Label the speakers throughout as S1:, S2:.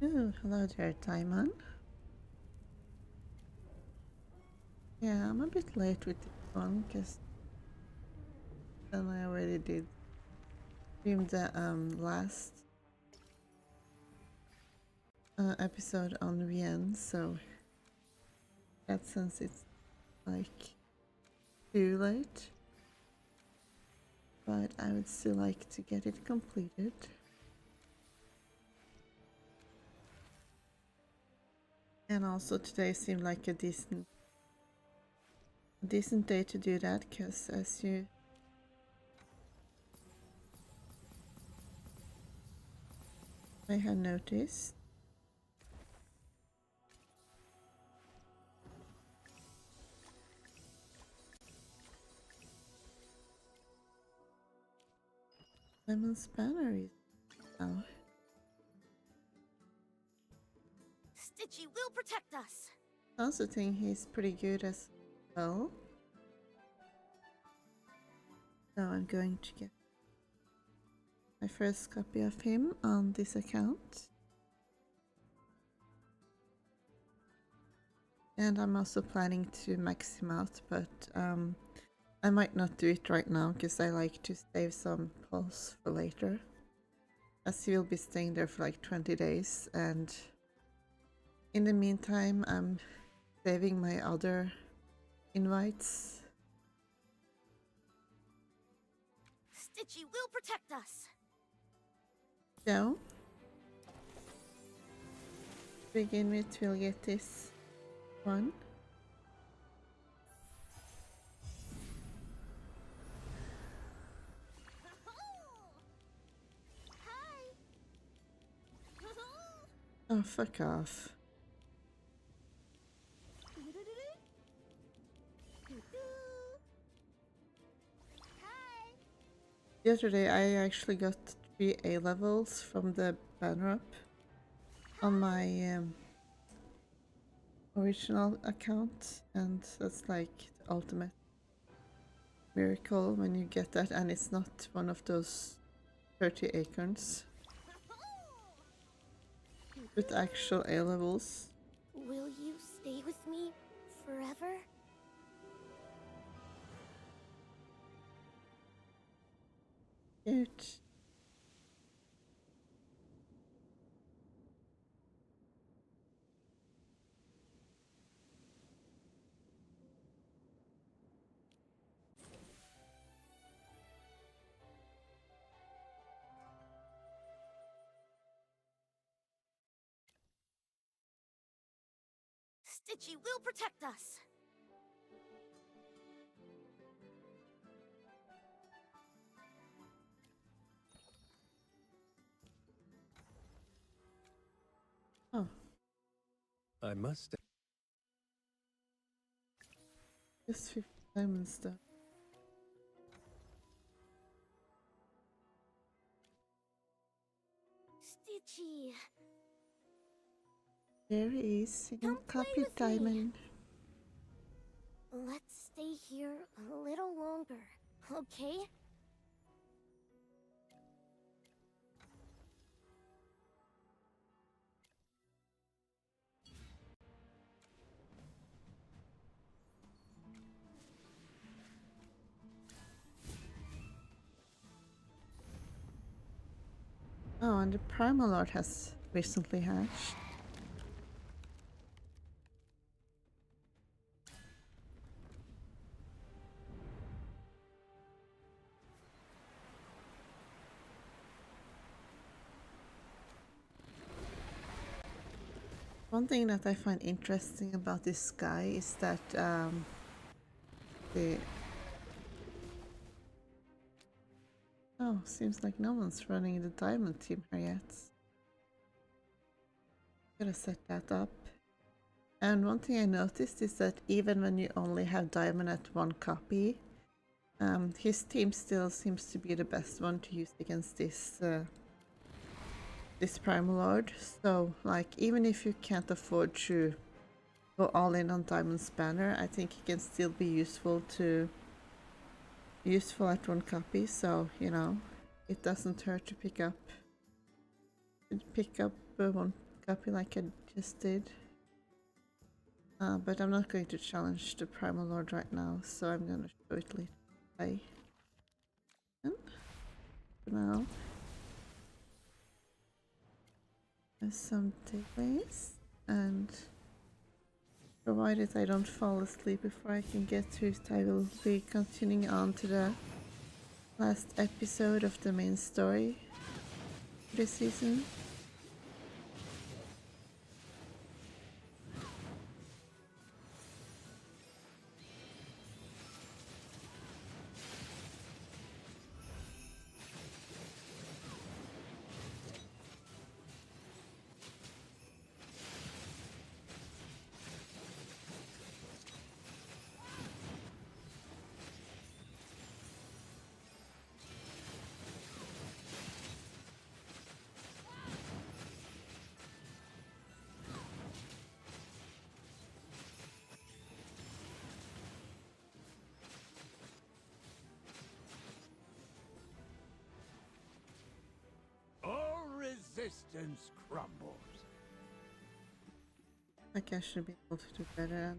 S1: Oh, hello there, Timon. Yeah, I'm a bit late with this one because then I already did stream the last episode on VN, so that sense it's like too late. But I would still like to get it completed. And also today seemed like a decent day to do that, because as you may have noticed, Lemon's banner is now.
S2: Stitchy will protect us.
S1: I also think he's pretty good as well. So I'm going to get my first copy of him on this account. And I'm also planning to max him out, but I might not do it right now because I like to save some pulse for later. As he will be staying there for like 20 days, and in the meantime I'm saving my other invites.
S2: Stitchy will protect us.
S1: So, to begin with, we'll get this one.
S2: Hi.
S1: Oh, fuck off.
S2: Hi.
S1: The other day I actually got 3 A levels from the banner up on my original account, and that's like the ultimate miracle when you get that, and it's not one of those 30 acorns with actual A levels.
S2: Will you stay with me forever?
S1: Cute.
S2: Stitchy will protect us.
S1: Oh,
S3: I must.
S1: just 50 diamonds though.
S2: Stitchy,
S1: There is single
S2: come play
S1: copy
S2: with
S1: diamond.
S2: me. Let's stay here a little longer, okay?
S1: Oh, and the primal lord has recently hatched. One thing that I find interesting about this guy is that the oh, seems like no one's running the diamond team here yet. Gotta set that up. And one thing I noticed is that even when you only have diamond at 1 copy, his team still seems to be the best one to use against this primal lord. So like, even if you can't afford to go all in on Diamond's banner, I think it can still be useful at 1 copy. So you know, it doesn't hurt to pick up 1 copy like I just did. But I'm not going to challenge the Primal Lord right now, so I'm gonna show it later. And for now, there's some delays, and provided I don't fall asleep before I can get to it, I will be continuing on to the last episode of the main story this season.
S4: All resistance crumbles.
S1: Like I should be able to do better.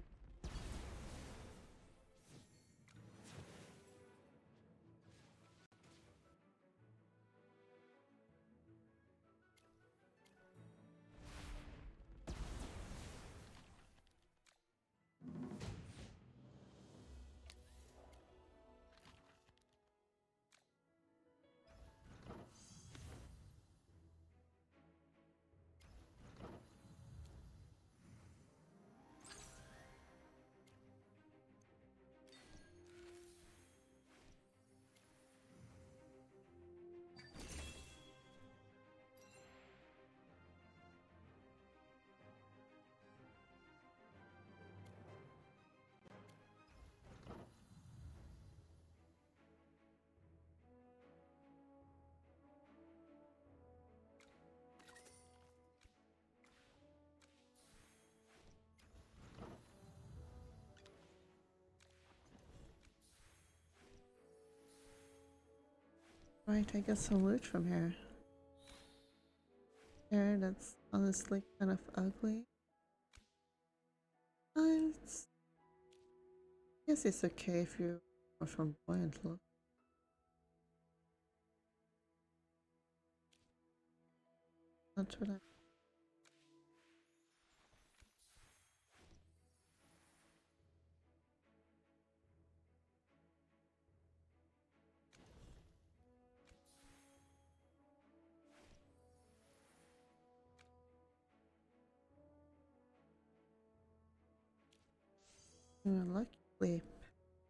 S1: Right, I got some loot from here. Here, that's honestly kind of ugly. I guess it's okay if you are from Buoyant look. Not what I. Luckily,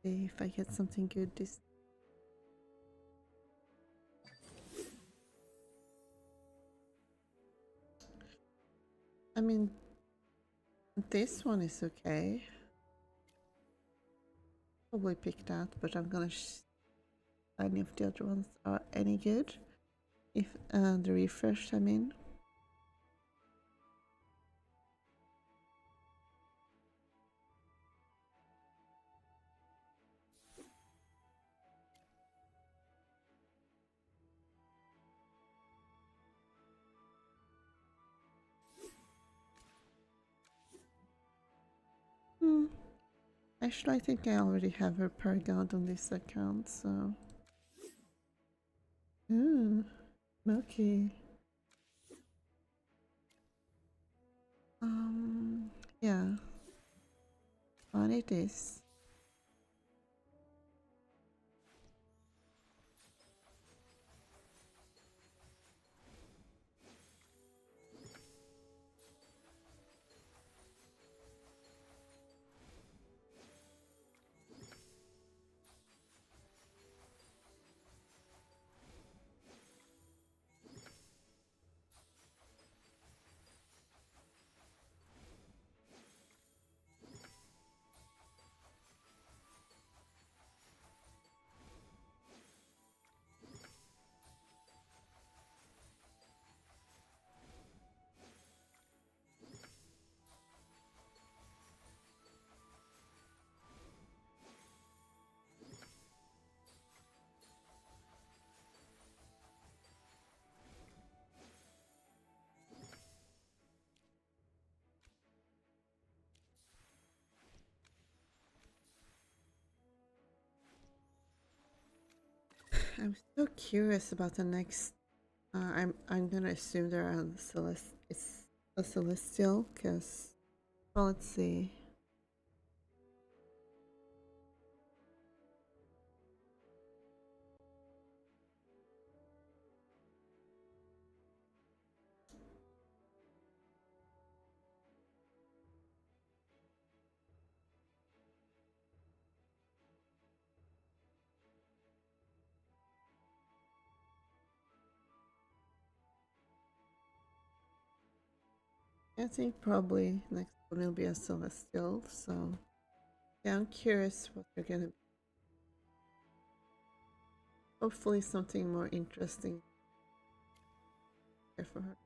S1: if I get something good this. I mean, this one is okay. Probably pick that, but I'm gonna any of the other ones are any good. If the refresh, I mean. Actually, I think I already have her per god on this account, so. Ooh, milky. Yeah. On it is. I'm so curious about the next. I'm gonna assume they're on it's a celestial, cause well, let's see. I think probably next one will be a celestial. So yeah, I'm curious what they're gonna. Hopefully, something more interesting there for her.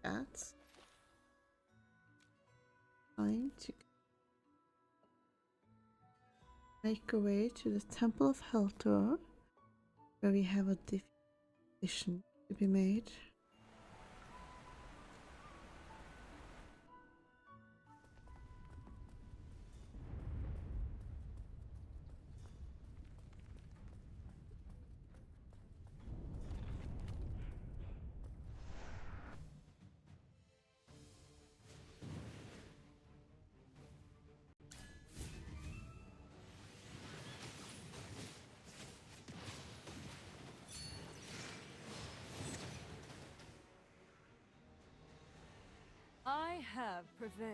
S1: That's time to make our way to the Temple of Heltor, where we have a decision to be made.
S5: I have prevailed.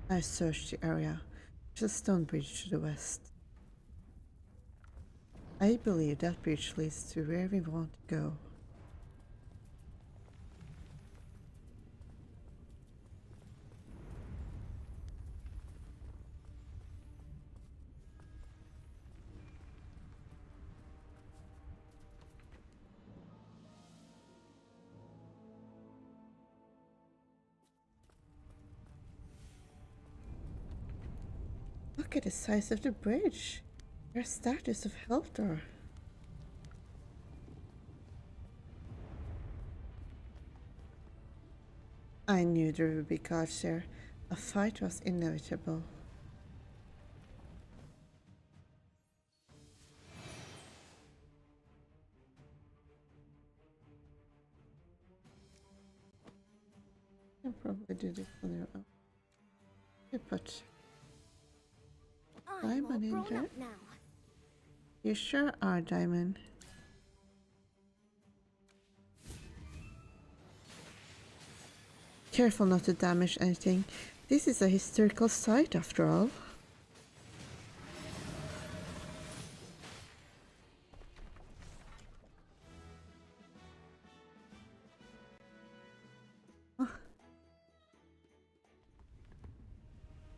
S1: I searched the area. There's a stone bridge to the west. I believe that bridge leads to where we want to go. Look at the size of the bridge. There's statues of Heltor. I knew there would be guards there. A fight was inevitable. You can probably do this on your own. You put
S2: I'm all
S1: Diamond in
S2: grown
S1: there.
S2: up now.
S1: You sure are, Diamond. Careful not to damage anything. This is a historical site after all.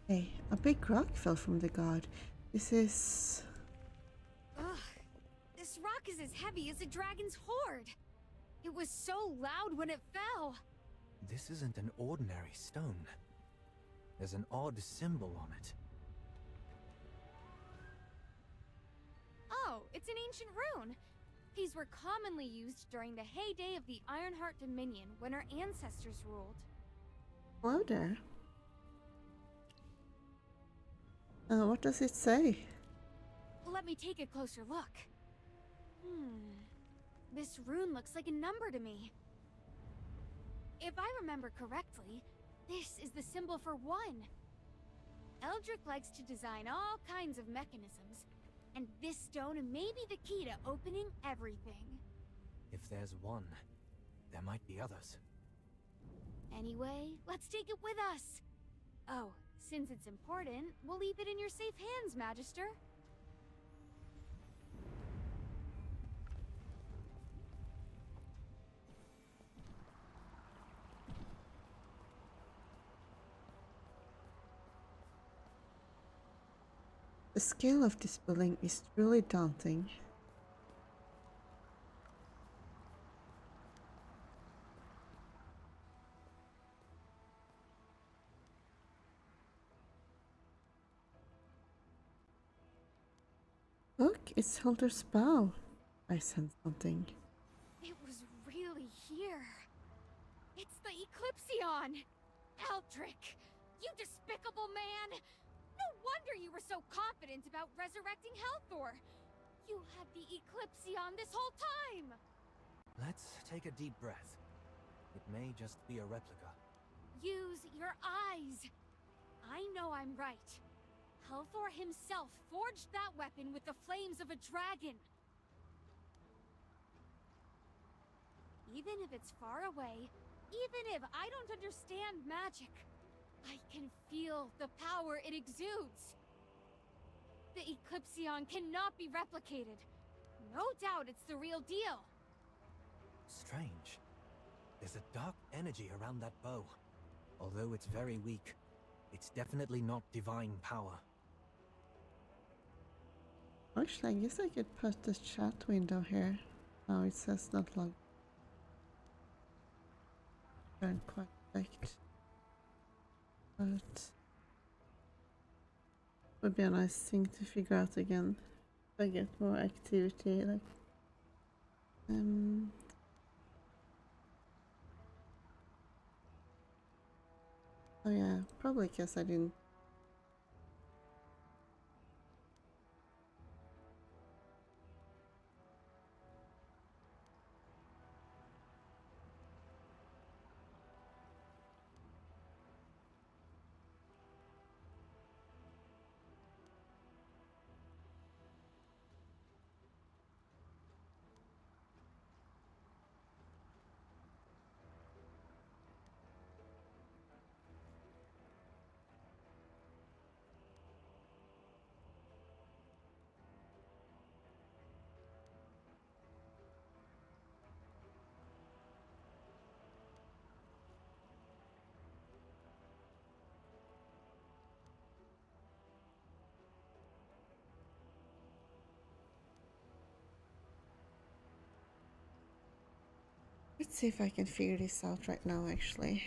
S1: Hey, a big rock fell from the god. This is...
S6: Ugh, this rock is as heavy as a dragon's hoard. It was so loud when it fell.
S7: This isn't an ordinary stone. There's an odd symbol on it.
S6: Oh, it's an ancient rune. These were commonly used during the heyday of the Ironheart Dominion when our ancestors ruled.
S1: Hello there. What does it say?
S6: Let me take a closer look. This rune looks like a number to me. If I remember correctly, this is the symbol for 1. Eldrick likes to design all kinds of mechanisms, and this stone may be the key to opening everything.
S7: If there's one, there might be others.
S6: Anyway, let's take it with us. Oh, since it's important, we'll leave it in your safe hands, Magister.
S1: The scale of this building is truly daunting. Look, it's Helter's bow. I sense something.
S6: It was really here. It's the Eclipsion! Eldrick! You despicable man! No wonder you were so confident about resurrecting Helthor! You had the Eclipsion this whole time!
S7: Let's take a deep breath. It may just be a replica.
S6: Use your eyes! I know I'm right. Helthor himself forged that weapon with the flames of a dragon. Even if it's far away, even if I don't understand magic, I can feel the power it exudes. The Eclipsion cannot be replicated. No doubt it's the real deal.
S7: Strange. There's a dark energy around that bow. Although it's very weak, it's definitely not divine power.
S1: Actually, I guess I could put the chat window here. Now it says not logged. Aren't quite checked. But would be a nice thing to figure out again. If I get more activity, like oh yeah, probably because I didn't. Let's see if I can figure this out right now, actually.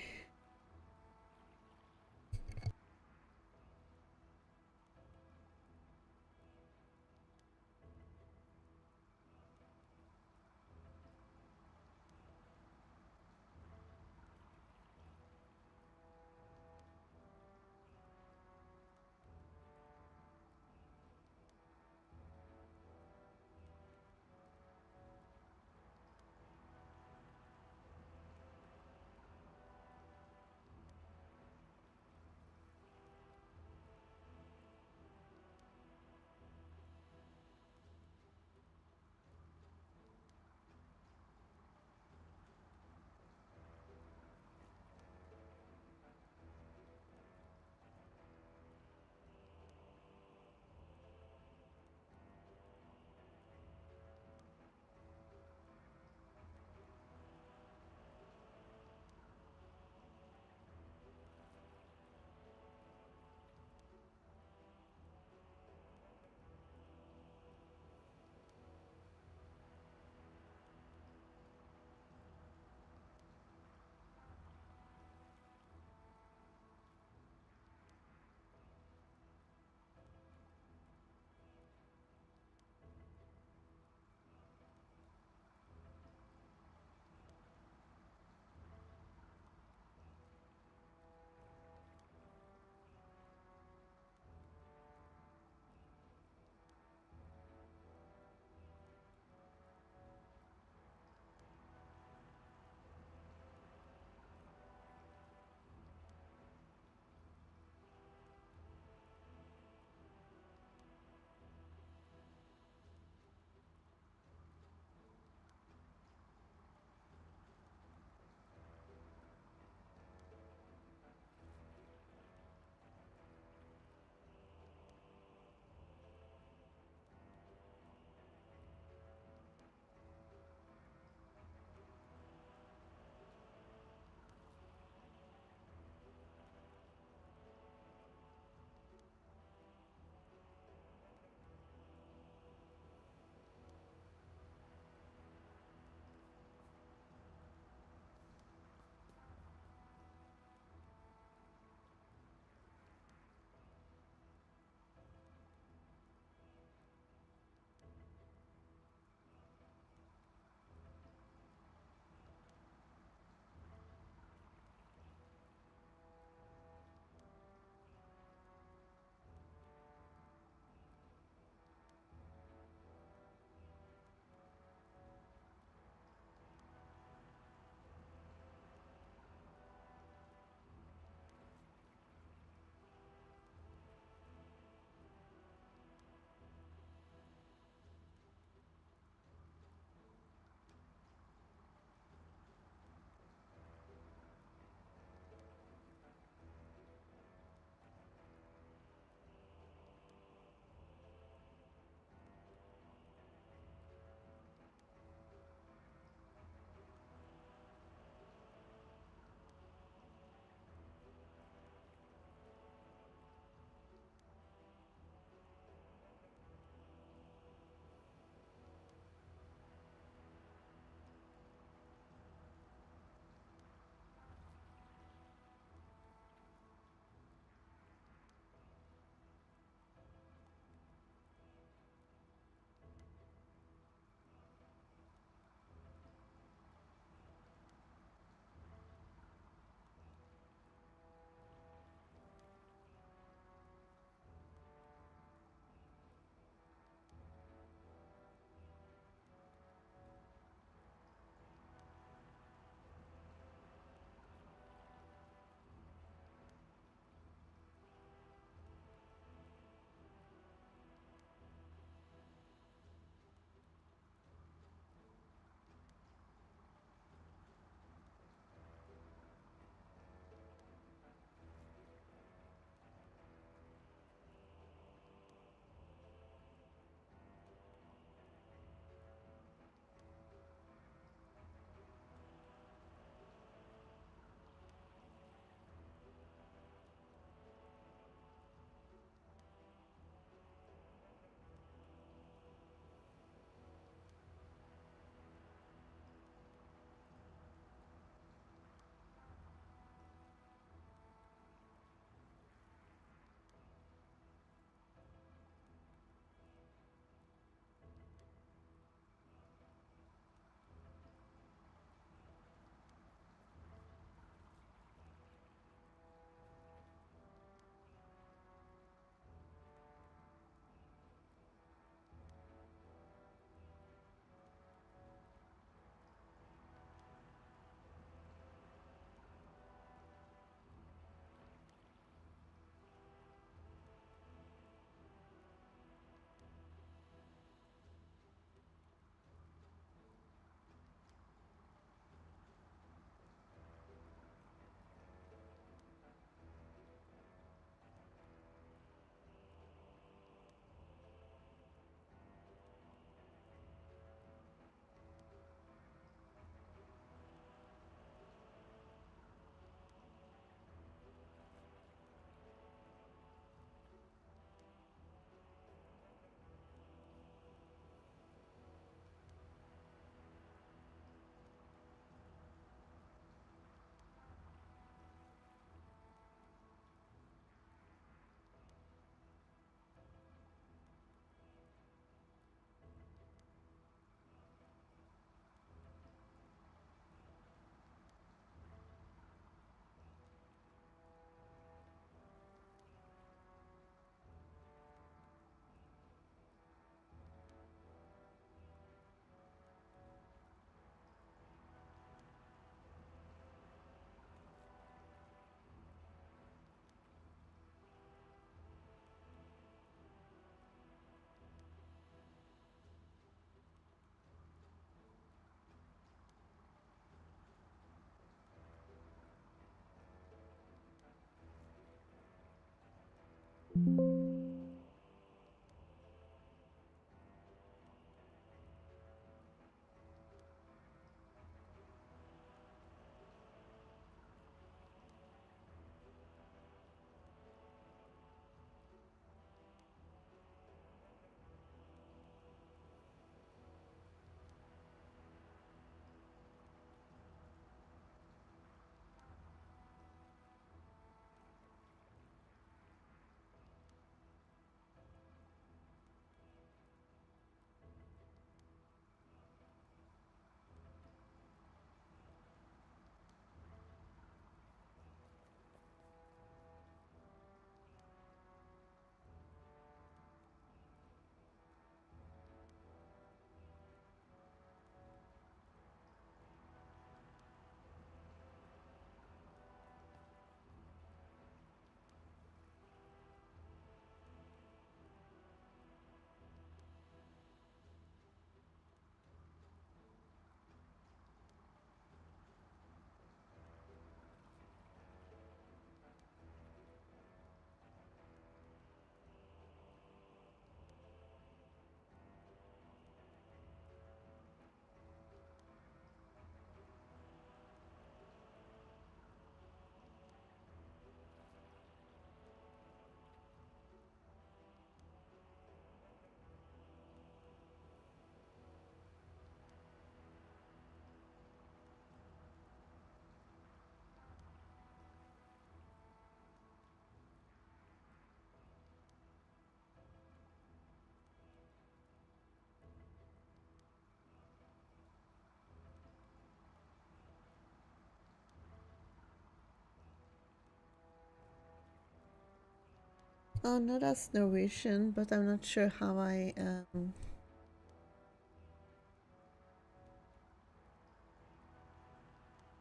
S1: Oh no, that's Norwegian, but I'm not sure how I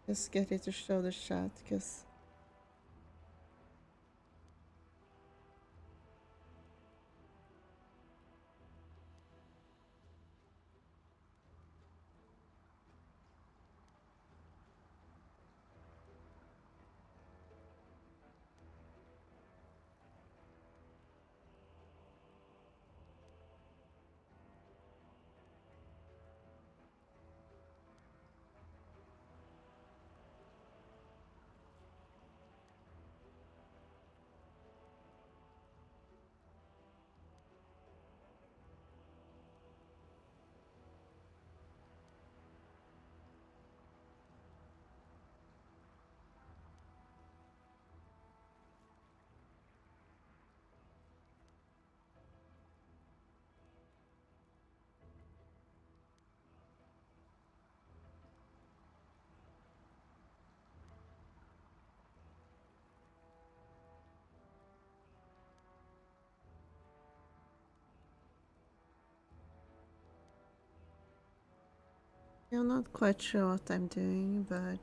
S1: just get it to show the chat, because I'm not quite sure what I'm doing, but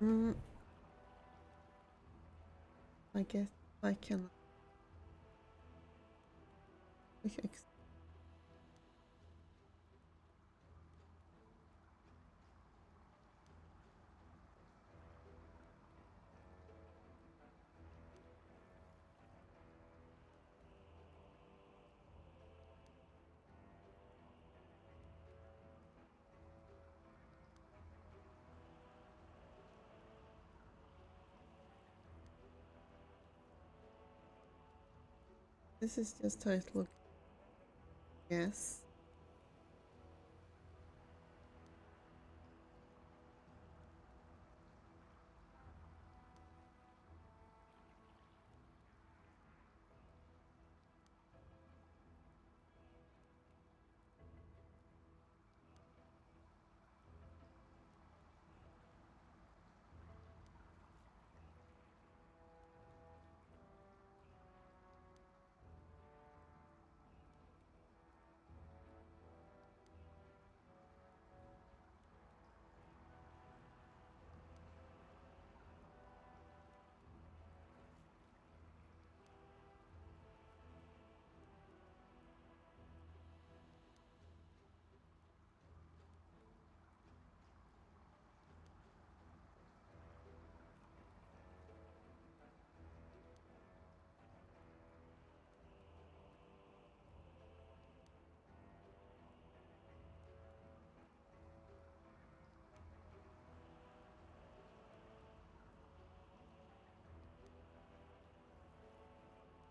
S1: mm, I guess I can. Okay. This is just how it looks. Yes.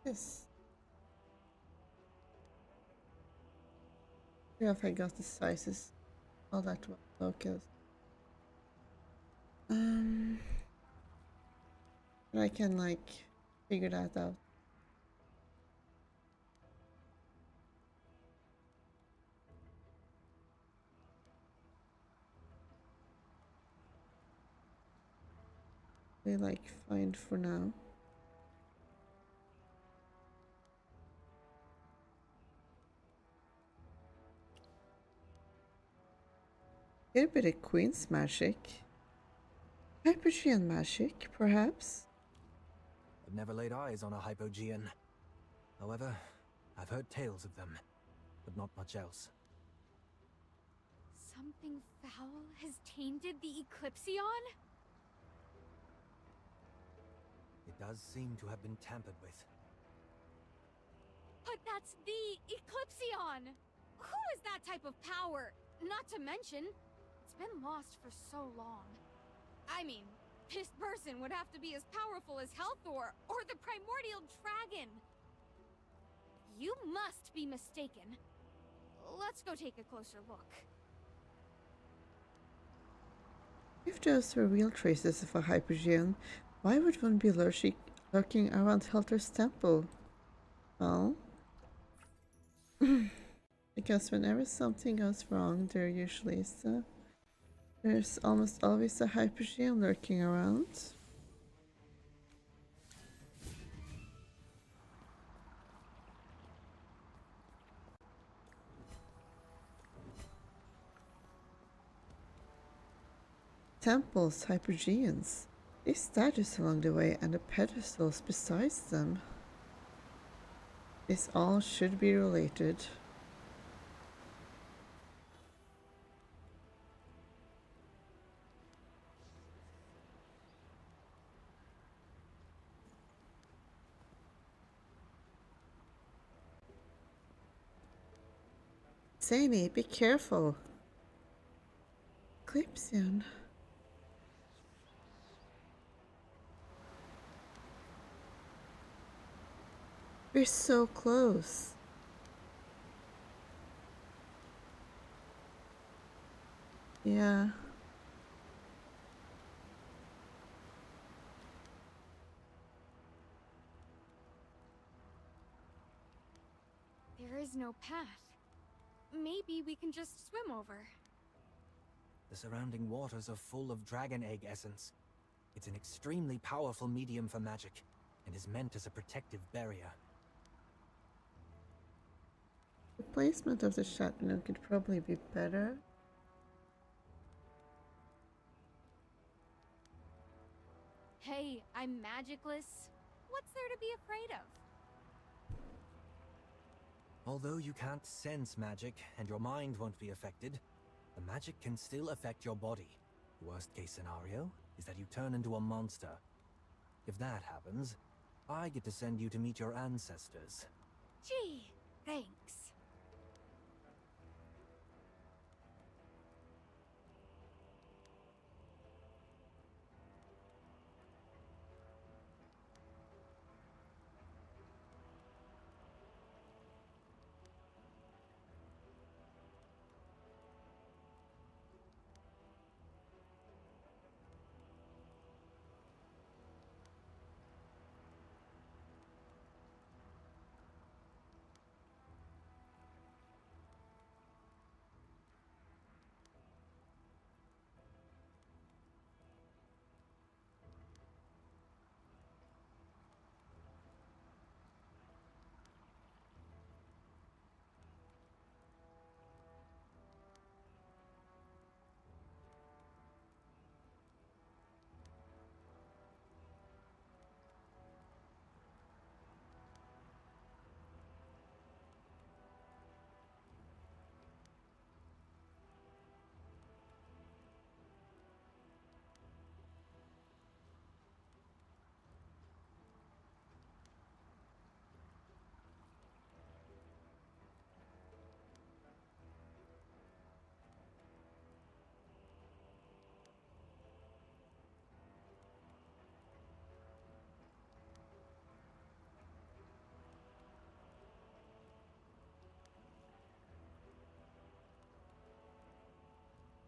S1: Yes. Yeah, if I got the sizes all that well. Okay. But I can like figure that out. They like fine for now. Could be the Queen's magic. Hypogean magic, perhaps?
S7: I've never laid eyes on a Hypogean. However, I've heard tales of them, but not much else.
S6: Something foul has tainted the Eclipsion?
S7: It does seem to have been tampered with.
S6: But that's the Eclipsion! Who is that type of power? Not to mention, it's been lost for so long. I mean, this person would have to be as powerful as Helthor or the primordial dragon. You must be mistaken. Let's go take a closer look.
S1: If those were real traces of a Hypogean, why would one be lurking around Helter's temple? Well, because whenever something goes wrong, there's almost always a Hypogean lurking around. Temples, Hypogeans. These statues along the way and the pedestals besides them. This all should be related. Zany, be careful. Eclipsion. We're so close. Yeah.
S6: There is no path. Maybe we can just swim over.
S7: The surrounding waters are full of dragon egg essence. It's an extremely powerful medium for magic, and is meant as a protective barrier.
S1: The placement of the shotgun could probably be better.
S6: Hey, I'm magicless. What's there to be afraid of?
S7: Although you can't sense magic, and your mind won't be affected, the magic can still affect your body. Worst case scenario is that you turn into a monster. If that happens, I get to send you to meet your ancestors.
S6: Gee, thanks.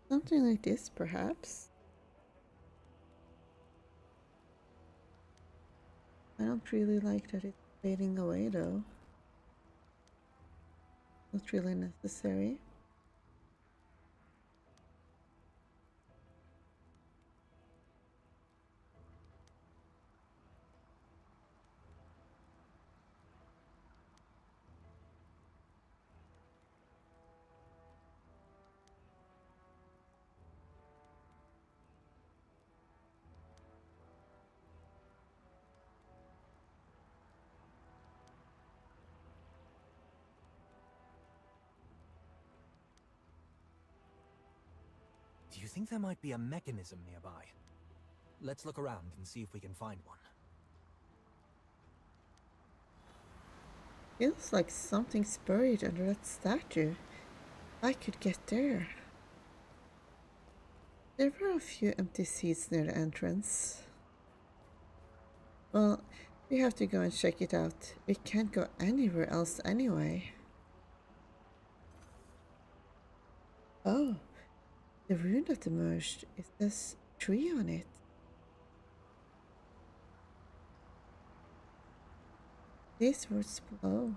S1: Something like this, perhaps. I don't really like that it's fading away, though. Not really necessary.
S7: Do you think there might be a mechanism nearby? Let's look around and see if we can find one.
S1: Feels like something's buried under that statue. I could get there. There were a few empty seats near the entrance. Well, we have to go and check it out. We can't go anywhere else anyway. Oh, the rune that emerged. It says tree on it. These words below.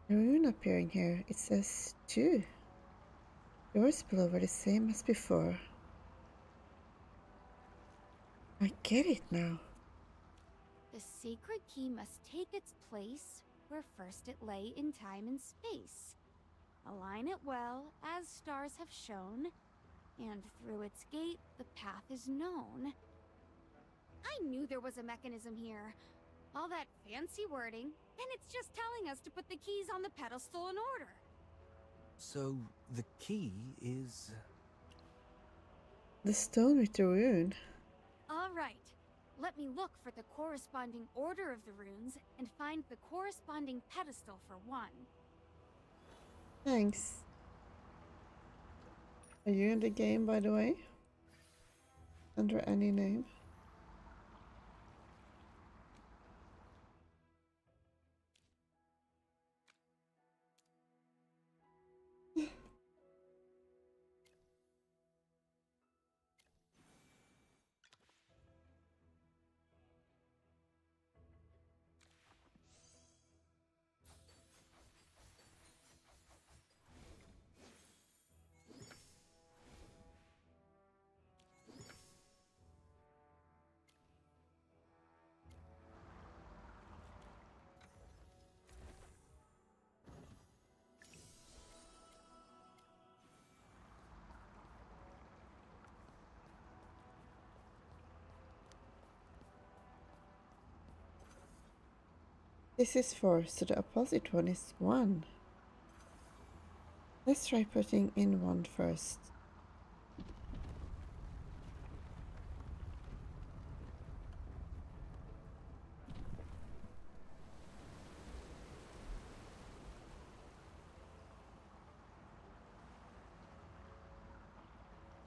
S1: The rune appearing here, it says 2. The words below were the same as before. I get it now.
S6: The sacred key must take its place where first it lay in time and space. Align it well, as stars have shown, and through its gate the path is known. I knew there was a mechanism here. All that fancy wording, and it's just telling us to put the keys on the pedestal in order.
S7: So, the key is...
S1: The stone with the rune.
S6: All right. Let me look for the corresponding order of the runes and find the corresponding pedestal for one.
S1: Thanks. Are you in the game, by the way? Under any name? This is 4, so the opposite one is 1. Let's try putting in 1 first.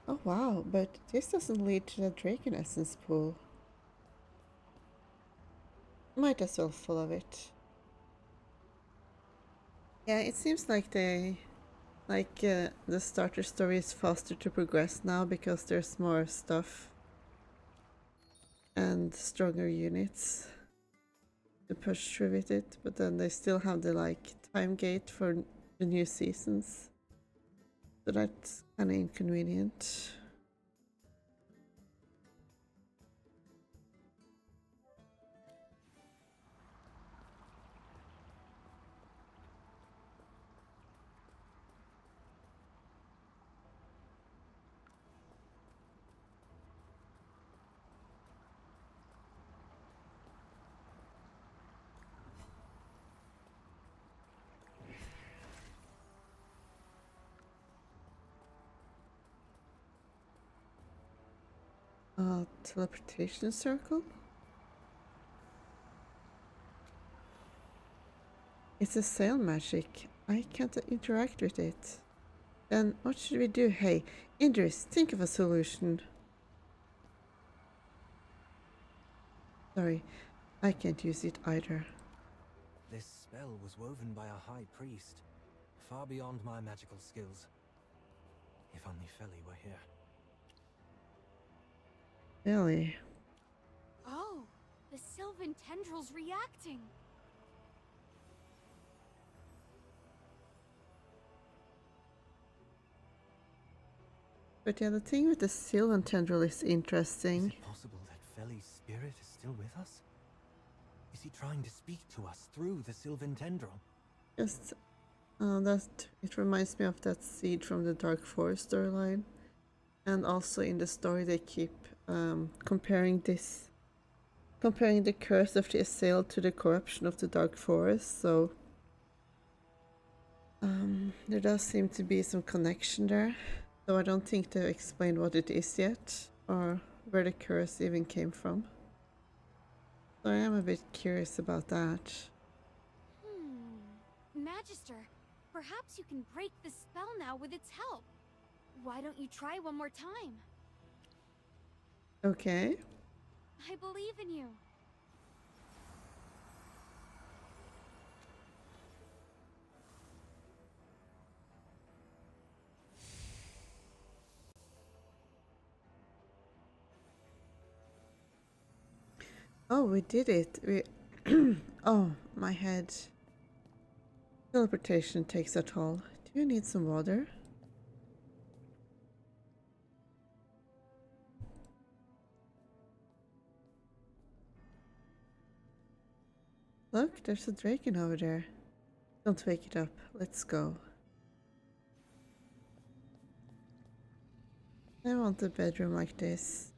S1: Oh wow, but this doesn't lead to the Dragon Essence pool. Might as well follow it. Yeah, it seems like the starter story is faster to progress now because there's more stuff and stronger units to push through with it, but then they still have the time gate for the new seasons, so that's kind of inconvenient. Teleportation circle? It's a sail magic. I can't interact with it. Then what should we do? Hey, Indris, think of a solution. Sorry, I can't use it either.
S7: This spell was woven by a high priest, far beyond my magical skills. If only Feli were here.
S1: Really?
S6: Oh, the Sylvan tendrils reacting.
S1: But yeah, the thing with the Sylvan tendril is
S7: Is
S1: interesting.
S7: it possible that Feli's spirit is still with us? Is he trying to speak to us through the Sylvan Tendril?
S1: Just that it reminds me of that seed from the Dark Forest storyline, and also in the story they keep comparing the curse of the assailed to the corruption of the Dark Forest. So there does seem to be some connection there, though I don't think they've explained what it is yet or where the curse even came from. So I am a bit curious about that.
S6: Magister, perhaps you can break the spell now with its help. Why don't you try one more time?
S1: Okay.
S6: I believe in you.
S1: Oh, we did it. We oh, my head. Teleportation takes a toll. Do you need some water? Look, there's a dragon over there. Don't wake it up. Let's go. I want a bedroom like this.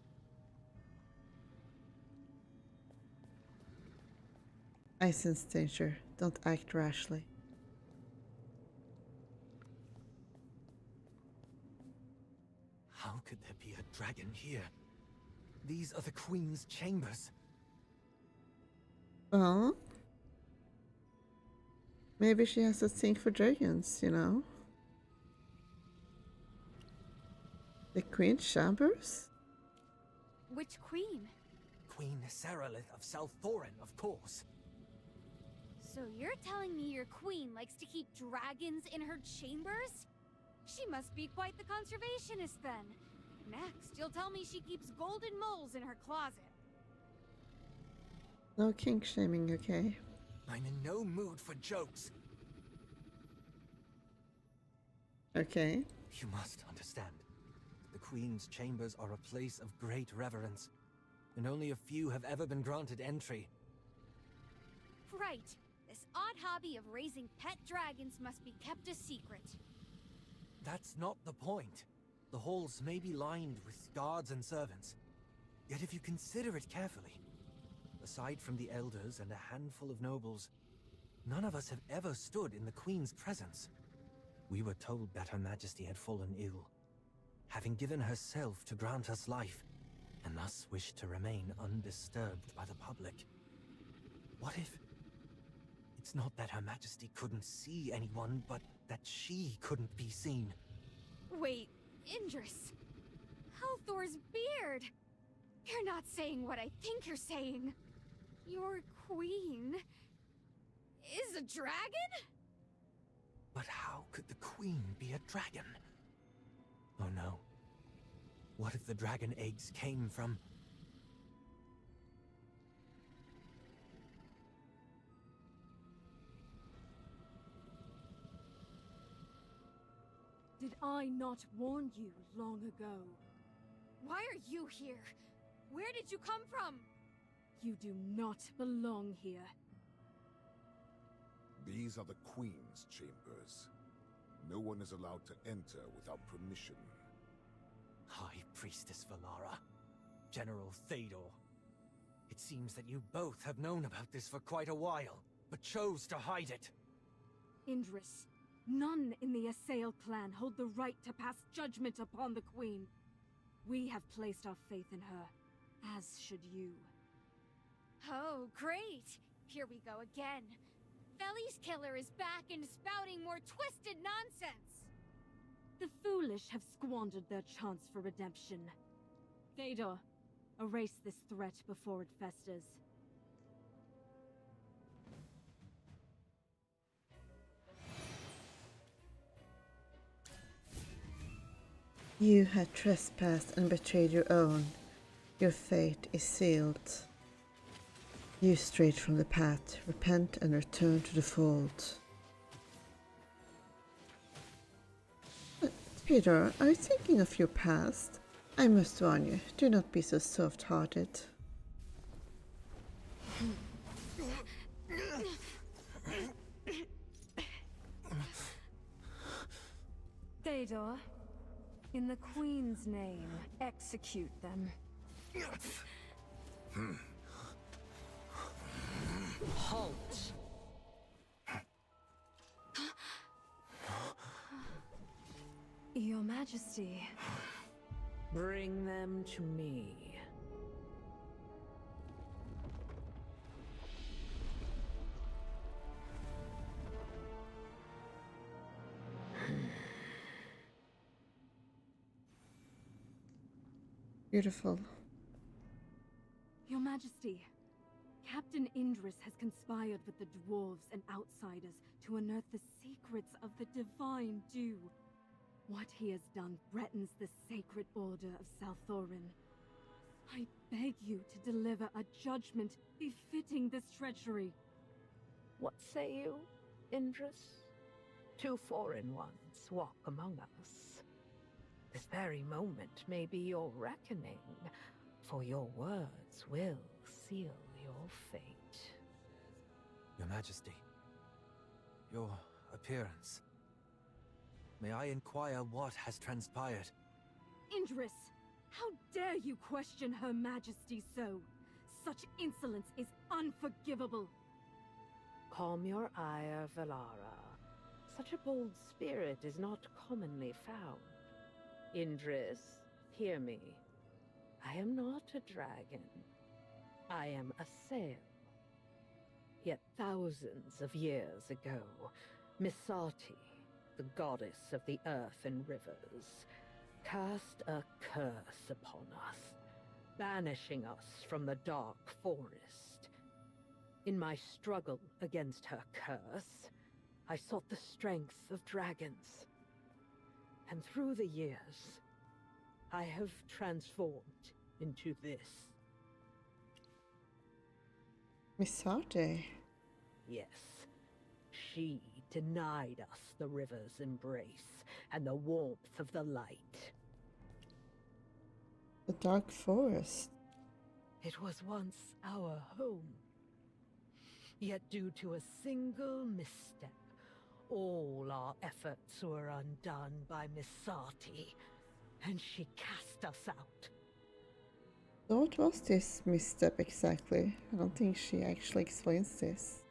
S1: I sense danger. Don't act rashly.
S7: How could there be a dragon here? These are the Queen's chambers.
S1: Well, maybe she has a thing for dragons, you know? The Queen's chambers?
S6: Which queen?
S7: Queen Saralith of South Thorin, of course.
S6: So you're telling me your queen likes to keep dragons in her chambers? She must be quite the conservationist then. Next, you'll tell me she keeps golden moles in her closet.
S1: No kink shaming, okay?
S7: I'm in no mood for jokes.
S1: Okay.
S7: You must understand. The Queen's chambers are a place of great reverence, and only a few have ever been granted entry.
S6: Right. This odd hobby of raising pet dragons must be kept a secret.
S7: That's not the point. The halls may be lined with guards and servants. Yet if you consider it carefully, aside from the elders and a handful of nobles, none of us have ever stood in the Queen's presence. We were told that Her Majesty had fallen ill, having given herself to grant us life, and thus wished to remain undisturbed by the public. What if it's not that Her Majesty couldn't see anyone, but that she couldn't be seen?
S6: Wait, Indris. Halthor's beard! You're not saying what I think you're saying. Your queen is a dragon?
S7: But how could the Queen be a dragon? Oh no. What if the dragon eggs came from...
S5: Did I not warn you long ago?
S6: Why are you here? Where did you come from?
S5: You do not belong here.
S4: These are the Queen's chambers. No one is allowed to enter without permission.
S7: High Priestess Valara, General Théodore. It seems that you both have known about this for quite a while, but chose to hide it.
S5: Indris, none in the Assail clan hold the right to pass judgment upon the Queen. We have placed our faith in her, as should you.
S6: Oh, great! Here we go again. Feli's killer is back and spouting more twisted nonsense!
S5: The foolish have squandered their chance for redemption. Théodore, erase this threat before it festers.
S1: You had trespassed and betrayed your own. Your fate is sealed. You strayed from the path. Repent and return to the fold. Peter, are you thinking of your past? I must warn you, do not be so soft-hearted.
S5: Aedor, in the Queen's name, execute them.
S8: Halt!
S5: Your Majesty.
S8: Bring them to me.
S1: Beautiful.
S5: Your Majesty, Captain Indris has conspired with the dwarves and outsiders to unearth the secrets of the Divine Dew. What he has done threatens the sacred order of Salthorin. I beg you to deliver a judgment befitting this treachery.
S8: What say you, Indris? Two foreign ones walk among us. This very moment may be your reckoning, for your words will seal your fate.
S7: Your Majesty, your appearance. May I inquire what has transpired?
S5: Indris, how dare you question Her Majesty so? Such insolence is unforgivable.
S8: Calm your ire, Velara. Such a bold spirit is not commonly found. Indris, hear me. I am not a dragon. I am a sail. Yet thousands of years ago, Misati, the goddess of the earth and rivers, cast a curse upon us, banishing us from the dark forest. In my struggle against her curse, I sought the strength of dragons. And through the years, I have transformed into this.
S1: Misate.
S8: Yes, she denied us the river's embrace and the warmth of the light.
S1: The dark forest.
S8: It was once our home. Yet due to a single misstep, all our efforts were undone by Misati, and she cast us out.
S1: So what was this misstep exactly? I don't think she actually explains this.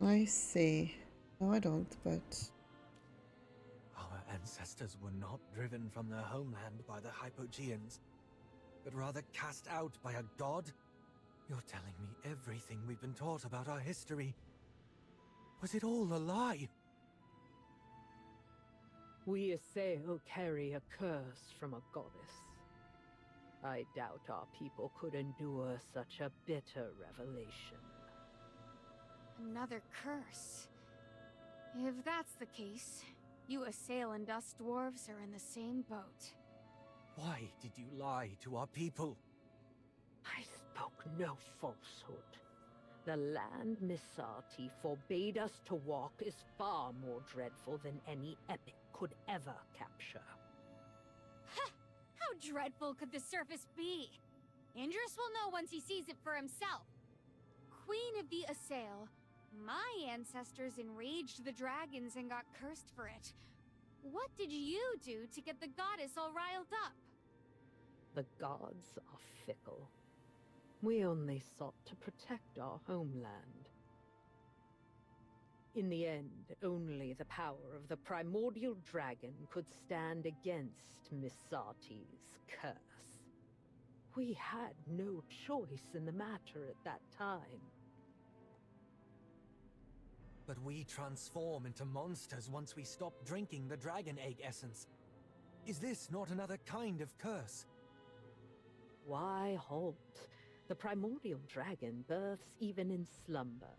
S1: I see. No, I don't, but...
S7: Our ancestors were not driven from their homeland by the Hypogeans, but rather cast out by a god? You're telling me everything we've been taught about our history. Was it all a lie?
S8: We Assail carry a curse from a goddess. I doubt our people could endure such a bitter revelation.
S6: Another curse. If that's the case, you Assail and us dwarves are in the same boat.
S7: Why did you lie to our people?
S8: I spoke no falsehood. The land Misati forbade us to walk is far more dreadful than any epic could ever capture.
S6: Ha! How dreadful could the surface be? Indris will know once he sees it for himself. Queen of the Assail, my ancestors enraged the dragons and got cursed for it. What did you do to get the goddess all riled up?
S8: The gods are fickle. We only sought to protect our homeland. In the end, only the power of the primordial dragon could stand against Misati's curse. We had no choice in the matter at that time.
S7: But we transform into monsters once we stop drinking the dragon egg essence. Is this not another kind of curse?
S8: Why halt? The primordial dragon births even in slumber.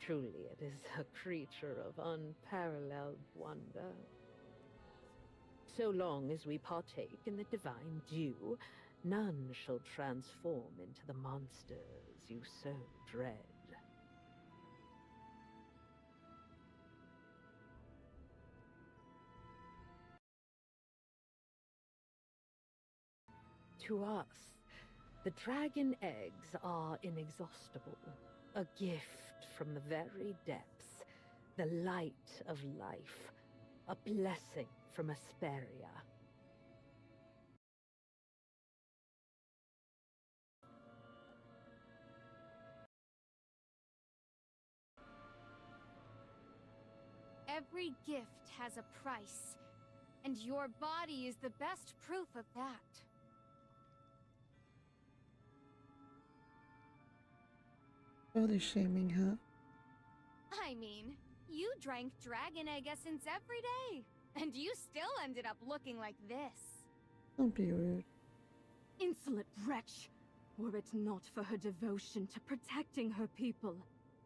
S8: Truly, it is a creature of unparalleled wonder. So long as we partake in the divine dew, none shall transform into the monsters you so dread. To us, the dragon eggs are inexhaustible, a gift from the very depths, the light of life, a blessing from Asperia.
S6: Every gift has a price, and your body is the best proof of that.
S1: Body shaming her.
S6: I mean, you drank dragon egg essence every day, and you still ended up looking like this.
S1: Don't be rude.
S5: Insolent wretch! Were it not for her devotion to protecting her people,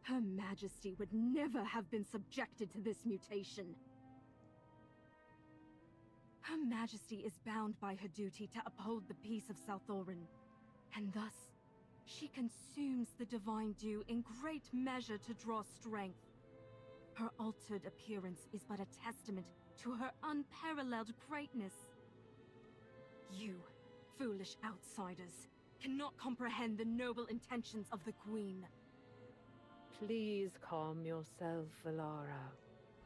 S5: Her Majesty would never have been subjected to this mutation. Her Majesty is bound by her duty to uphold the peace of South Orin, and thus, she consumes the divine dew in great measure to draw strength. Her altered appearance is but a testament to her unparalleled greatness. You, foolish outsiders, cannot comprehend the noble intentions of the Queen.
S8: Please calm yourself, Valara.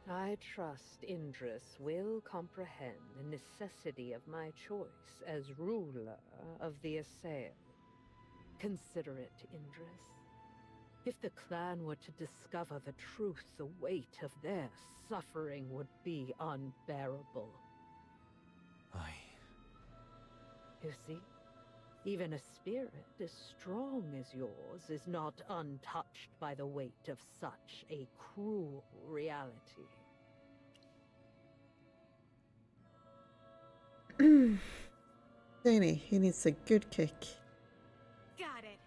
S8: I trust Indris will comprehend the necessity of my choice as ruler of the Assail. Consider it, Indris. If the clan were to discover the truth, the weight of their suffering would be unbearable. You see? Even a spirit as strong as yours is not untouched by the weight of such a cruel reality.
S1: Danny, he needs a good kick.
S6: Got it.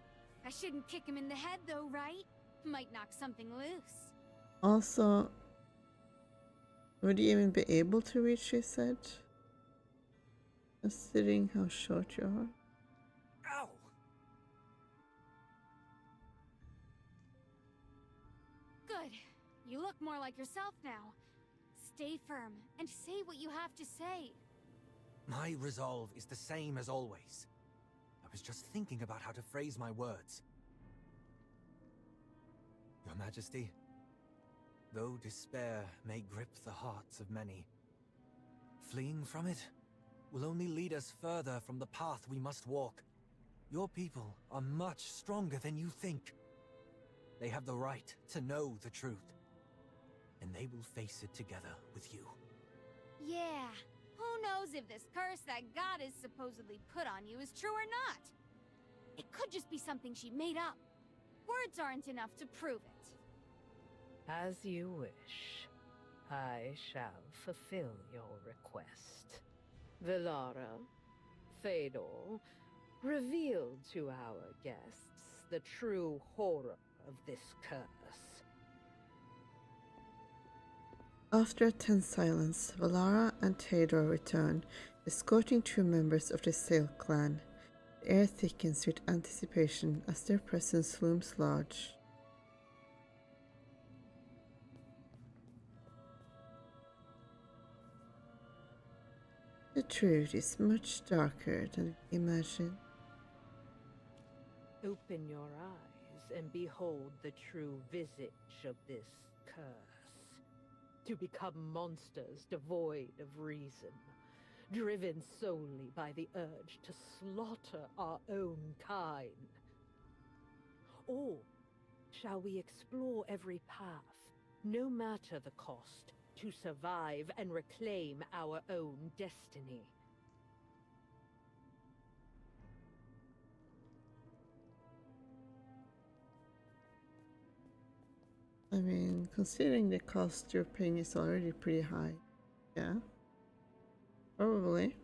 S6: I shouldn't kick him in the head though, right? Might knock something loose.
S1: Also, would you even be able to reach his head? Considering how short you are.
S7: Ow!
S6: Good. You look more like yourself now. Stay firm and say what you have to say.
S7: My resolve is the same as always. I was just thinking about how to phrase my words. Your Majesty, though despair may grip the hearts of many, fleeing from it will only lead us further from the path we must walk. Your people are much stronger than you think. They have the right to know the truth, and they will face it together with you.
S6: Yeah. Who knows if this curse that God has supposedly put on you is true or not? It could just be something she made up. Words aren't enough to prove it.
S8: As you wish. I shall fulfill your request. Valara, Fedor, reveal to our guests the true horror of this curse.
S1: After a tense silence, Valara and Theodore return, escorting 2 members of the Sail clan. The air thickens with anticipation as their presence looms large. The truth is much darker than we imagine.
S8: Open your eyes and behold the true visage of this curse. To become monsters devoid of reason, driven solely by the urge to slaughter our own kind. Or shall we explore every path, no matter the cost, to survive and reclaim our own destiny?
S1: I mean, considering the cost you're paying is already pretty high. Yeah. Probably.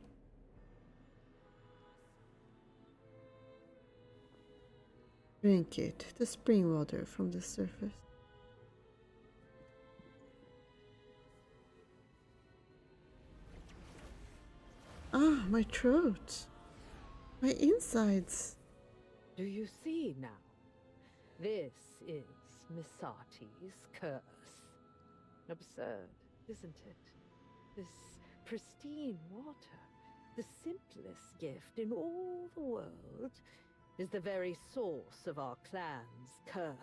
S1: Drink it, the spring water from the surface. Ah, my throat. My insides.
S8: Do you see now? This is Misati's curse. Absurd, isn't it? This pristine water, the simplest gift in all the world, is the very source of our clan's curse.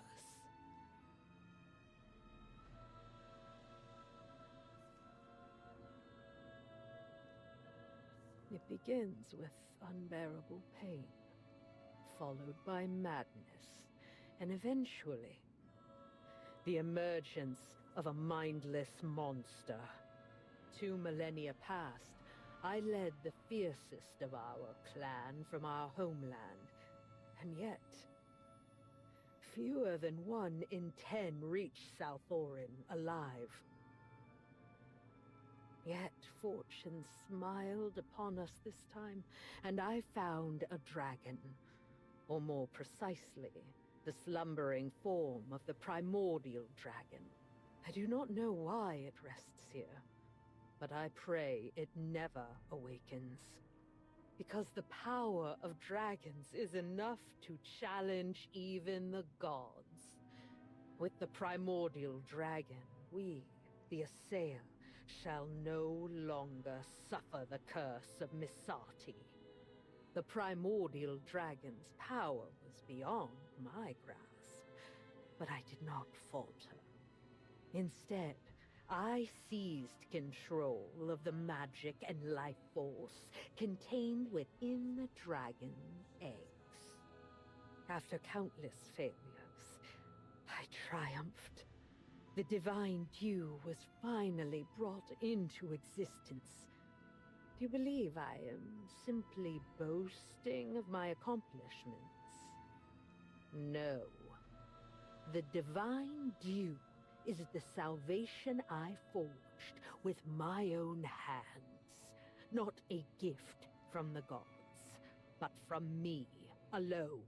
S8: It begins with unbearable pain, followed by madness, and eventually, the emergence of a mindless monster. 2 millennia past, I led the fiercest of our clan from our homeland, and yet, fewer than 1 in 10 reach South Orin alive. Yet fortune smiled upon us this time, and I found a dragon. Or more precisely, the slumbering form of the primordial dragon. I do not know why it rests here, but I pray it never awakens. Because the power of dragons is enough to challenge even the gods. With the primordial dragon, we, the Assail, shall no longer suffer the curse of Misati. The primordial dragon's power was beyond my grasp, but I did not falter. Instead, I seized control of the magic and life force contained within the dragon's eggs. After countless failures, I triumphed. The divine dew was finally brought into existence. Do you believe I am simply boasting of my accomplishments? No. The divine dew is the salvation I forged with my own hands. Not a gift from the gods, but from me alone.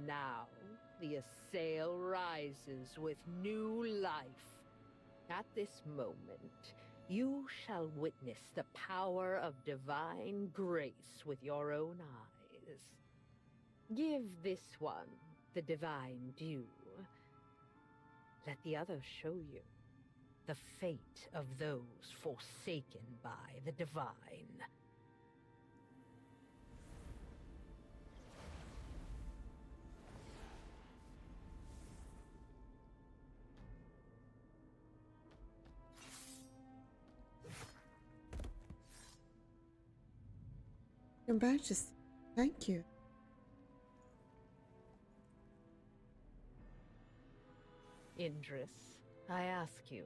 S8: Now, the Assail rises with new life. At this moment, you shall witness the power of divine grace with your own eyes. Give this one the divine dew. Let the other show you the fate of those forsaken by the divine.
S1: Your Majesty, thank you.
S8: Indris, I ask you,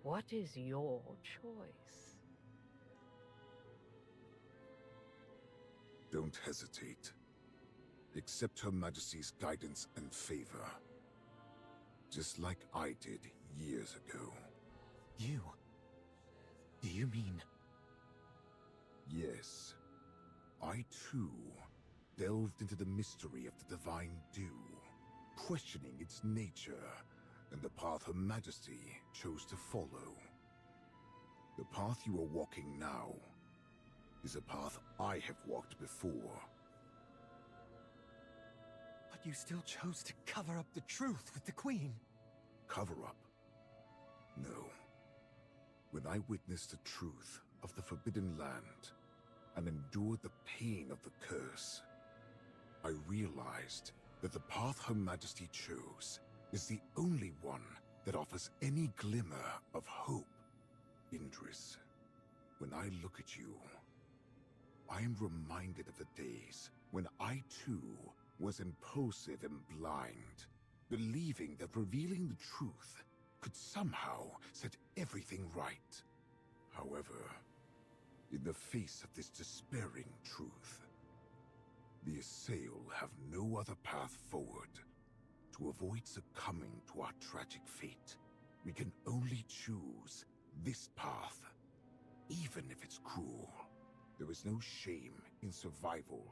S8: what is your choice?
S4: Don't hesitate. Accept Her Majesty's guidance and favor. Just like I did years ago.
S7: You? Do you mean...
S4: Yes. I too delved into the mystery of the divine dew, questioning its nature and the path Her Majesty chose to follow. The path you are walking now is a path I have walked before.
S7: But you still chose to cover up the truth with the Queen.
S4: Cover up? No. When I witnessed the truth of the Forbidden Land and endured the pain of the curse, I realized that the path Her Majesty chose is the only one that offers any glimmer of hope. Indris, when I look at you, I am reminded of the days when I too was impulsive and blind, believing that revealing the truth could somehow set everything right. However, in the face of this despairing truth, the Assail have no other path forward. To avoid succumbing to our tragic fate, we can only choose this path, even if it's cruel. There is no shame in survival.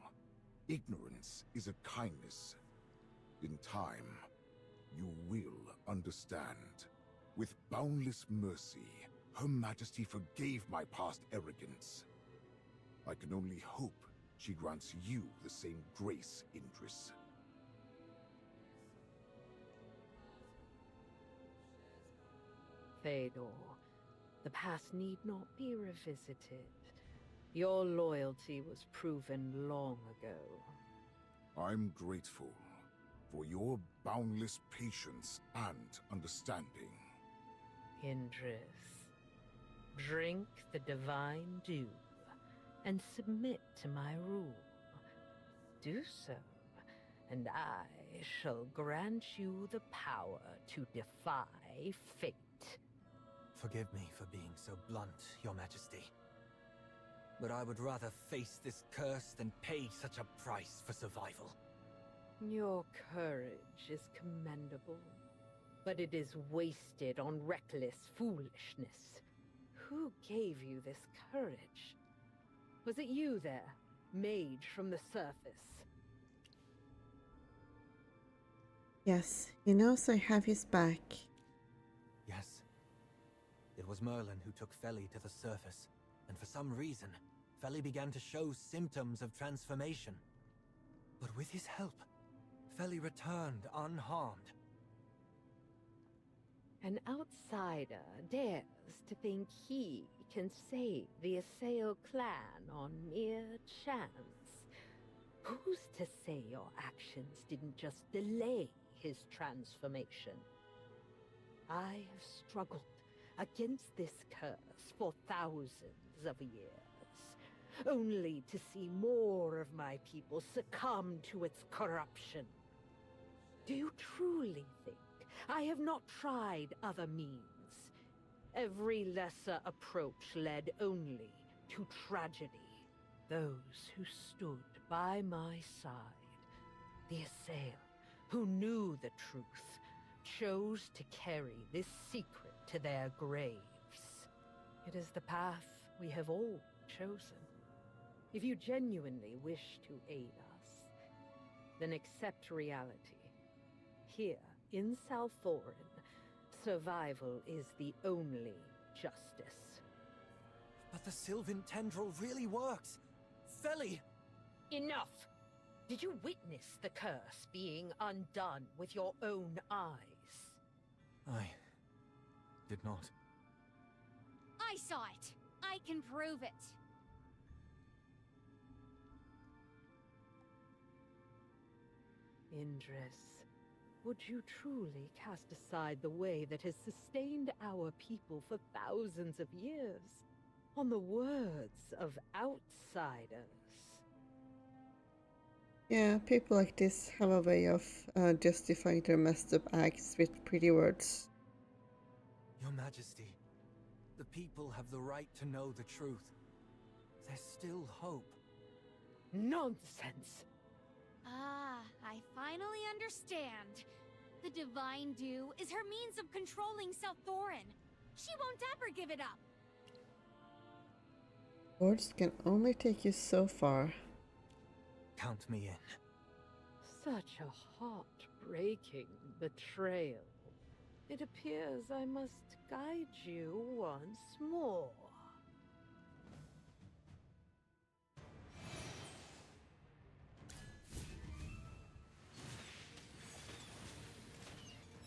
S4: Ignorance is a kindness. In time, you will understand. With boundless mercy, Her Majesty forgave my past arrogance. I can only hope she grants you the same grace, Indris.
S8: Fëdor, the past need not be revisited. Your loyalty was proven long ago.
S4: I'm grateful for your boundless patience and understanding.
S8: Indris, Drink the divine dew, and submit to my rule. Do so, and I shall grant you the power to defy fate.
S7: Forgive me for being so blunt, Your Majesty. But I would rather face this curse than pay such a price for survival.
S8: Your courage is commendable, but it is wasted on reckless foolishness. Who gave you this courage? Was it you there, mage from the surface?
S1: Yes, he knows I have his back.
S7: Yes. It was Merlin who took Feli to the surface, and for some reason, Feli began to show symptoms of transformation. But with his help, Feli returned unharmed.
S8: An outsider dares to think he can save the Assail clan on mere chance. Who's to say your actions didn't just delay his transformation? I have struggled against this curse for thousands of years, only to see more of my people succumb to its corruption. Do you truly think I have not tried other means? Every lesser approach led only to tragedy. Those who stood by my side, the Assail, who knew the truth, chose to carry this secret to their graves. It is the path we have all chosen. If you genuinely wish to aid us, then accept reality. Here, in Salthorin, survival is the only justice.
S7: But the Sylvan Tendril really works! Feli!
S8: Enough! Did you witness the curse being undone with your own eyes?
S7: I did not.
S6: I saw it. I can prove it.
S8: Indris, would you truly cast aside the way that has sustained our people for thousands of years on the words of outsiders?
S1: Yeah, people like this have a way of justifying their messed up acts with pretty words.
S7: Your Majesty, the people have the right to know the truth. There's still hope.
S8: Nonsense!
S6: Ah, I finally understand. The Divine Dew is her means of controlling Salthorin. She won't ever give it up.
S1: Words can only take you so far.
S7: Count me in.
S8: Such a heart-breaking betrayal. It appears I must guide you once more.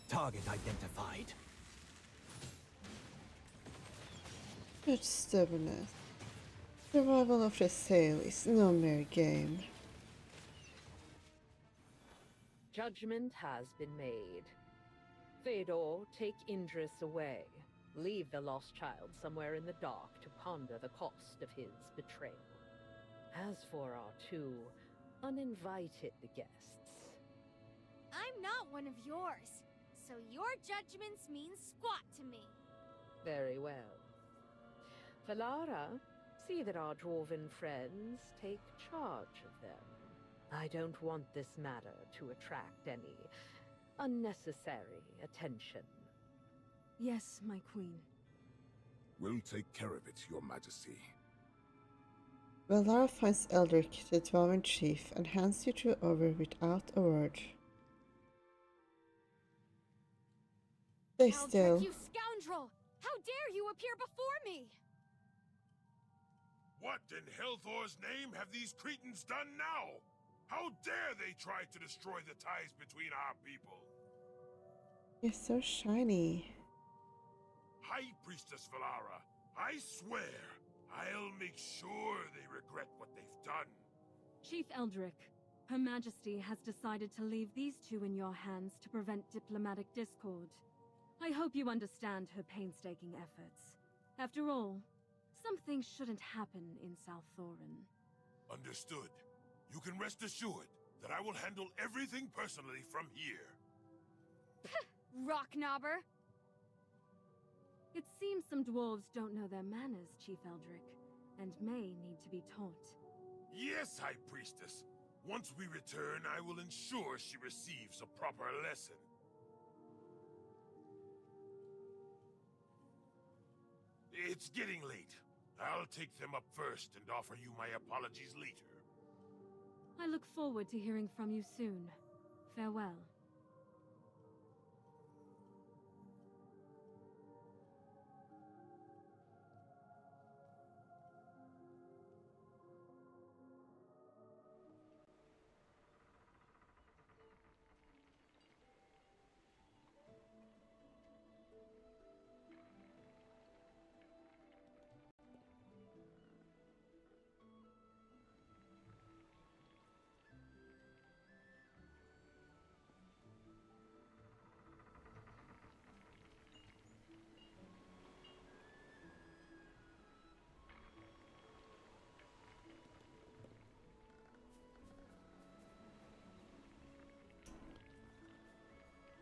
S7: Target identified.
S1: Such stubbornness. Survival of the Sail is no mere game.
S8: Judgment has been made. Fëdor, take Indris away. Leave the lost child somewhere in the dark to ponder the cost of his betrayal. As for our two uninvited guests...
S6: I'm not one of yours, so your judgments mean squat to me.
S8: Very well. Valara, see that our dwarven friends take charge of them. I don't want this matter to attract any unnecessary attention.
S5: Yes, my queen.
S4: We'll take care of it, Your Majesty.
S1: Valara finds Eldric, the Dwarven chief, and hands you two over without a word. Stay still.
S6: Eldric, you scoundrel! How dare you appear before me?
S9: What in Helthor's name have these Cretans done now? How dare they try to destroy the ties between our people?
S1: You're so shiny.
S9: High Priestess Valara, I swear, I'll make sure they regret what they've done.
S5: Chief Eldric, Her Majesty has decided to leave these two in your hands to prevent diplomatic discord. I hope you understand her painstaking efforts. After all, some things shouldn't happen in South Thorin.
S9: Understood. You can rest assured that I will handle everything personally from here.
S6: Rock knobber!
S5: It seems some dwarves don't know their manners, Chief Eldrick, and may need to be taught.
S9: Yes, High Priestess. Once we return, I will ensure she receives a proper lesson. It's getting late. I'll take them up first and offer you my apologies later.
S5: I look forward to hearing from you soon. Farewell.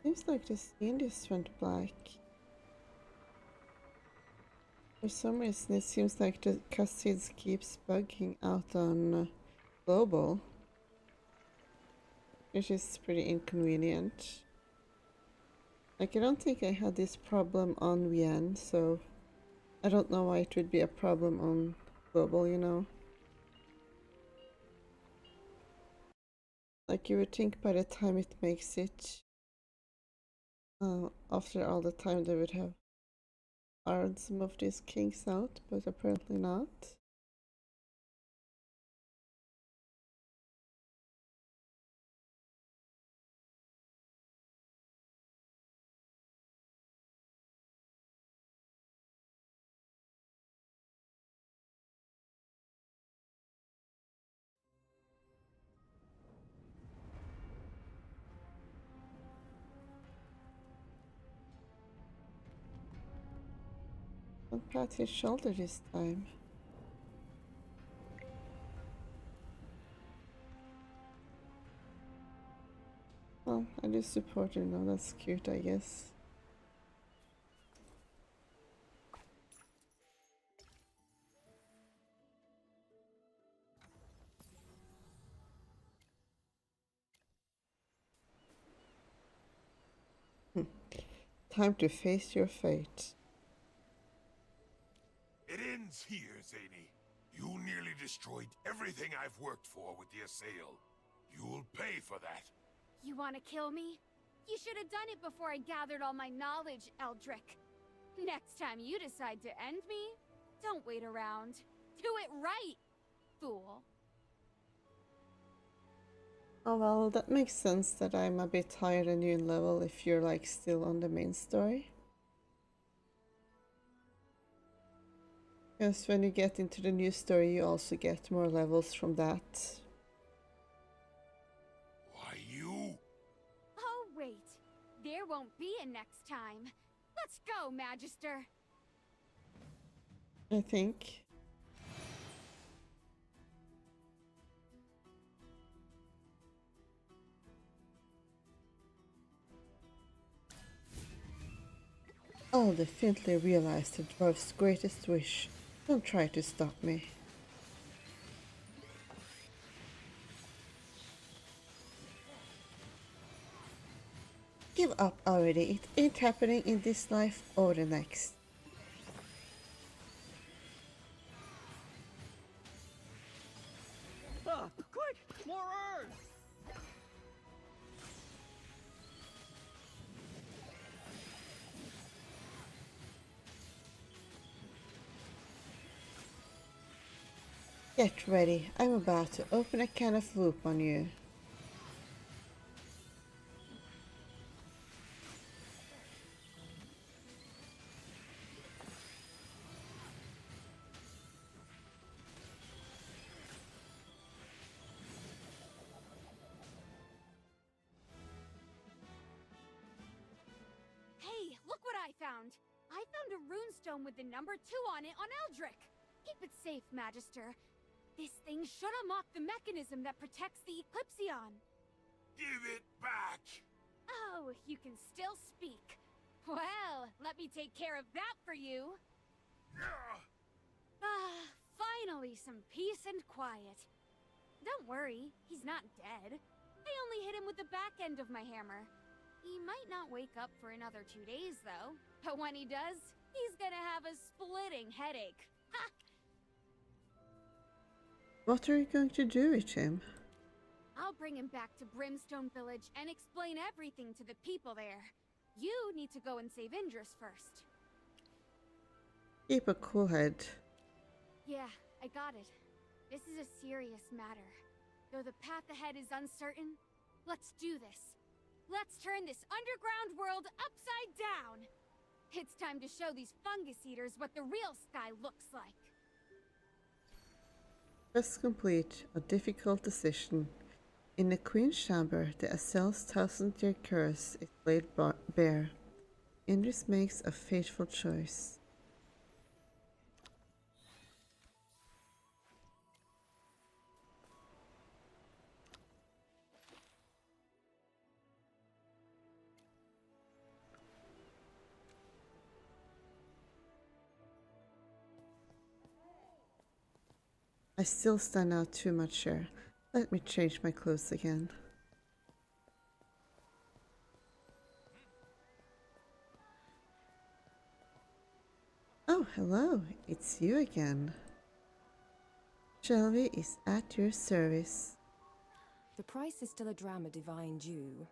S1: Seems like the scene just went black. For some reason it seems like the cutscenes keeps bugging out on global, which is pretty inconvenient. Like, I don't think I had this problem on VN, so I don't know why it would be a problem on global, you know? Like, you would think by the time it makes it, after all the time they would have ironed some of these kinks out, but apparently not. Don't pat his shoulder this time. Well, I do support him now, that's cute, I guess. Time to face your fate.
S9: It ends here, Zany. You nearly destroyed everything I've worked for with the Assail. You'll pay for that.
S6: You wanna kill me? You should have done it before I gathered all my knowledge, Eldrick. Next time you decide to end me, don't wait around. Do it right, fool.
S1: Oh well, that makes sense that I'm a bit higher than you in level if you're like still on the main story. Because when you get into the new story you also get more levels from that.
S9: Why, you?
S6: Oh, wait. There won't be a next time. Let's go, Magister.
S1: I think. I'll definitely realize the dwarf's greatest wish. Don't try to stop me. Give up already, it ain't happening in this life or the next.
S7: Ah, quick! More earth!
S1: Get ready, I'm about to open a can of whoop on you.
S6: Hey, look what I found. I found found a runestone with the number 2 on it on Eldrick. Keep it safe, Magister. This thing should unlock the mechanism that protects the Eclipsion.
S9: Give it back!
S6: Oh, you can still speak. Well, let me take care of that for you. Finally some peace and quiet. Don't worry, he's not dead. I only hit him with the back end of my hammer. He might not wake up for another 2 days, though. But when he does, he's gonna have a splitting headache. Ha!
S1: What are you going to do with him?
S6: I'll bring him back to Brimstone Village and explain everything to the people there. You need to go and save Indris first.
S1: Keep a cool head.
S6: Yeah, I got it. This is a serious matter. Though the path ahead is uncertain, let's do this. Let's turn this underground world upside down. It's time to show these fungus eaters what the real sky looks like.
S1: Just complete a difficult decision. In the Queen's Chamber, the Azel's thousand-year curse is laid bare. Indris makes a fateful choice. I still stand out too much here. Let me change my clothes again. Oh, hello. It's you again. Shelby is at your service.
S10: The price is still a drama divine due.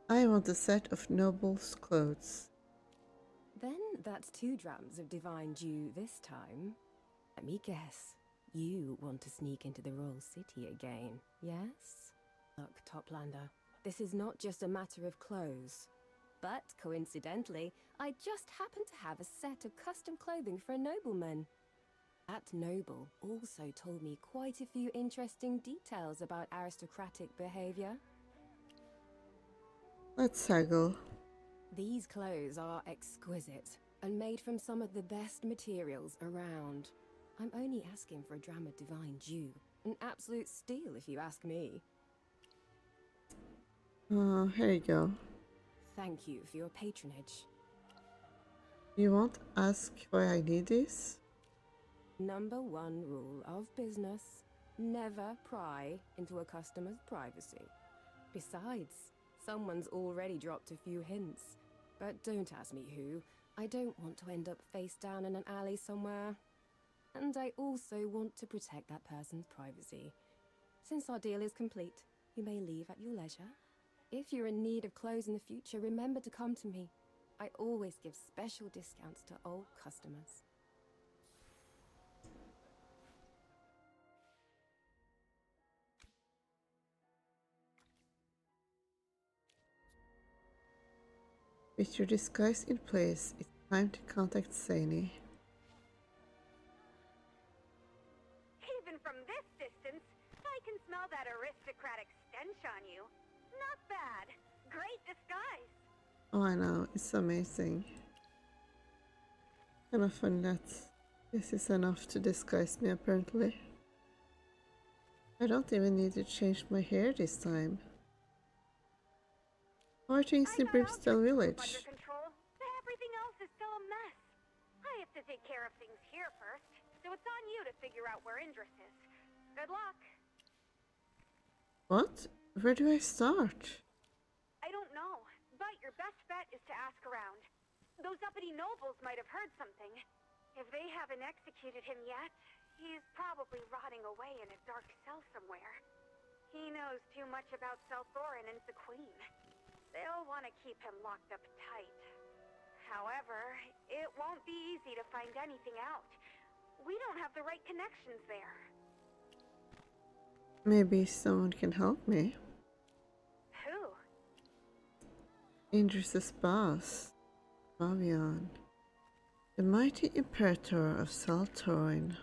S1: I want a set of noble's clothes.
S10: Then that's 2 drams of divine due this time. Let me guess. You want to sneak into the royal city again, yes? Look, Toplander, this is not just a matter of clothes. But, coincidentally, I just happen to have a set of custom clothing for a nobleman. That noble also told me quite a few interesting details about aristocratic behavior.
S1: Let's haggle.
S10: These clothes are exquisite and made from some of the best materials around. I'm only asking for a dram of divine dew. An absolute steal, if you ask me.
S1: Here you go.
S10: Thank you for your patronage.
S1: You won't ask why I need this?
S10: Number 1 rule of business: never pry into a customer's privacy. Besides, someone's already dropped a few hints. But don't ask me who. I don't want to end up face down in an alley somewhere. And I also want to protect that person's privacy. Since our deal is complete, you may leave at your leisure. If you're in need of clothes in the future, remember to come to me. I always give special discounts to old customers.
S1: With your disguise in place, it's time to contact Zany.
S11: Even from this distance, I can smell that aristocratic stench on you. Not bad. Great disguise.
S1: Oh, I know, it's amazing. Kind of fun that this is enough to disguise me, apparently. I don't even need to change my hair this time. How are things in Brimstone Village?
S11: Under control, but everything else is still a mess. I have to take care of things here first, so it's on you to figure out where Indris is. Good luck.
S1: What? Where do I start?
S11: I don't know, but your best bet is to ask around. Those uppity nobles might have heard something. If they haven't executed him yet, he's probably rotting away in a dark cell somewhere. He knows too much about Selthorin and the Queen. They'll want to keep him locked up tight. However, it won't be easy to find anything out. We don't have the right connections there.
S1: Maybe someone can help me.
S11: Who?
S1: Indris's boss, Fabian, the mighty Imperator of Selthorin.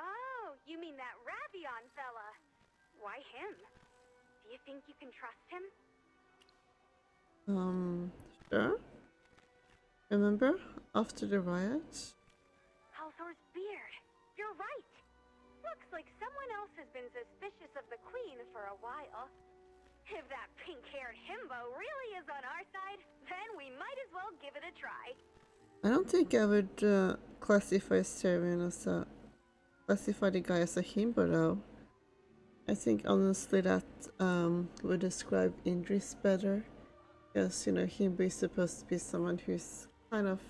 S11: Oh, you mean that Ravion fella? Why him? Do you think you can trust him?
S1: Sure. Remember? After the riot?
S11: Halthor's beard. You're right. Looks like someone else has been suspicious of the Queen for a while. If that pink-haired himbo really is on our side, then we might as well give it a try.
S1: I don't think I would classify classify the guy as a himbo though. I think honestly that would describe Indris better. Because, you know, himbo is supposed to be someone who's kind of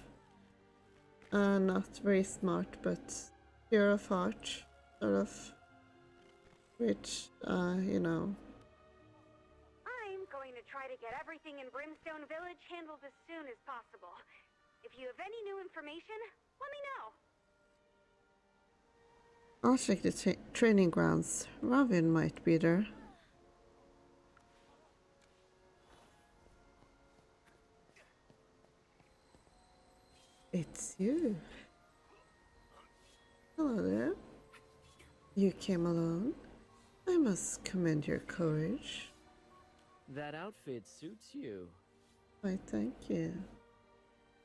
S1: not very smart, but pure of heart, sort of, which, you know.
S11: I'm going to try to get everything in Brimstone Village handled as soon as possible. If you have any new information, let me know.
S1: I'll check the training grounds. Ravin might be there. It's you. Hello there. You came alone. I must commend your courage.
S12: That outfit suits you.
S1: Why, thank you.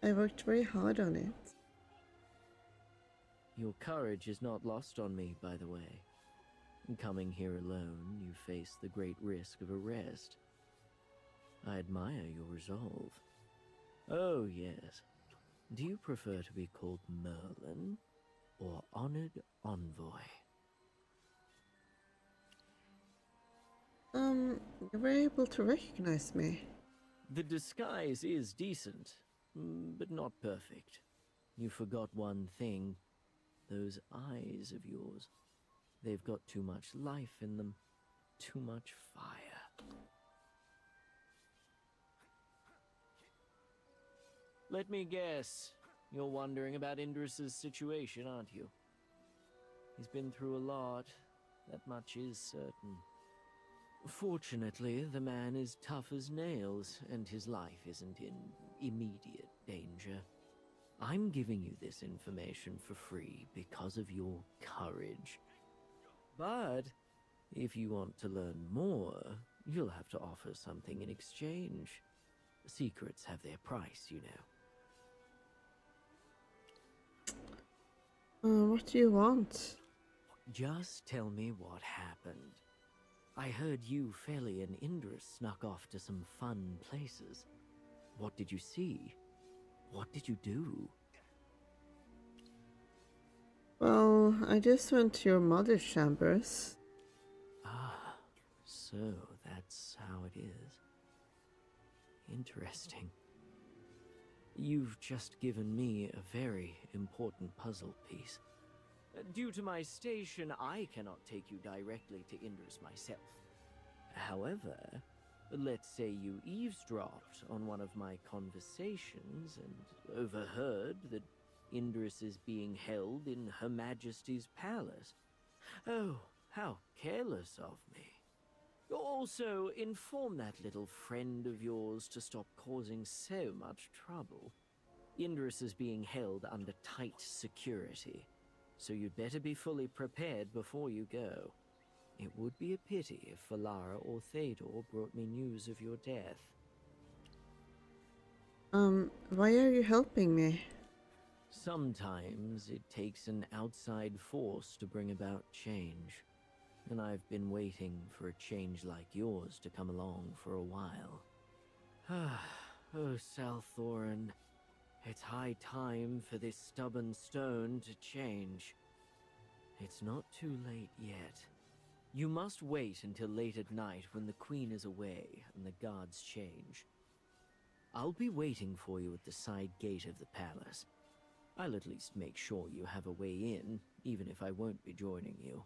S1: I worked very hard on it.
S12: Your courage is not lost on me, by the way. Coming here alone, you face the great risk of arrest. I admire your resolve. Oh, yes. Do you prefer to be called Merlin or Honored Envoy?
S1: You were able to recognize me.
S12: The disguise is decent, but not perfect. You forgot one thing. Those eyes of yours. They've got too much life in them. Too much fire. Let me guess. You're wondering about Indris's situation, aren't you? He's been through a lot. That much is certain. Fortunately, the man is tough as nails, and his life isn't in immediate danger. I'm giving you this information for free because of your courage. But if you want to learn more, you'll have to offer something in exchange. Secrets have their price, you know.
S1: What do you want?
S12: Just tell me what happened. I heard you, Feli, and Indris snuck off to some fun places. What did you see? What did you do?
S1: Well, I just went to your mother's chambers.
S12: Ah, so that's how it is. Interesting. You've just given me a very important puzzle piece. Due to my station, I cannot take you directly to Indris myself. However, let's say you eavesdropped on one of my conversations and overheard that Indris is being held in Her Majesty's palace. Oh, how careless of me. Also, inform that little friend of yours to stop causing so much trouble. Indris is being held under tight security, so you'd better be fully prepared before you go. It would be a pity if Valara or Théodore brought me news of your death.
S1: Why are you helping me?
S12: Sometimes it takes an outside force to bring about change. And I've been waiting for a change like yours to come along for a while. Oh, Salthoran. It's high time for this stubborn stone to change. It's not too late yet. You must wait until late at night when the Queen is away and the guards change. I'll be waiting for you at the side gate of the palace. I'll at least make sure you have a way in, even if I won't be joining you.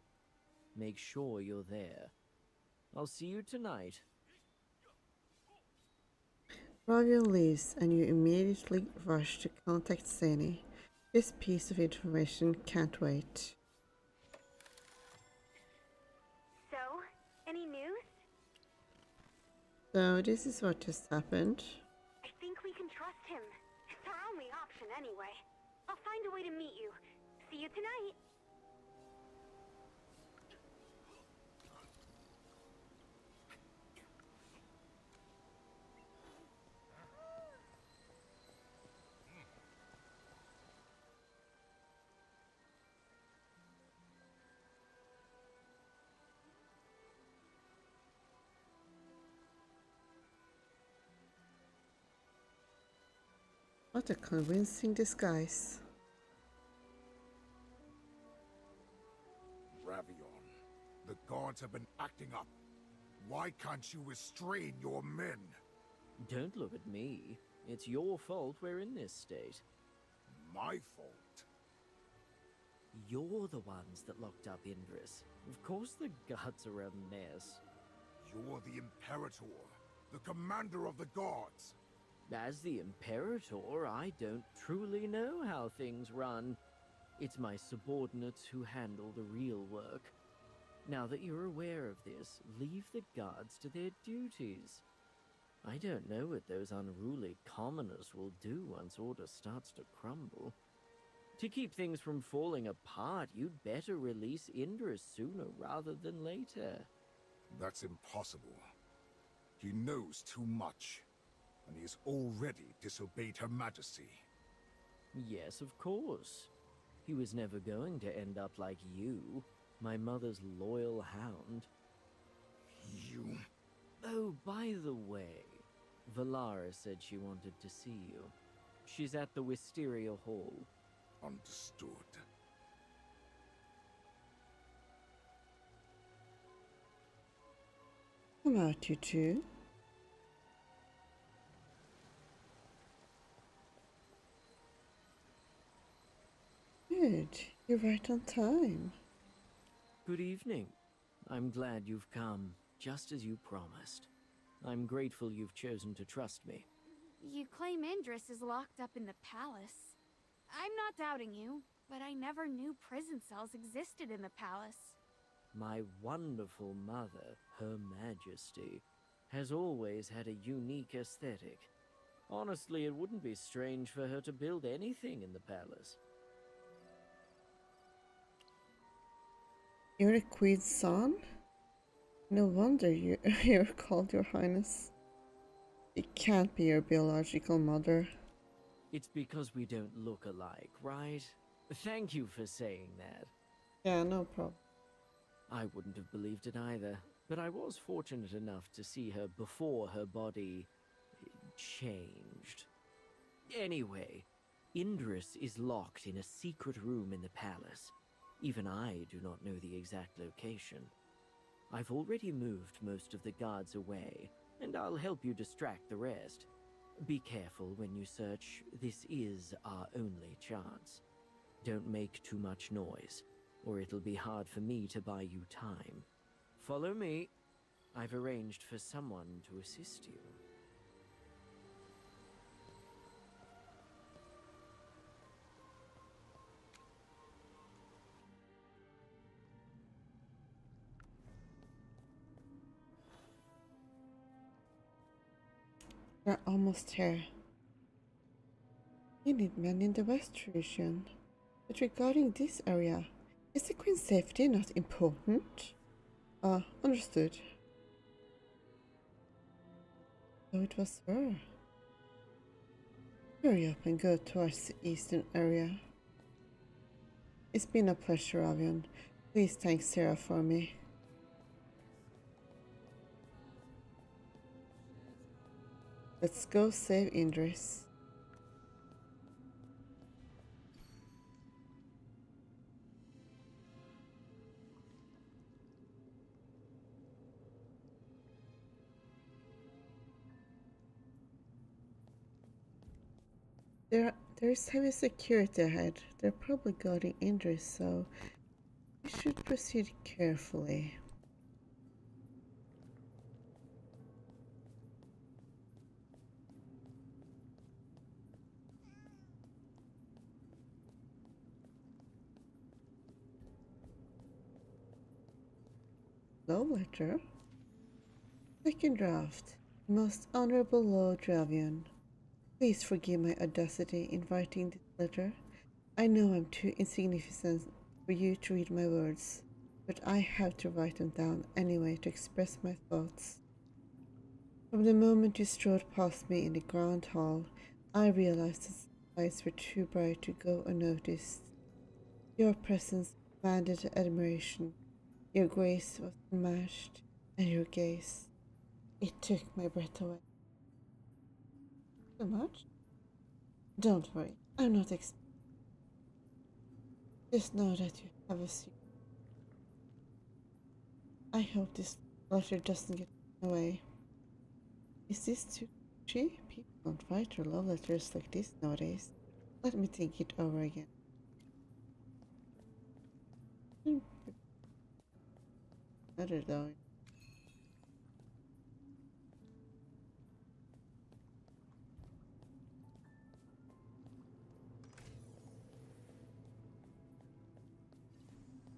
S12: Make sure you're there. I'll see you tonight.
S1: Ravion leaves and you immediately rush to contact Sani. This piece of information can't wait.
S11: So, any news?
S1: So this is what just happened.
S11: I think we can trust him. It's our only option anyway. I'll find a way to meet you. See you tonight.
S1: What a convincing disguise.
S4: Ravion, the guards have been acting up. Why can't you restrain your men?
S12: Don't look at me. It's your fault we're in this state.
S4: My fault?
S12: You're the ones that locked up Indris. Of course the guards are a mess.
S4: You're the Imperator, the commander of the guards.
S12: As the Imperator, I don't truly know how things run. It's my subordinates who handle the real work. Now that you're aware of this, leave the guards to their duties. I don't know what those unruly commoners will do once order starts to crumble. To keep things from falling apart, you'd better release Indris sooner rather than later.
S4: That's impossible. He knows too much, and he's already disobeyed Her Majesty.
S12: Yes, of course. He was never going to end up like you, my mother's loyal hound.
S4: You...
S12: Oh, by the way, Valara said she wanted to see you. She's at the Wisteria Hall.
S4: Understood.
S1: Come out, you two. Good. You're right on time.
S12: Good evening. I'm glad you've come, just as you promised. I'm grateful you've chosen to trust me.
S6: You claim Indris is locked up in the palace. I'm not doubting you, but I never knew prison cells existed in the palace.
S12: My wonderful mother, Her Majesty, has always had a unique aesthetic. Honestly, it wouldn't be strange for her to build anything in the palace.
S1: You're the Queen's son? No wonder you're called Your Highness. It can't be your biological mother.
S12: It's because we don't look alike, right? Thank you for saying that.
S1: Yeah, no problem.
S12: I wouldn't have believed it either, but I was fortunate enough to see her before her body changed. Anyway, Indris is locked in a secret room in the palace. Even I do not know the exact location. I've already moved most of the guards away, and I'll help you distract the rest. Be careful when you search. This is our only chance. Don't make too much noise, or it'll be hard for me to buy you time. Follow me. I've arranged for someone to assist you.
S1: We're almost here. You need men in the West region. But regarding this area, is the Queen's safety not important? Understood. So it was her. Hurry up and go towards the eastern area. It's been a pleasure, Avion. Please thank Sarah for me. Let's go save Indris. There's heavy security ahead. They're probably guarding Indris, so we should proceed carefully. Love letter. Second draft. Most Honorable Lord Dravion. Please forgive my audacity in writing this letter. I know I'm too insignificant for you to read my words, but I have to write them down anyway to express my thoughts. From the moment you strode past me in the Grand Hall, I realized the lights were too bright to go unnoticed. Your presence commanded admiration. Your grace was unmatched, and your gaze, it took my breath away. So much? Don't worry, I'm not just know that you have a secret. I hope this letter doesn't get away. Is this too tree? People don't write their love letters like this nowadays. Let me think it over again. Better though.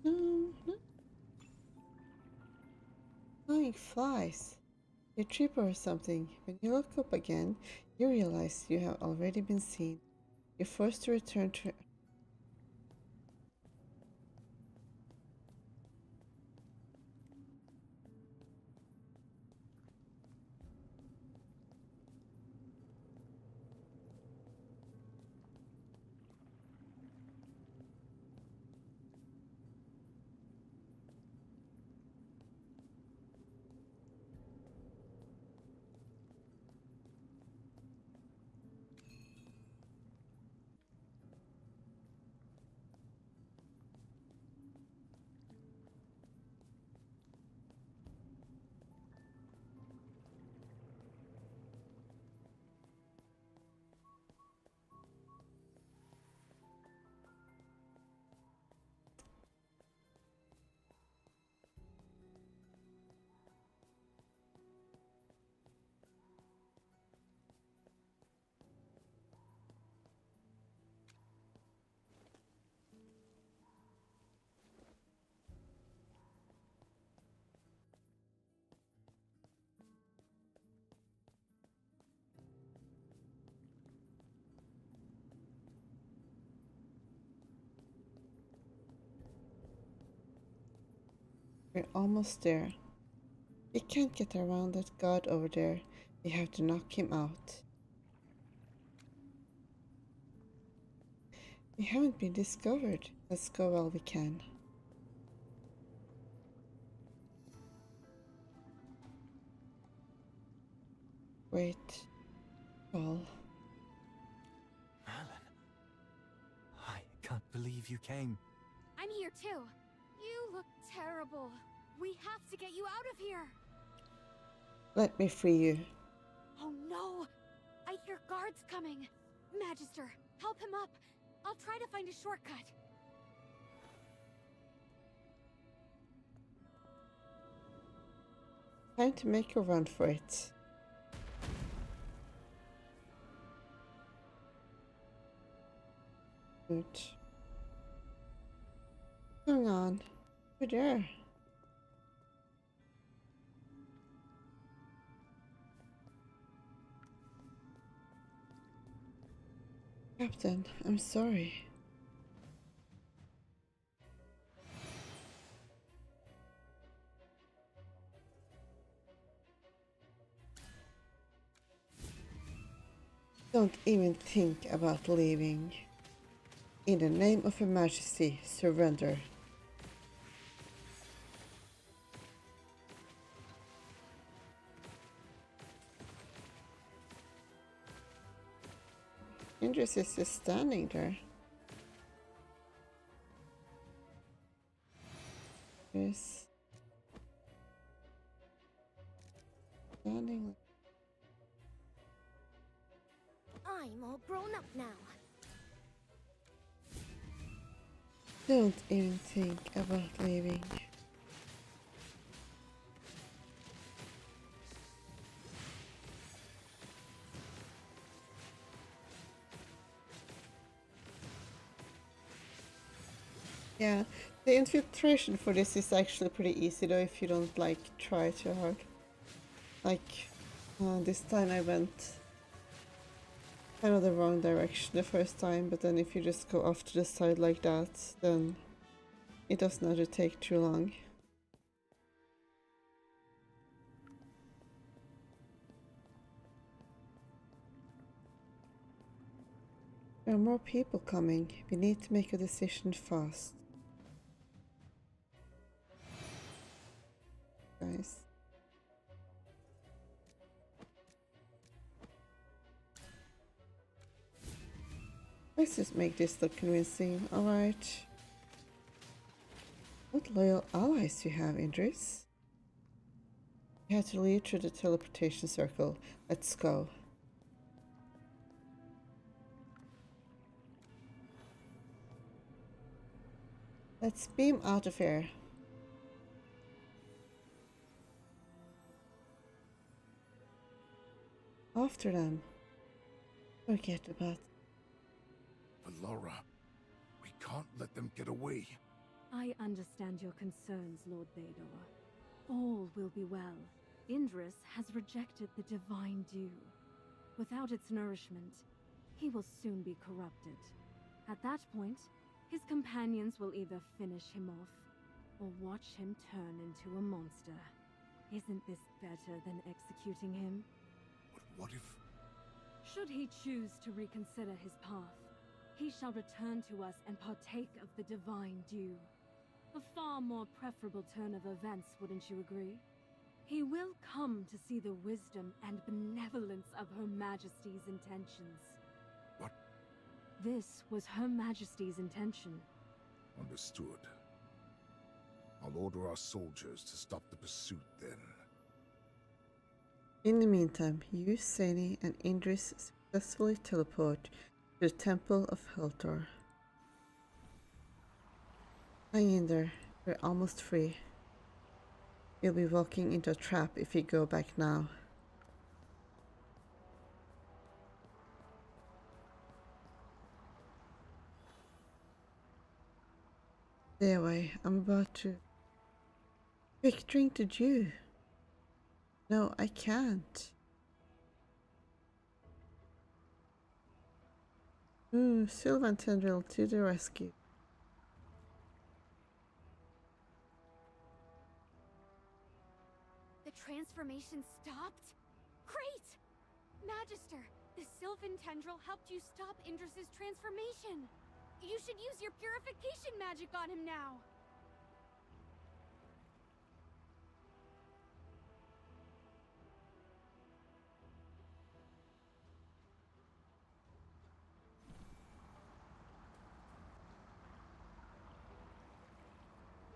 S1: No. Flying flies. You trip or something. When you look up again, you realize you have already been seen. You're forced to return to We're almost there. We can't get around that god over there. We have to knock him out. We haven't been discovered. Let's go while we can. Wait. Well.
S7: Merlin, I can't believe you came.
S6: I'm here too. You look terrible. We have to get you out of here.
S1: Let me free you.
S6: Oh no! I hear guards coming. Magister, help him up. I'll try to find a shortcut.
S1: Time to make a run for it. Good. What's going on? Over there. Captain, I'm sorry. Don't even think about leaving. In the name of Her Majesty, surrender. Indris is just standing there. Yes. Standing.
S2: I'm all grown up now.
S1: Don't even think about leaving. Yeah, the infiltration for this is actually pretty easy though if you don't like try too hard. Like this time I went kind of the wrong direction the first time, but then if you just go off to the side like that, then it doesn't have to take too long. There are more people coming. We need to make a decision fast. Guys. Let's just make this look convincing, alright. What loyal allies you have, Idris? You have to lead through the teleportation circle. Let's go. Let's beam out of here. After them. Forget about.
S4: Valara, we can't let them get away.
S5: I understand your concerns, Lord Bador. All will be well. Indris has rejected the divine dew. Without its nourishment, he will soon be corrupted. At that point, his companions will either finish him off, or watch him turn into a monster. Isn't this better than executing him?
S4: But what if...
S5: Should he choose to reconsider his path, he shall return to us and partake of the divine dew. A far more preferable turn of events, wouldn't you agree? He will come to see the wisdom and benevolence of Her Majesty's intentions.
S4: What?
S5: This was Her Majesty's intention.
S4: Understood. I'll order our soldiers to stop the pursuit then.
S1: In the meantime, you, Sani, and Indris successfully teleport to the Temple of Heltor. Hang in there, we're almost free. You'll be walking into a trap if you go back now. Stay away, I'm about to... Quick, drink the dew. No, I can't. Sylvan Tendril to the rescue.
S6: The transformation stopped? Great! Magister, the Sylvan Tendril helped you stop Indris's transformation. You should use your purification magic on him now.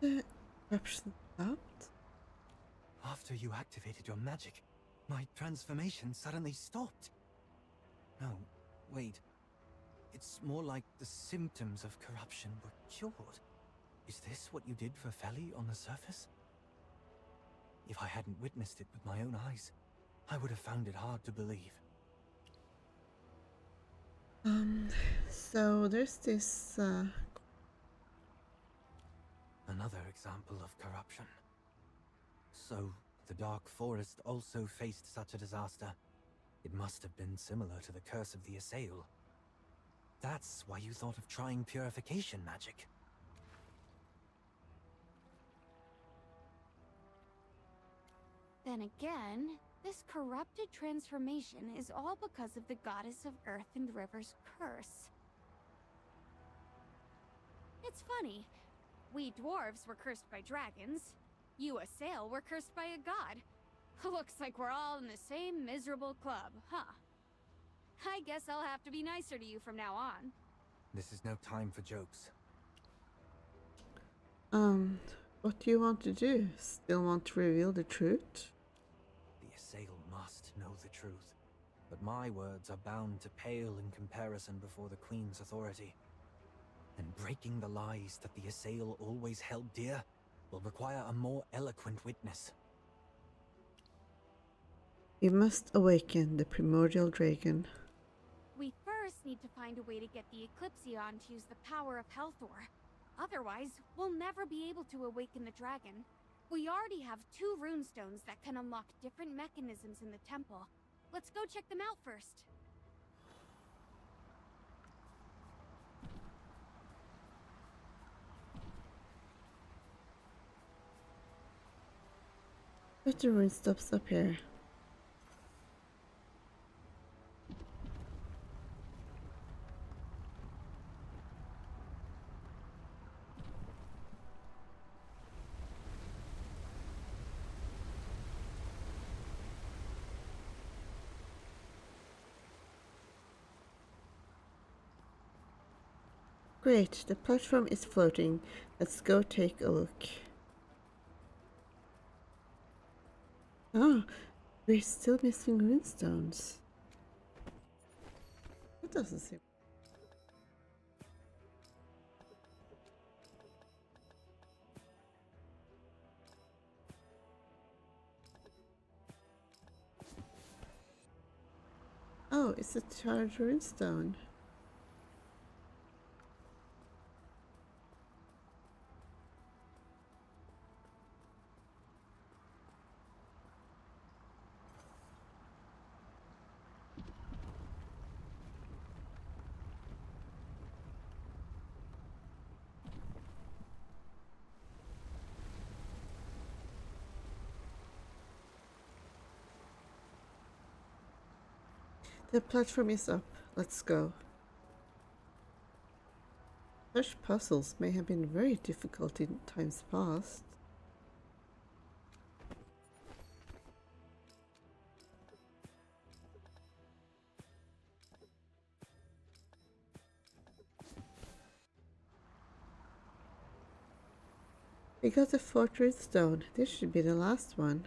S1: The corruption stopped?
S7: After you activated your magic, my transformation suddenly stopped. No, wait. It's more like the symptoms of corruption were cured. Is this what you did for Feli on the surface? If I hadn't witnessed it with my own eyes, I would have found it hard to believe.
S1: So there's this,
S7: Another example of corruption. So, the Dark Forest also faced such a disaster. It must have been similar to the curse of the Assail. That's why you thought of trying purification magic.
S6: Then again, this corrupted transformation is all because of the Goddess of Earth and River's curse. It's funny. We dwarves were cursed by dragons. You Assail were cursed by a god. Looks like we're all in the same miserable club, huh? I guess I'll have to be nicer to you from now on.
S7: This is no time for jokes.
S1: what do you want to do? Still want to reveal the truth?
S7: The Assail must know the truth, but my words are bound to pale in comparison before the Queen's authority. And breaking the lies that the Assail always held dear will require a more eloquent witness.
S1: We must awaken the primordial dragon.
S6: We first need to find a way to get the Eclipsion to use the power of Helthor. Otherwise, we'll never be able to awaken the dragon. We already have 2 runestones that can unlock different mechanisms in the temple. Let's go check them out first.
S1: But the rune stops up here. Great, the platform is floating. Let's go take a look. Oh, we're still missing runestones. That doesn't seem... Oh, it's a charged runestone. The platform is up. Let's go. Such puzzles may have been very difficult in times past. We got the fourth redstone. This should be the last one.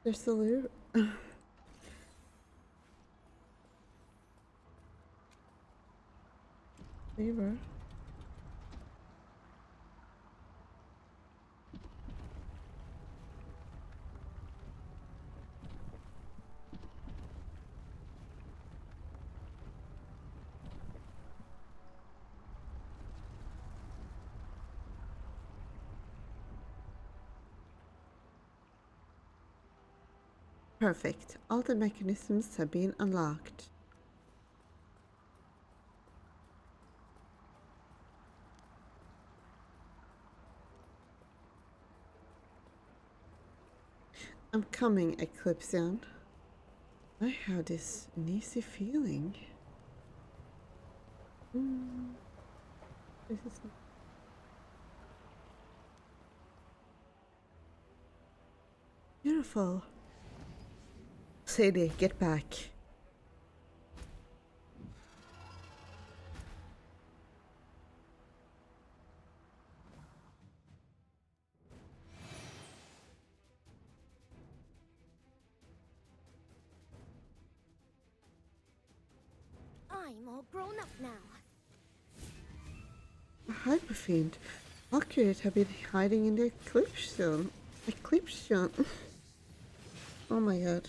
S1: There's a little... Lever. Perfect. All the mechanisms have been unlocked. I'm coming, Eclipsion. I have this uneasy feeling. This is... Beautiful. Sadie, get back.
S2: I'm all grown up now.
S1: A hyperfiend. Valkyries have been hiding in the Eclipsion. Oh my god.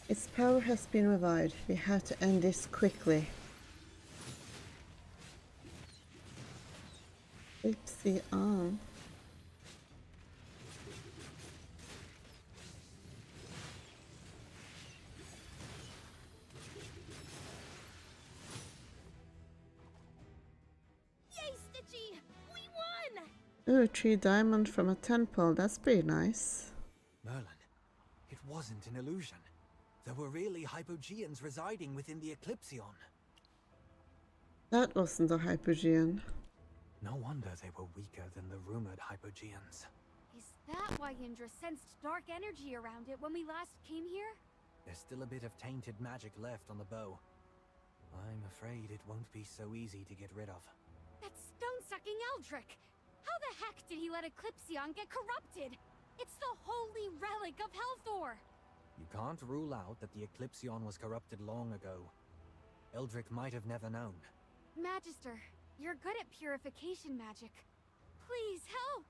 S1: Its power has been revived. We have to end this quickly. Oopsie on.
S2: Yay, Stitchy! We won!
S1: Oh, 3 diamonds from a temple. That's pretty nice.
S7: Merlin, it wasn't an illusion. There were really Hypogeans residing within the Eclipsion.
S1: That wasn't a Hypogean.
S7: No wonder they were weaker than the rumored Hypogeans.
S6: Is that why Indra sensed dark energy around it when we last came here?
S7: There's still a bit of tainted magic left on the bow. I'm afraid it won't be so easy to get rid of.
S6: That stone-sucking Eldrick! How the heck did he let Eclipsion get corrupted? It's the holy relic of Helthor!
S7: You can't rule out that the Eclipsion was corrupted long ago. Eldrick might have never known.
S6: Magister, you're good at purification magic. Please help!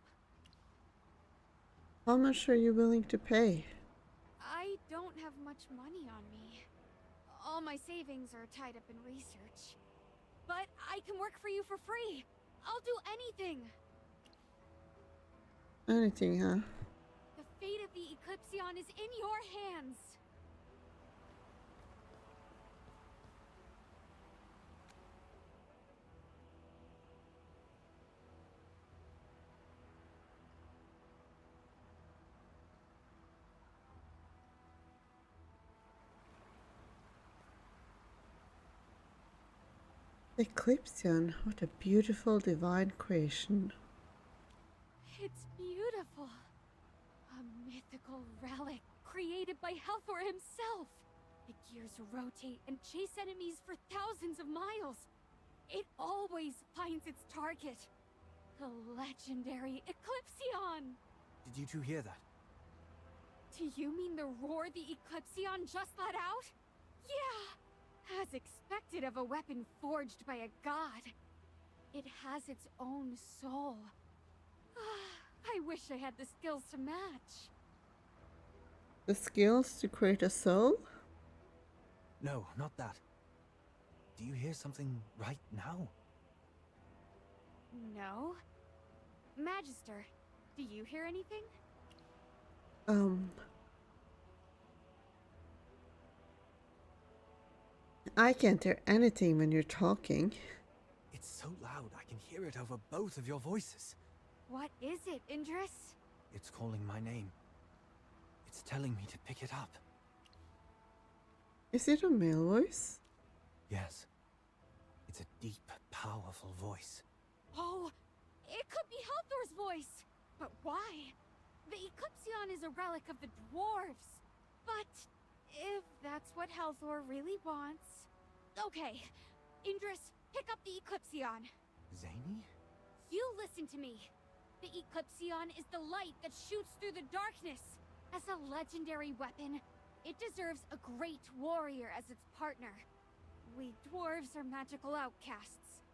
S1: How much are you willing to pay?
S6: I don't have much money on me. All my savings are tied up in research. But I can work for you for free. I'll do anything.
S1: Anything, huh?
S6: The fate of the Eclipsion is in your hands.
S1: Eclipsion, what a beautiful divine creation.
S6: It's beautiful. A mythical relic created by Helthor himself. The gears rotate and chase enemies for thousands of miles. It always finds its target. The legendary Eclipsion!
S7: Did you two hear that?
S6: Do you mean the roar the Eclipsion just let out? Yeah! As expected of a weapon forged by a god. It has its own soul. I wish I had the skills to match.
S1: The skills to create a soul?
S7: No, not that. Do you hear something right now?
S6: No. Magister, do you hear anything?
S1: I can't hear anything when you're talking.
S7: It's so loud I can hear it over both of your voices.
S6: What is it, Indris?
S7: It's calling my name. It's telling me to pick it up.
S1: Is it a male voice?
S7: Yes. It's a deep, powerful voice.
S6: Oh, it could be Helthor's voice. But why? The Eclipsion is a relic of the dwarves. But if that's what Helthor really wants... Okay, Indris, pick up the Eclipsion.
S7: Zany?
S6: You listen to me. The Eclipsion is the light that shoots through the darkness. As a legendary weapon, it deserves a great warrior as its partner. We dwarves are magical outcasts,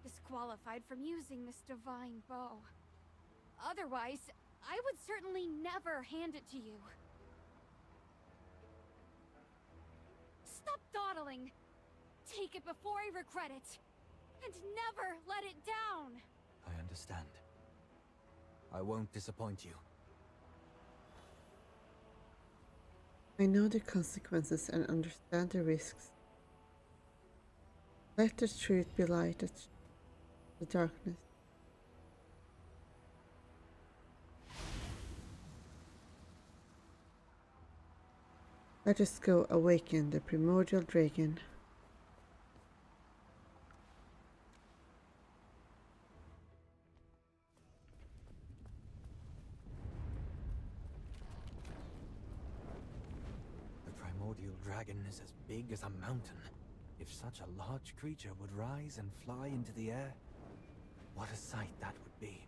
S6: disqualified from using this divine bow. Otherwise, I would certainly never hand it to you. Stop dawdling! Take it before I regret it, and never let it down!
S7: I understand. I won't disappoint you.
S1: I know the consequences and understand the risks. Let the truth be light at the darkness. Let us go awaken the primordial dragon.
S7: The primordial dragon is as big as a mountain. If such a large creature would rise and fly into the air, what a sight that would be.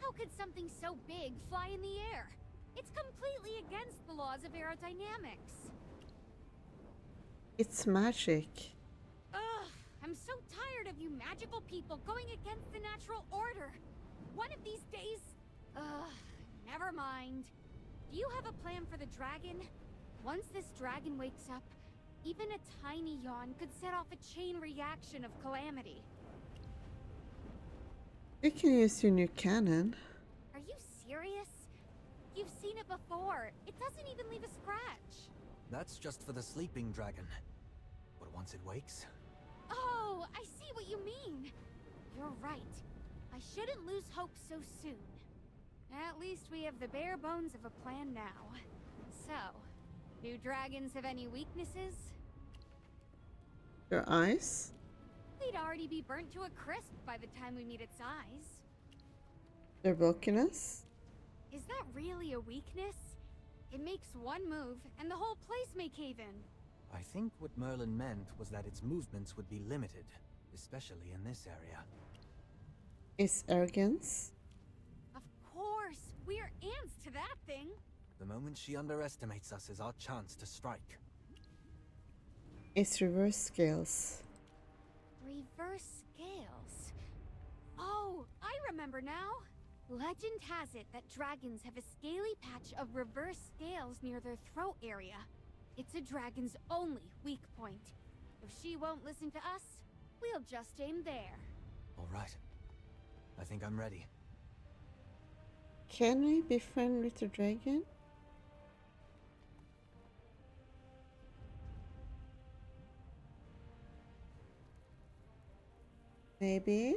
S6: How could something so big fly in the air? It's completely against the laws of aerodynamics.
S1: It's magic.
S6: Ugh, I'm so tired of you magical people going against the natural order. One of these days... Ugh, never mind. Do you have a plan for the dragon? Once this dragon wakes up, even a tiny yawn could set off a chain reaction of calamity.
S1: You can use your new cannon.
S6: Are you serious? You've seen it before. It doesn't even leave a scratch.
S7: That's just for the sleeping dragon. But once it wakes...
S6: Oh, I see what you mean. You're right. I shouldn't lose hope so soon. At least we have the bare bones of a plan now. So, do dragons have any weaknesses?
S1: Your eyes?
S6: We'd already be burnt to a crisp by the time we meet its eyes.
S1: Their bulkiness?
S6: Is that really a weakness? It makes one move, and the whole place may cave in.
S7: I think what Merlin meant was that its movements would be limited, especially in this area.
S1: Is arrogance?
S6: Of course! We're ants to that thing!
S7: The moment she underestimates us is our chance to strike.
S1: Is reverse scales?
S6: Reverse scales? Oh, I remember now! Legend has it that dragons have a scaly patch of reverse scales near their throat area. It's a dragon's only weak point. If she won't listen to us, we'll just aim there.
S7: All right. I think I'm ready.
S1: Can we be friends with the dragon? Maybe?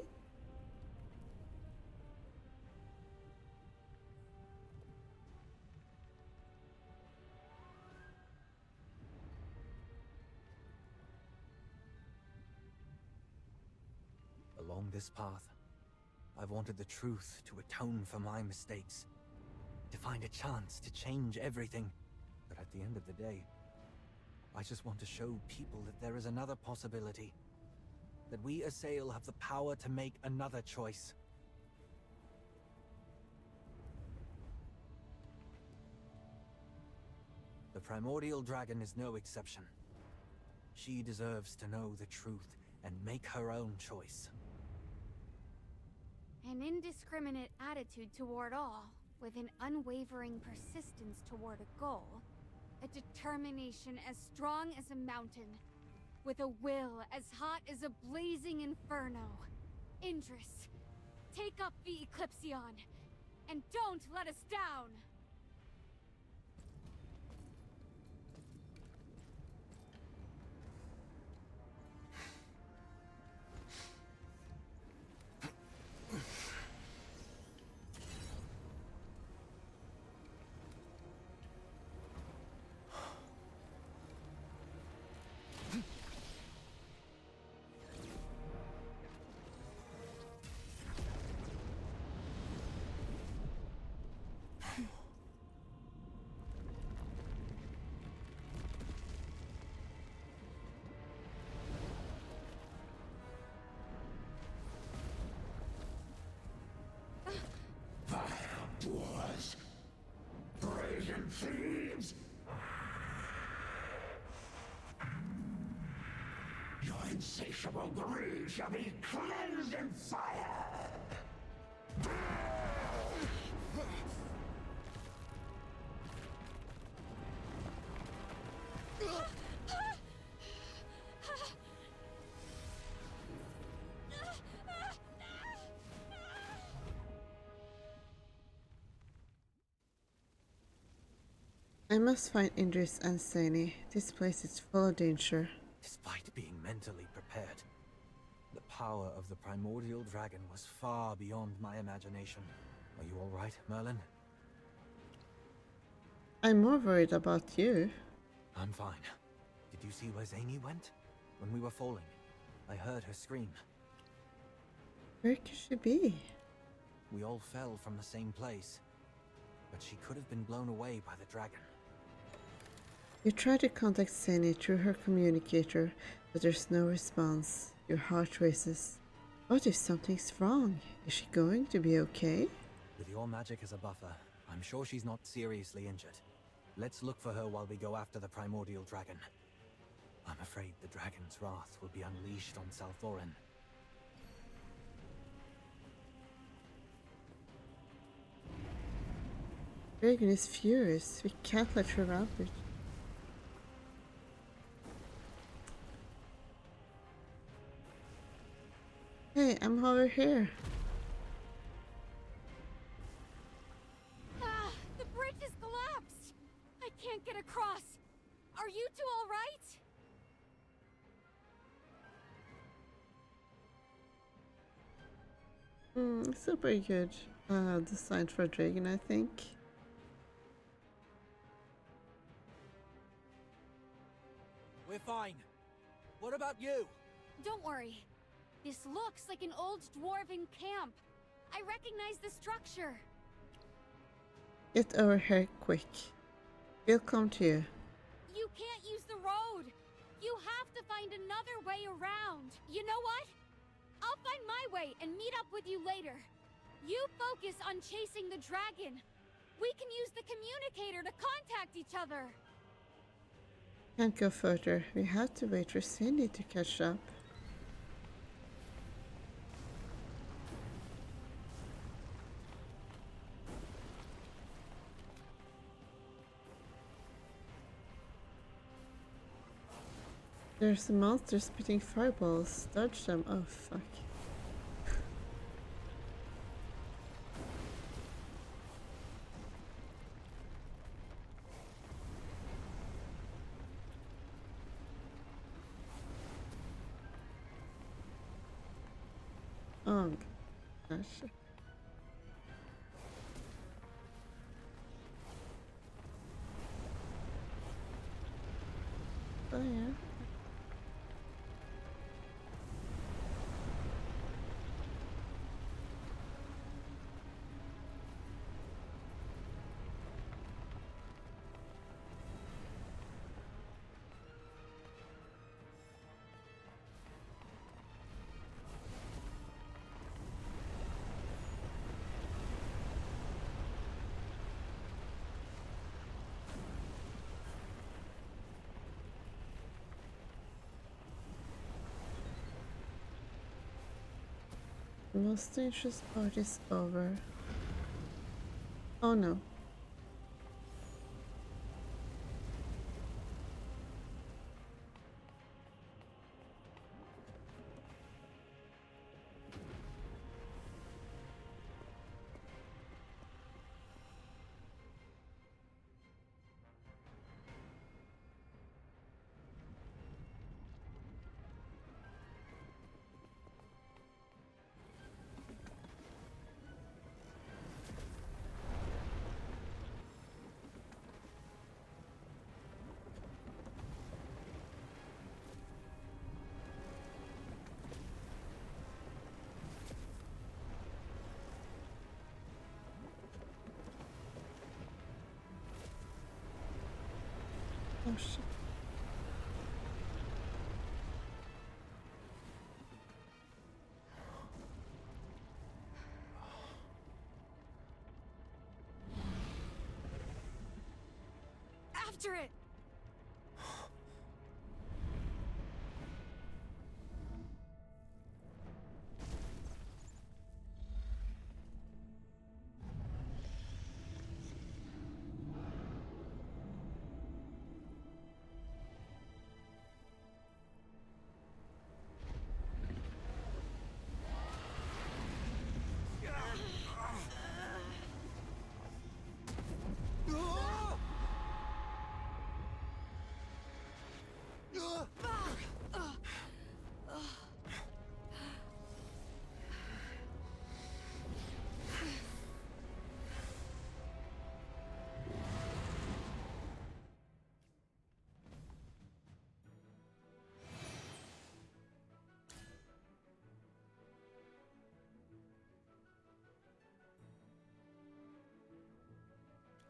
S7: Along this path, I've wanted the truth to atone for my mistakes, to find a chance to change everything. But at the end of the day, I just want to show people that there is another possibility. That we Assail have the power to make another choice. The Primordial Dragon is no exception. She deserves to know the truth and make her own choice.
S6: An indiscriminate attitude toward all, with an unwavering persistence toward a goal. A determination as strong as a mountain, with a will as hot as a blazing inferno. Indris, take up the Eclipsion, and don't let us down!
S9: Boars! Brazen thieves! Your insatiable greed shall be cleansed in fire!
S1: I must find Indris and Sani. This place is full of danger.
S7: Despite being mentally prepared, the power of the Primordial Dragon was far beyond my imagination. Are you all right, Merlin?
S1: I'm more worried about you.
S7: I'm fine. Did you see where Zany went? When we were falling, I heard her scream.
S1: Where could she be?
S7: We all fell from the same place, but she could have been blown away by the dragon.
S1: You try to contact Sani through her communicator, but there's no response. Your heart races. What if something's wrong? Is she going to be okay?
S7: With your magic as a buffer, I'm sure she's not seriously injured. Let's look for her while we go after the Primordial Dragon. I'm afraid the dragon's wrath will be unleashed on Salthorin.
S1: Dragon is furious. We can't let her rampage. Hey, I'm over here.
S6: Ah, the bridge has collapsed! I can't get across! Are you two alright?
S1: Super good. Designed for a dragon, I think.
S7: We're fine. What about you?
S6: Don't worry. This looks like an old dwarven camp. I recognize the structure.
S1: Get over here quick. We'll come to you.
S6: You can't use the road. You have to find another way around. You know what? I'll find my way and meet up with you later. You focus on chasing the dragon. We can use the communicator to contact each other.
S1: Can't go further. We have to wait for Cindy to catch up. There's a monster spitting fireballs. Dodge them. Oh, fuck. Oh, gosh. Oh, yeah. The most dangerous part is over. Oh no. Oh shit.
S6: After it!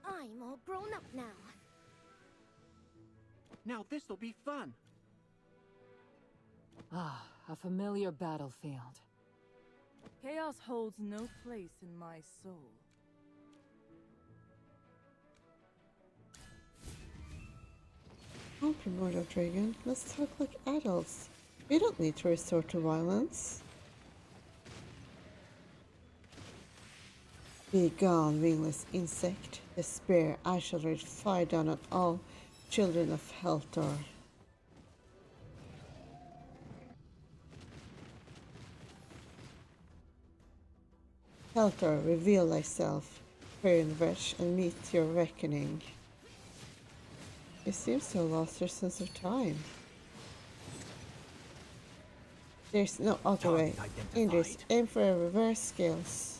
S2: I'm all grown up now.
S13: Now this'll be fun.
S14: Ah, a familiar battlefield. Chaos holds no place in my soul.
S1: Okay, Primordial Dragon, let's talk like adults. We don't need to resort to violence. Be gone, wingless insect. The spear I shall raise fire down on all children of Heltor. Heltor, reveal thyself, Farin Wretch, and meet your reckoning. You seem to have lost your sense of time. There's no other way. Indris, aim for a reverse skills.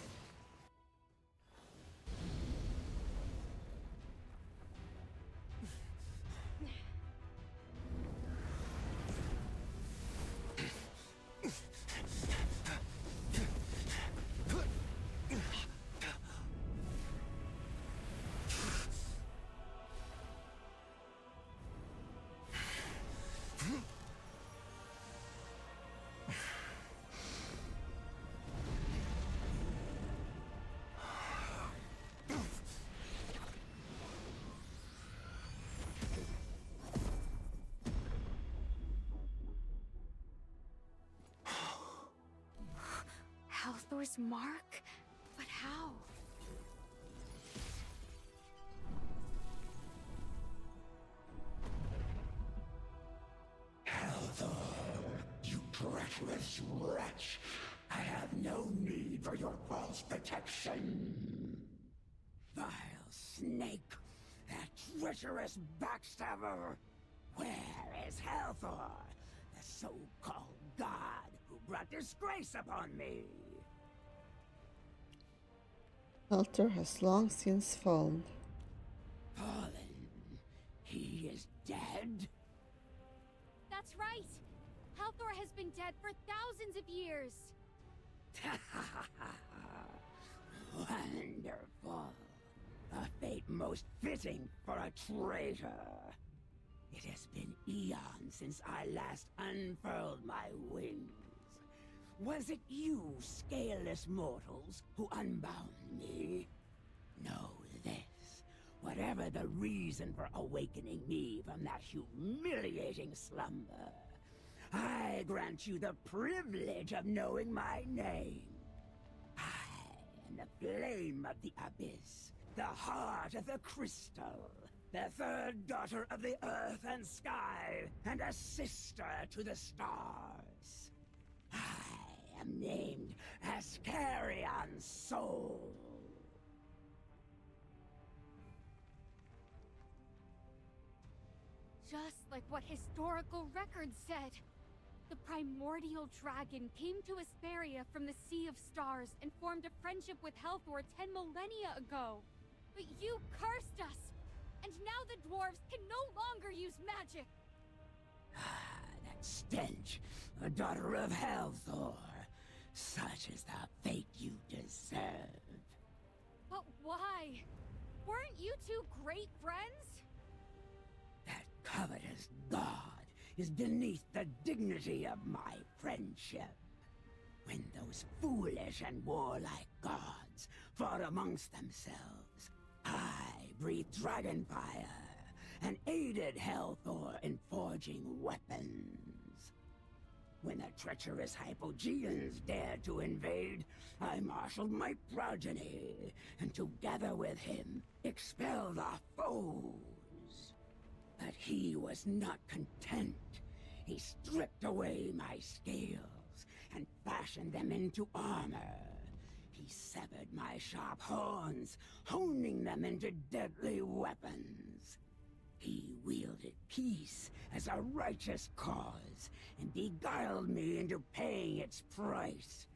S6: Halthor's mark? But how?
S15: Halthor, you treacherous wretch! I have no need for your false protection! Vile snake! That treacherous backstabber! Where is Halthor, the so-called god who brought disgrace upon me?
S1: Heltor has long since fallen.
S15: Fallen? He is dead?
S6: That's right! Halthor has been dead for thousands of years!
S15: Wonderful! A fate most fitting for a traitor! It has been eons since I last unfurled my wings. Was it you, scaleless mortals, who unbound me? Know this. Whatever the reason for awakening me from that humiliating slumber, I grant you the privilege of knowing my name. flame of the abyss, the heart of the crystal, the third daughter of the earth and sky, and a sister to the stars. I am named Ascarion Soul.
S6: Just like what historical records said. The primordial dragon came to Asperia from the Sea of Stars and formed a friendship with Helthor 10 millennia ago. But you cursed us! And now the dwarves can no longer use magic!
S15: That stench, a daughter of Helthor. Such is the fate you deserve.
S6: But why? Weren't you two great friends?
S15: That covetous god is beneath the dignity of my friendship. When those foolish and warlike gods fought amongst themselves, I breathed dragon fire and aided Helthor in forging weapons. When the treacherous Hypogeans dared to invade, I marshaled my progeny, and together with him, expelled our foes. But he was not content. He stripped away my scales and fashioned them into armor. He severed my sharp horns, honing them into deadly weapons. He wielded peace as a righteous cause and beguiled me into paying its price.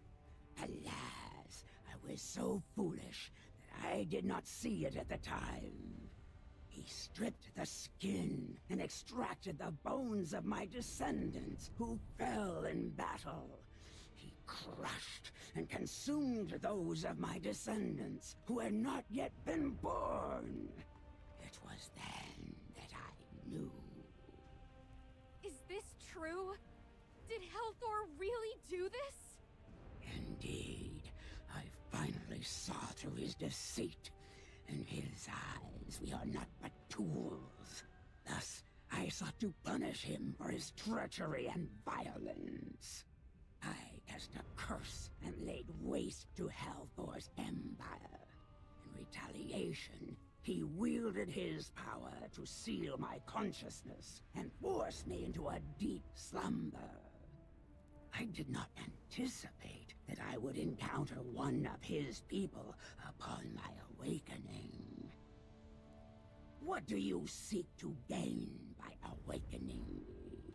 S15: Alas, I was so foolish that I did not see it at the time. He stripped the skin and extracted the bones of my descendants who fell in battle. He crushed and consumed those of my descendants who had not yet been born. It was then that I knew.
S6: Is this true? Did Helthor really do this?
S15: Indeed, I finally saw through his deceit. In his eyes, we are not but tools. Thus, I sought to punish him for his treachery and violence. I cast a curse and laid waste to Helthor's empire. In retaliation, he wielded his power to seal my consciousness and force me into a deep slumber. I did not anticipate that I would encounter one of his people upon my awakening. What do you seek to gain by awakening me?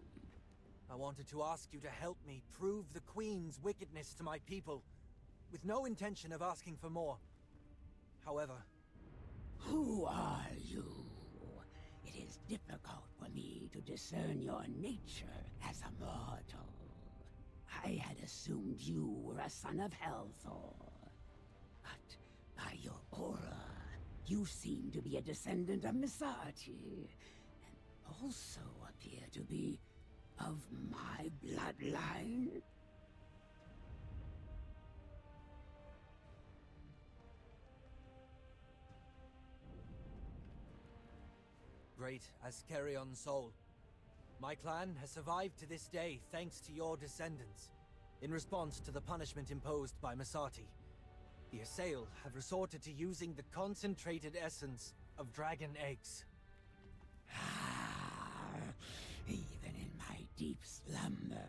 S7: I wanted to ask you to help me prove the Queen's wickedness to my people, with no intention of asking for more. However...
S15: Who are you? It is difficult for me to discern your nature as a mortal. I had assumed you were a son of Helthor. But by your aura, you seem to be a descendant of Misati, and also appear to be of my bloodline.
S7: Great Ascarion Soul. My clan has survived to this day thanks to your descendants. In response to the punishment imposed by Misati, the Assail have resorted to using the concentrated essence of dragon eggs.
S15: Even in my deep slumber,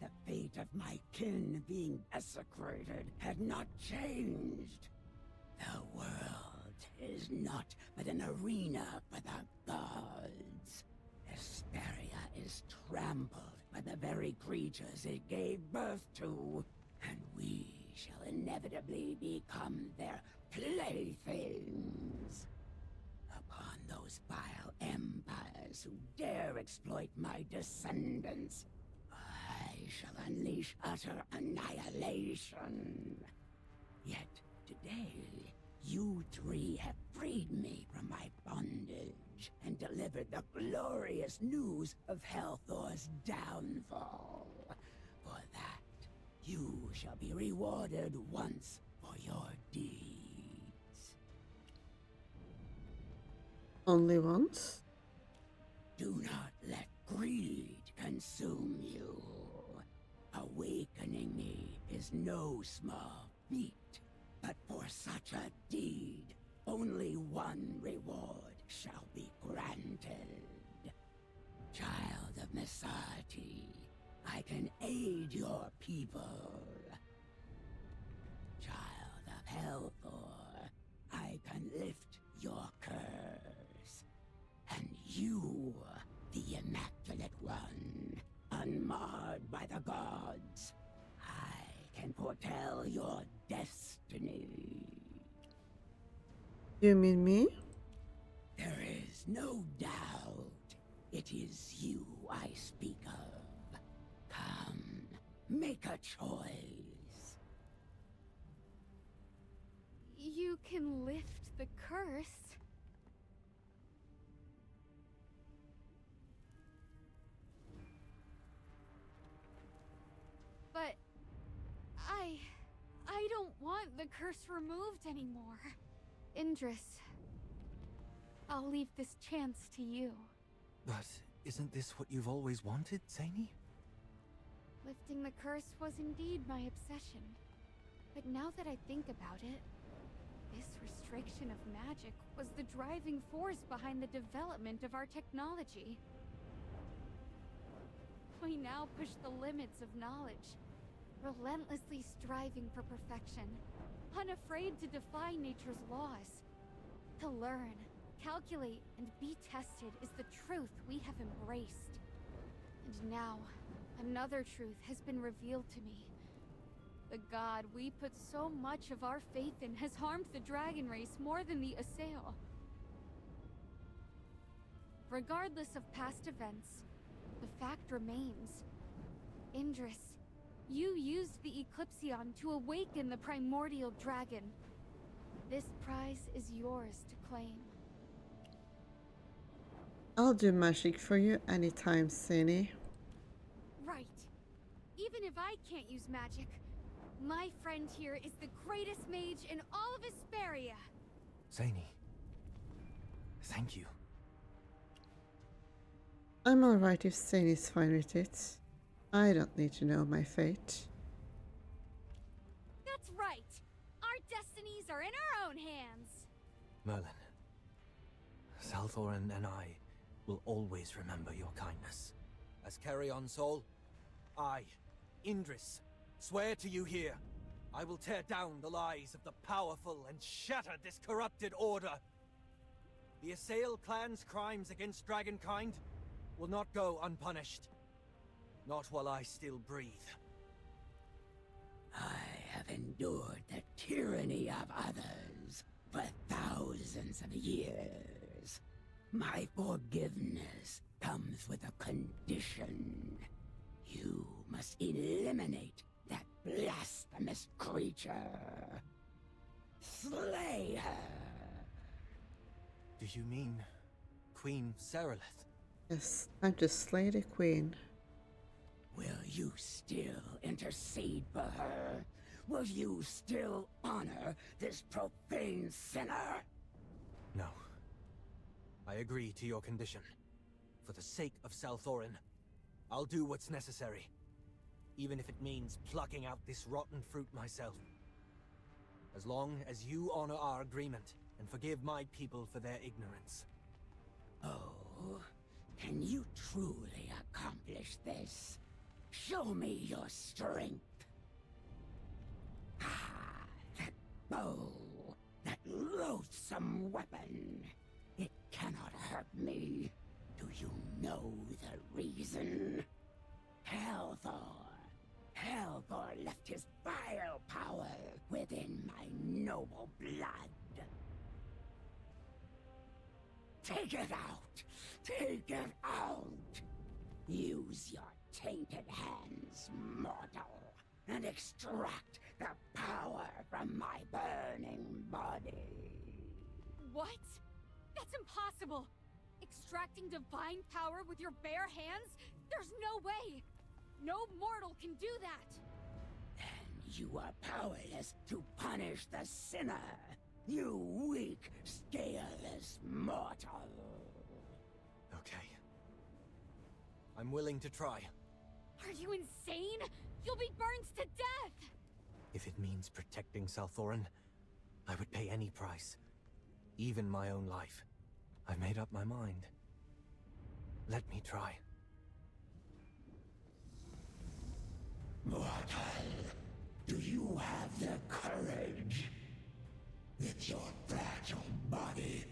S15: the fate of my kin being desecrated had not changed. The world is not but an arena for the gods. Asperia is trampled by the very creatures it gave birth to, and we shall inevitably become their playthings. Upon those vile empires who dare exploit my descendants, I shall unleash utter annihilation. Yet today, you three have freed me from my bondage and delivered the glorious news of Helthor's downfall. For that, you shall be rewarded once for your deeds.
S1: Only once?
S15: Do not let greed consume you. Awakening me is no small feat, But for such a deed, only one reward shall be granted. Child of Messati, I can aid your people. Child of Helthor, I can lift your curse. And you, the Immaculate One, unmarred by the gods, I can foretell your destiny.
S1: You mean me?
S15: There is no doubt it is you I speak of. Come, make a choice.
S6: You can lift the curse. But I don't want the curse removed anymore. Indris, I'll leave this chance to you.
S7: But isn't this what you've always wanted, Zany?
S6: Lifting the curse was indeed my obsession. But now that I think about it, this restriction of magic was the driving force behind the development of our technology. We now push the limits of knowledge, relentlessly striving for perfection, unafraid to defy nature's laws. To learn, calculate, and be tested is the truth we have embraced. And now, another truth has been revealed to me. The god we put so much of our faith in has harmed the dragon race more than the Assail. Regardless of past events, the fact remains. Indris, you used the Eclipsion to awaken the primordial dragon. This prize is yours to claim.
S1: I'll do magic for you anytime, Zany.
S6: Right. Even if I can't use magic, my friend here is the greatest mage in all of Hesperia.
S7: Zany, thank you.
S1: I'm alright if Zany's fine with it. I don't need to know my fate.
S6: That's right. Our destinies are in our own hands.
S7: Merlin, Salthorin and I will always remember your kindness. As Carrion Soul, I, Indris, swear to you here, I will tear down the lies of the powerful and shatter this corrupted order. The Assail clan's crimes against Dragonkind will not go unpunished. Not while I still breathe.
S15: I have endured the tyranny of others for thousands of years. My forgiveness comes with a condition. You must eliminate that blasphemous creature. Slay her.
S7: Do you mean Queen Serelith?
S1: Yes, time to slay the queen.
S15: Will you still intercede for her? Will you still honor this profane sinner?
S7: No. I agree to your condition. For the sake of Salthorin, I'll do what's necessary. Even if it means plucking out this rotten fruit myself. As long as you honor our agreement and forgive my people for their ignorance.
S15: Oh, can you truly accomplish this? Show me your strength. Ah, that bow, that loathsome weapon. It cannot hurt me. Do you know the reason? Helthor. Helthor left his vile power within my noble blood. Take it out! Take it out! Use your tainted hands, mortal, and extract the power from my burning body.
S6: What? That's impossible! Extracting divine power with your bare hands? There's no way! No mortal can do that!
S15: Then you are powerless to punish the sinner, you weak, scaleless mortal.
S7: Okay. I'm willing to try.
S6: Are you insane? You'll be burned to death!
S7: If it means protecting Salthorin, I would pay any price, even my own life. I've made up my mind. Let me try.
S15: Mortal, do you have the courage, with your fragile body,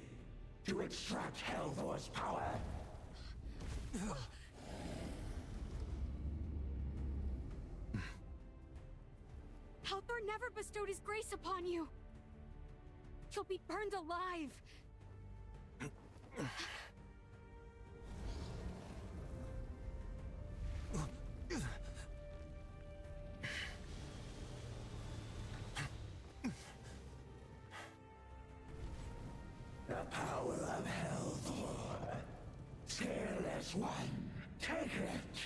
S15: to extract Hellvor's power?
S6: Halthor never bestowed his grace upon you! You'll be burned alive!
S15: The power of Hellthor. Fearless one, take it!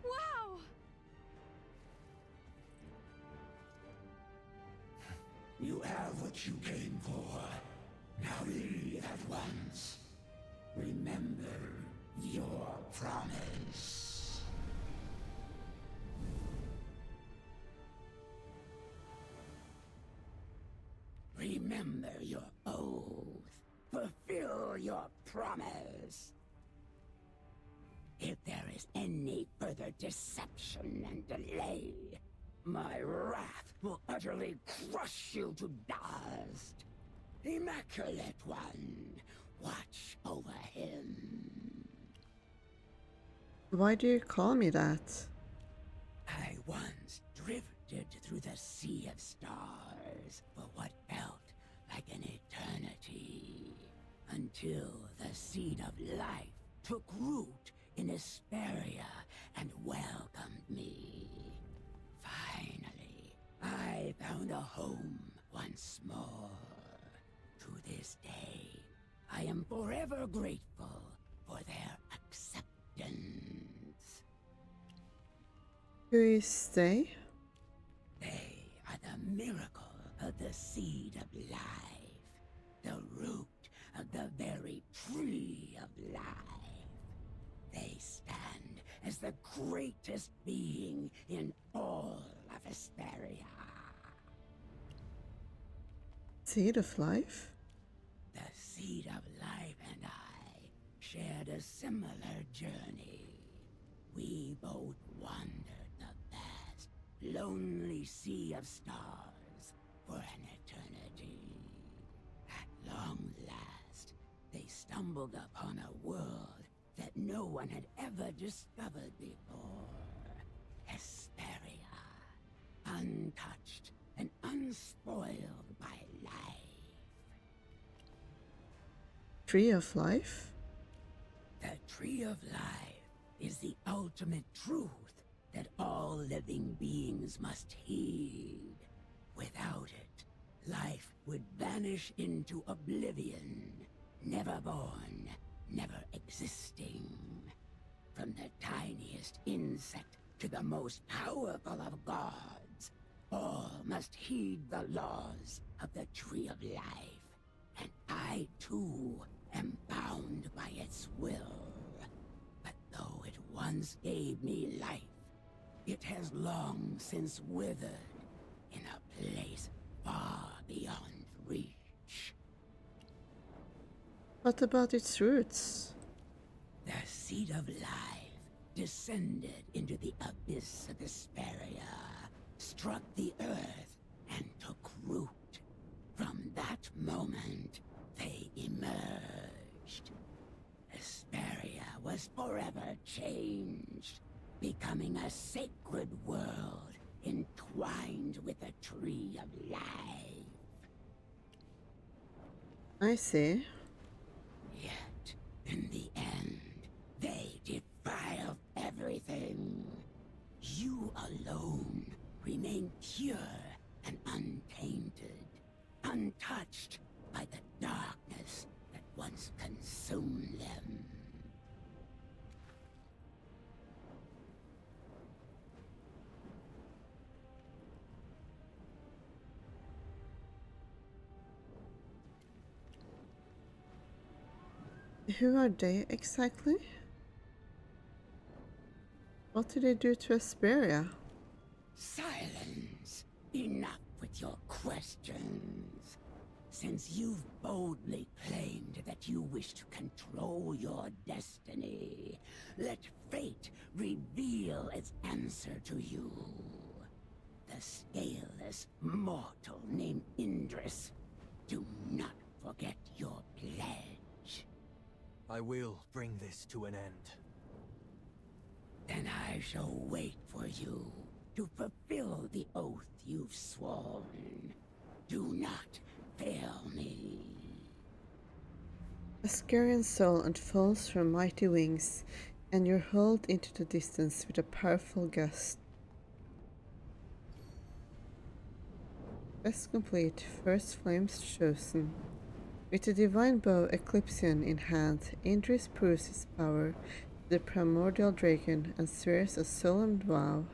S6: Wow!
S15: You have what you came for. Now leave at once. Remember your promise. Remember your oath. Fulfill your promise. If there is any further deception and delay, my wrath will utterly crush you to dust. Immaculate One, watch over him.
S1: Why do you call me that?
S15: I once drifted through the sea of stars for what felt like an eternity, until the seed of life took root in Asperia and welcomed me. Finally, I found a home once more. To this day, I am forever grateful for their acceptance.
S1: Who is they?
S15: They are the miracle of the seed of life, the root of the very tree of life. They stand as the greatest being in all of Asperia.
S1: Seed of life?
S15: The seed of life and I shared a similar journey. We both wandered the vast, lonely sea of stars for an eternity. At long last, they stumbled upon a world that no one had ever discovered before. Hesperia, untouched and unspoiled by life.
S1: Tree of life?
S15: The tree of life is the ultimate truth that all living beings must heed. Without it, life would vanish into oblivion, never born, never existing. From the tiniest insect to the most powerful of gods, all must heed the laws of the Tree of Life. And I, too, am bound by its will. But though it once gave me life, it has long since withered in a place far beyond reach.
S1: What about its roots?
S15: The seed of life descended into the abyss of Asperia, struck the earth, and took root. From that moment, they emerged. Asperia was forever changed, becoming a sacred world entwined with the tree. tree of life.
S1: I see.
S15: Yet, in the end, they defiled everything. You alone remain pure and untainted, untouched by the darkness that once consumed them.
S1: Who are they exactly? What did they do to Asperia?
S15: Silence! Enough with your questions. Since you've boldly claimed that you wish to control your destiny, let fate reveal its answer to you. The scaleless mortal named Indris. Do not forget your pledge.
S7: I will bring this to an end.
S15: Then I shall wait for you to fulfill the oath you've sworn. Do not fail me.
S1: Ascarian soul unfolds from mighty wings, and you're hurled into the distance with a powerful gust. Quest complete. First flames chosen. With the divine bow Eclipsion in hand, Indris proves his power to the primordial dragon and swears a solemn vow.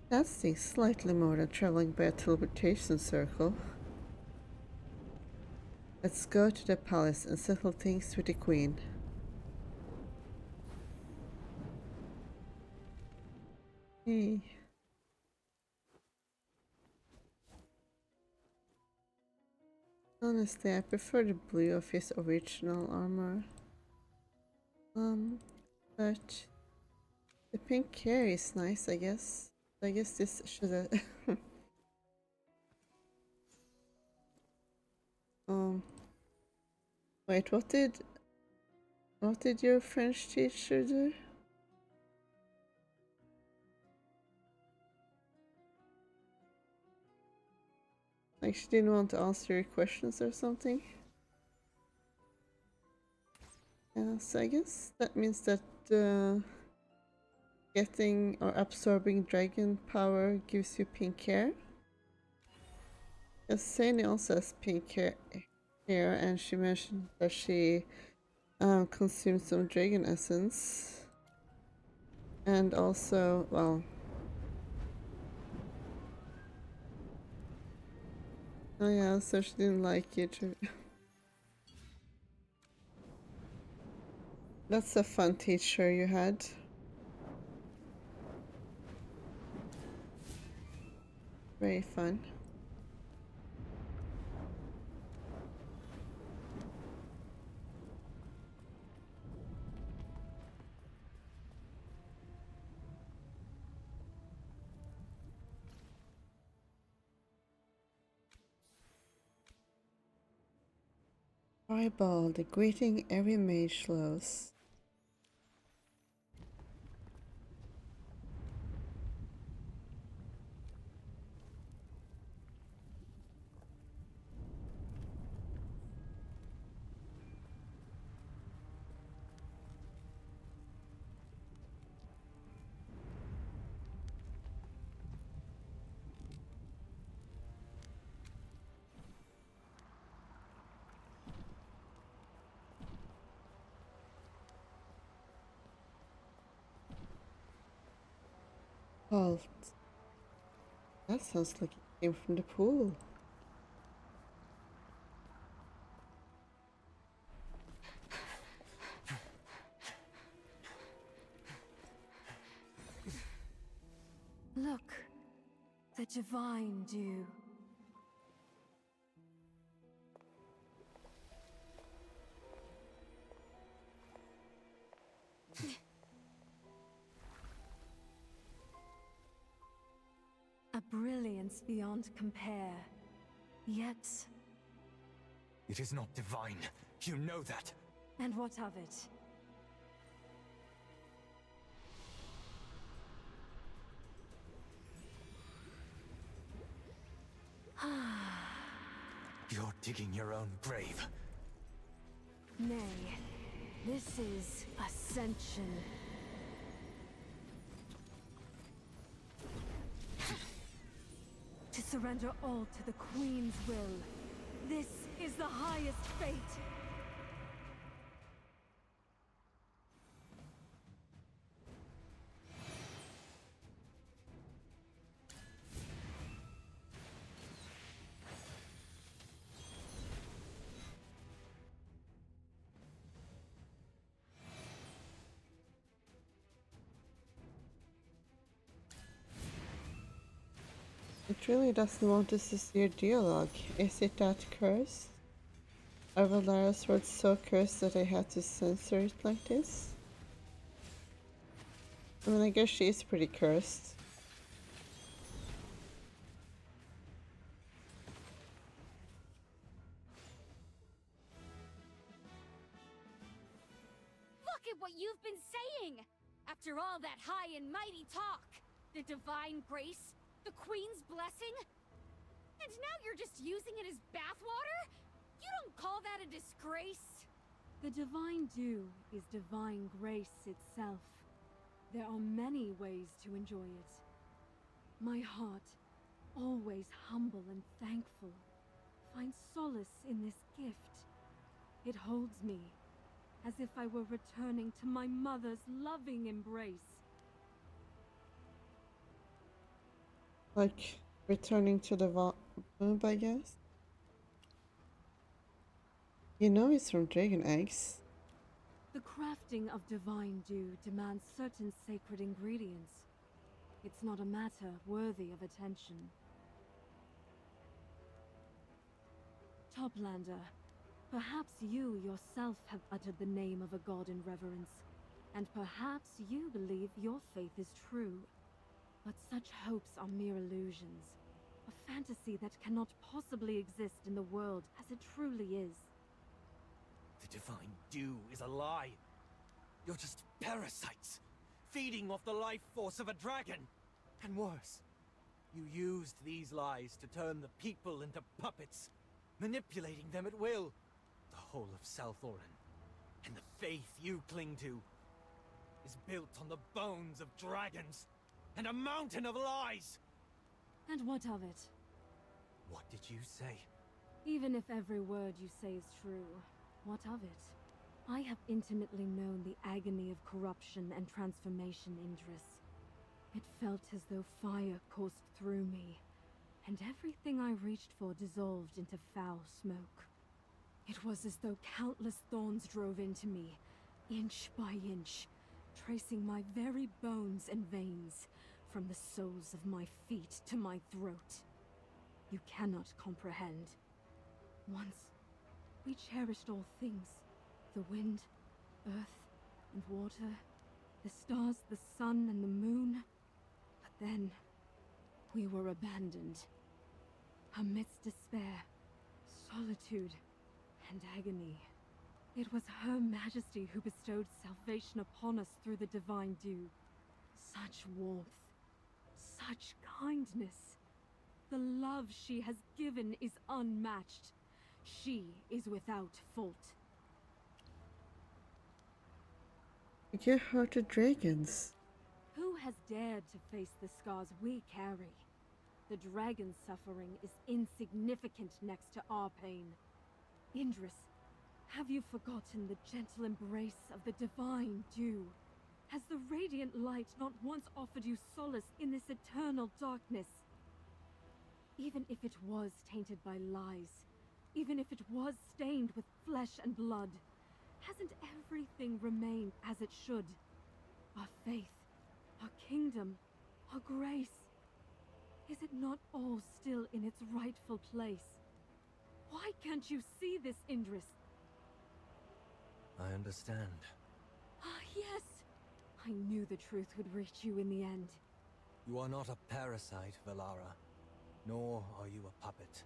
S1: That stings slightly more than traveling by a teleportation circle. Let's go to the palace and settle things with the queen. Hey. Honestly, I prefer the blue of his original armor. But the pink hair is nice, I guess. I guess this should have... Wait, what did your French teacher do? Like she didn't want to answer your questions or something? Yeah, so I guess that means that getting or absorbing dragon power gives you pink hair. Because Saini also has pink hair, and she mentioned that she consumed some dragon essence. And also, well... Oh yeah, so she didn't like you too. That's a fun teacher you had. Very fun. Fireball, the greeting every mage loves. Halt. That sounds like it came from the pool.
S5: Look, the divine dew. A brilliance beyond compare. Yet...
S7: It is not divine. You know that.
S5: And what of it?
S7: digging your own grave.
S5: Nay, this is ascension. To surrender all to the Queen's will. This is the highest fate.
S1: It really doesn't want us to see your dialogue. Is it that cursed? Are Valara's words so cursed that I had to censor it like this? I mean, I guess she is pretty cursed.
S6: Look at what you've been saying! After all that high and mighty talk! The divine grace, the Queen's blessing? And now you're just using it as bathwater? You don't call that a disgrace?
S5: The divine dew is divine grace itself. There are many ways to enjoy it. My heart, always humble and thankful, finds solace in this gift. It holds me, as if I were returning to my mother's loving embrace.
S1: Like, returning to the womb, I guess? You know it's from dragon eggs.
S5: The crafting of divine dew demands certain sacred ingredients. It's not a matter worthy of attention. Toplander, perhaps you yourself have uttered the name of a god in reverence, and perhaps you believe your faith is true. But such hopes are mere illusions, a fantasy that cannot possibly exist in the world as it truly is.
S7: The divine dew is a lie. You're just parasites, feeding off the life force of a dragon. And worse, you used these lies to turn the people into puppets, manipulating them at will. The whole of Southoran, and the faith you cling to, is built on the bones of dragons, and a mountain of lies!
S5: And what of it?
S7: What did you say?
S5: Even if every word you say is true, what of it? I have intimately known the agony of corruption and transformation, Indris. It felt as though fire coursed through me, and everything I reached for dissolved into foul smoke. It was as though countless thorns drove into me, inch by inch, tracing my very bones and veins, from the soles of my feet to my throat. You cannot comprehend. Once, we cherished all things. The wind, earth, and water, the stars, the sun, and the moon. But then, we were abandoned. Amidst despair, solitude, and agony. It was Her Majesty who bestowed salvation upon us through the divine dew. Such warmth, such kindness. The love she has given is unmatched. She is without fault.
S1: You hurt the dragons.
S5: Who has dared to face the scars we carry? The dragon's suffering is insignificant next to our pain. Indris, have you forgotten the gentle embrace of the divine dew? Has the radiant light not once offered you solace in this eternal darkness? Even if it was tainted by lies, even if it was stained with flesh and blood, hasn't everything remained as it should? Our faith, our kingdom, our grace. Is it not all still in its rightful place? Why can't you see this, Indris?
S7: I understand.
S5: Ah, yes! I knew the truth would reach you in the end.
S7: You are not a parasite, Valara. Nor are you a puppet.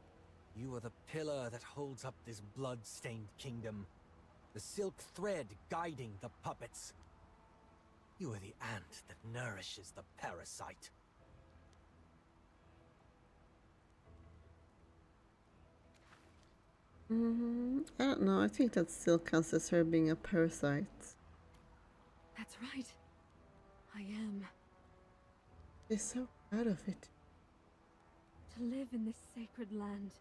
S7: You are the pillar that holds up this blood-stained kingdom. The silk thread guiding the puppets. You are the ant that nourishes the parasite.
S1: I don't know. I think that still counts as her being a parasite.
S5: That's right. I am.
S1: She's so proud of it.
S5: To live in this sacred land,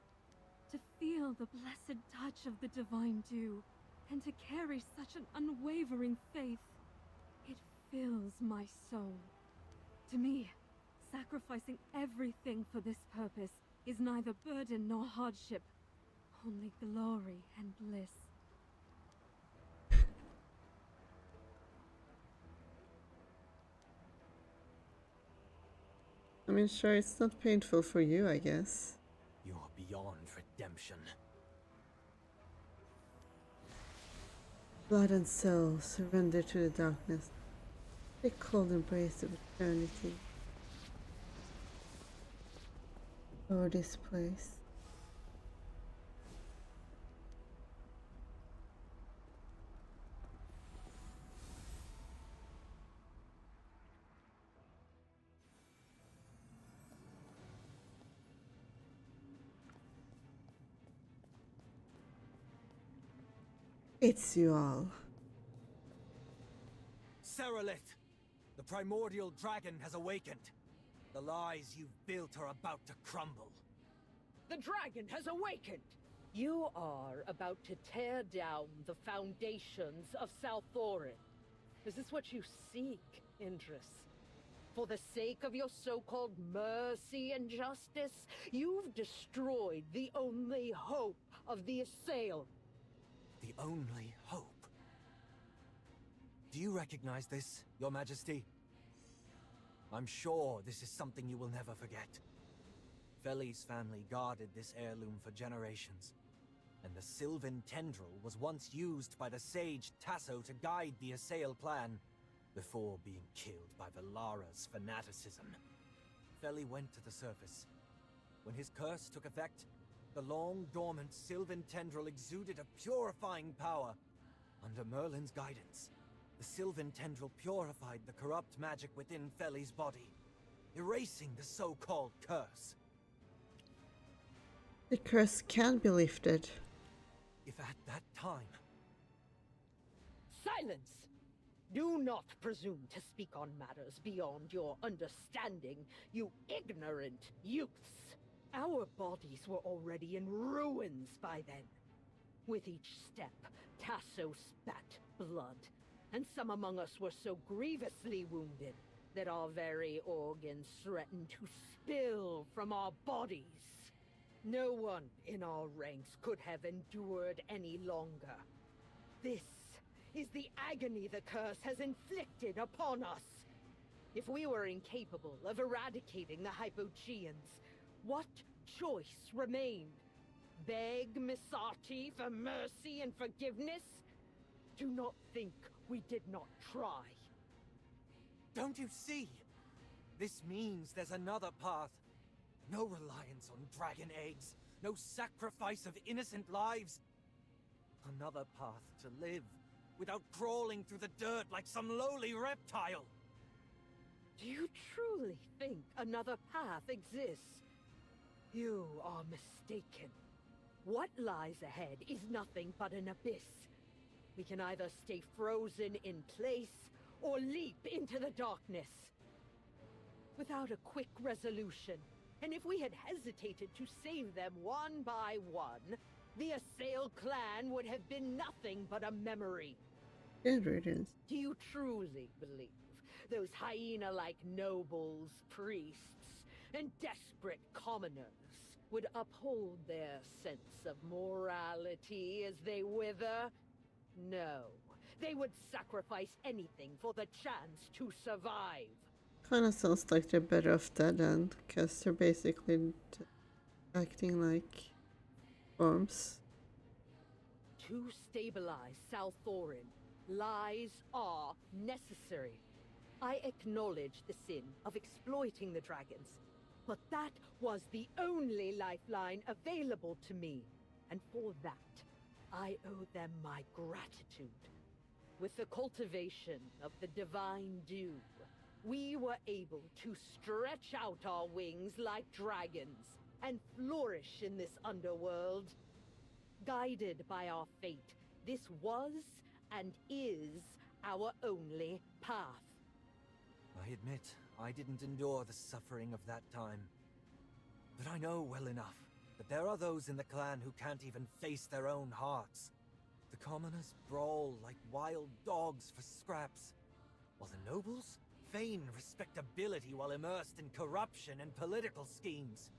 S5: to feel the blessed touch of the divine dew, and to carry such an unwavering faith, it fills my soul. To me, sacrificing everything for this purpose is neither burden nor hardship, only glory and bliss.
S1: I mean, sure, it's not painful for you, I guess.
S7: You're beyond redemption.
S1: Blood and soul surrender to the darkness, the cold embrace of eternity. Or this place. It's you all.
S7: Serolith! The primordial dragon has awakened. The lies you've built are about to crumble.
S8: The dragon has awakened! You are about to tear down the foundations of Salthorin. Is this what you seek, Indris? For the sake of your so-called mercy and justice, you've destroyed the only hope of the assailed.
S7: The only hope. Do you recognize this, Your Majesty? I'm sure this is something you will never forget. Feli's family guarded this heirloom for generations, and the Sylvan Tendril was once used by the sage Tasso to guide the Assail clan, before being killed by Valara's fanaticism. Feli went to the surface. When his curse took effect, the long-dormant Sylvan Tendril exuded a purifying power. Under Merlin's guidance, the Sylvan Tendril purified the corrupt magic within Feli's body, erasing the so-called curse.
S1: The curse can be lifted.
S7: If at that time...
S8: Silence! Do not presume to speak on matters beyond your understanding, you ignorant youths! Our bodies were already in ruins by then. With each step, Tasso spat blood, and some among us were so grievously wounded that our very organs threatened to spill from our bodies. No one in our ranks could have endured any longer. This is the agony the curse has inflicted upon us. If we were incapable of eradicating the Hypogeans, what choice remained? Beg Misati for mercy and forgiveness? Do not think we did not try.
S7: Don't you see? This means there's another path. No reliance on dragon eggs. No sacrifice of innocent lives. Another path to live without crawling through the dirt like some lowly reptile.
S8: Do you truly think another path exists? You are mistaken. What lies ahead is nothing but an abyss. We can either stay frozen in place or leap into the darkness. Without a quick resolution, and if we had hesitated to save them one by one, the Assail clan would have been nothing but a memory.
S1: Good riddance.
S8: Do you truly believe those hyena-like nobles, priests, and desperate commoners would uphold their sense of morality as they wither? No. They would sacrifice anything for the chance to survive.
S1: Kinda sounds like they're better off dead end, because they're basically acting like worms.
S8: To stabilize Salthorin, lies are necessary. I acknowledge the sin of exploiting the dragons, but that was the only lifeline available to me, and for that, I owe them my gratitude. With the cultivation of the divine dew, we were able to stretch out our wings like dragons and flourish in this underworld. guided by our fate. This was and is our only path.
S7: I admit, I didn't endure the suffering of that time. But I know well enough that there are those in the clan who can't even face their own hearts. The commoners brawl like wild dogs for scraps, while the nobles feign respectability while immersed in corruption and political schemes.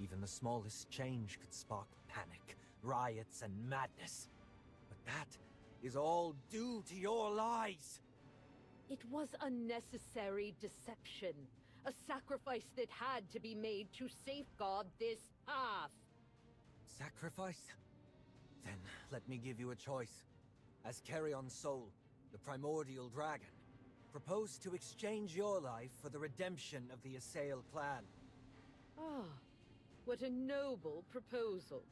S7: Even the smallest change could spark panic, riots, and madness. But that is all due to your lies.
S8: It was a necessary deception, a sacrifice that had to be made to safeguard this path.
S7: Sacrifice? Then let me give you a choice. As Carrion's soul, the primordial dragon, propose to exchange your life for the redemption of the Assail clan.
S8: Ah, what a noble proposal.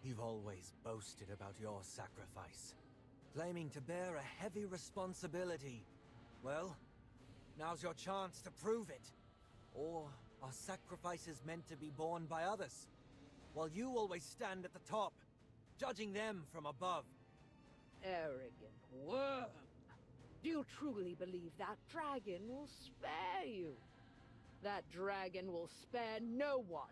S7: You've always boasted about your sacrifice, claiming to bear a heavy responsibility. Well, now's your chance to prove it. Or are sacrifices meant to be borne by others, while you always stand at the top, judging them from above?
S8: Arrogant worm! Do you truly believe that dragon will spare you? That dragon will spare no one.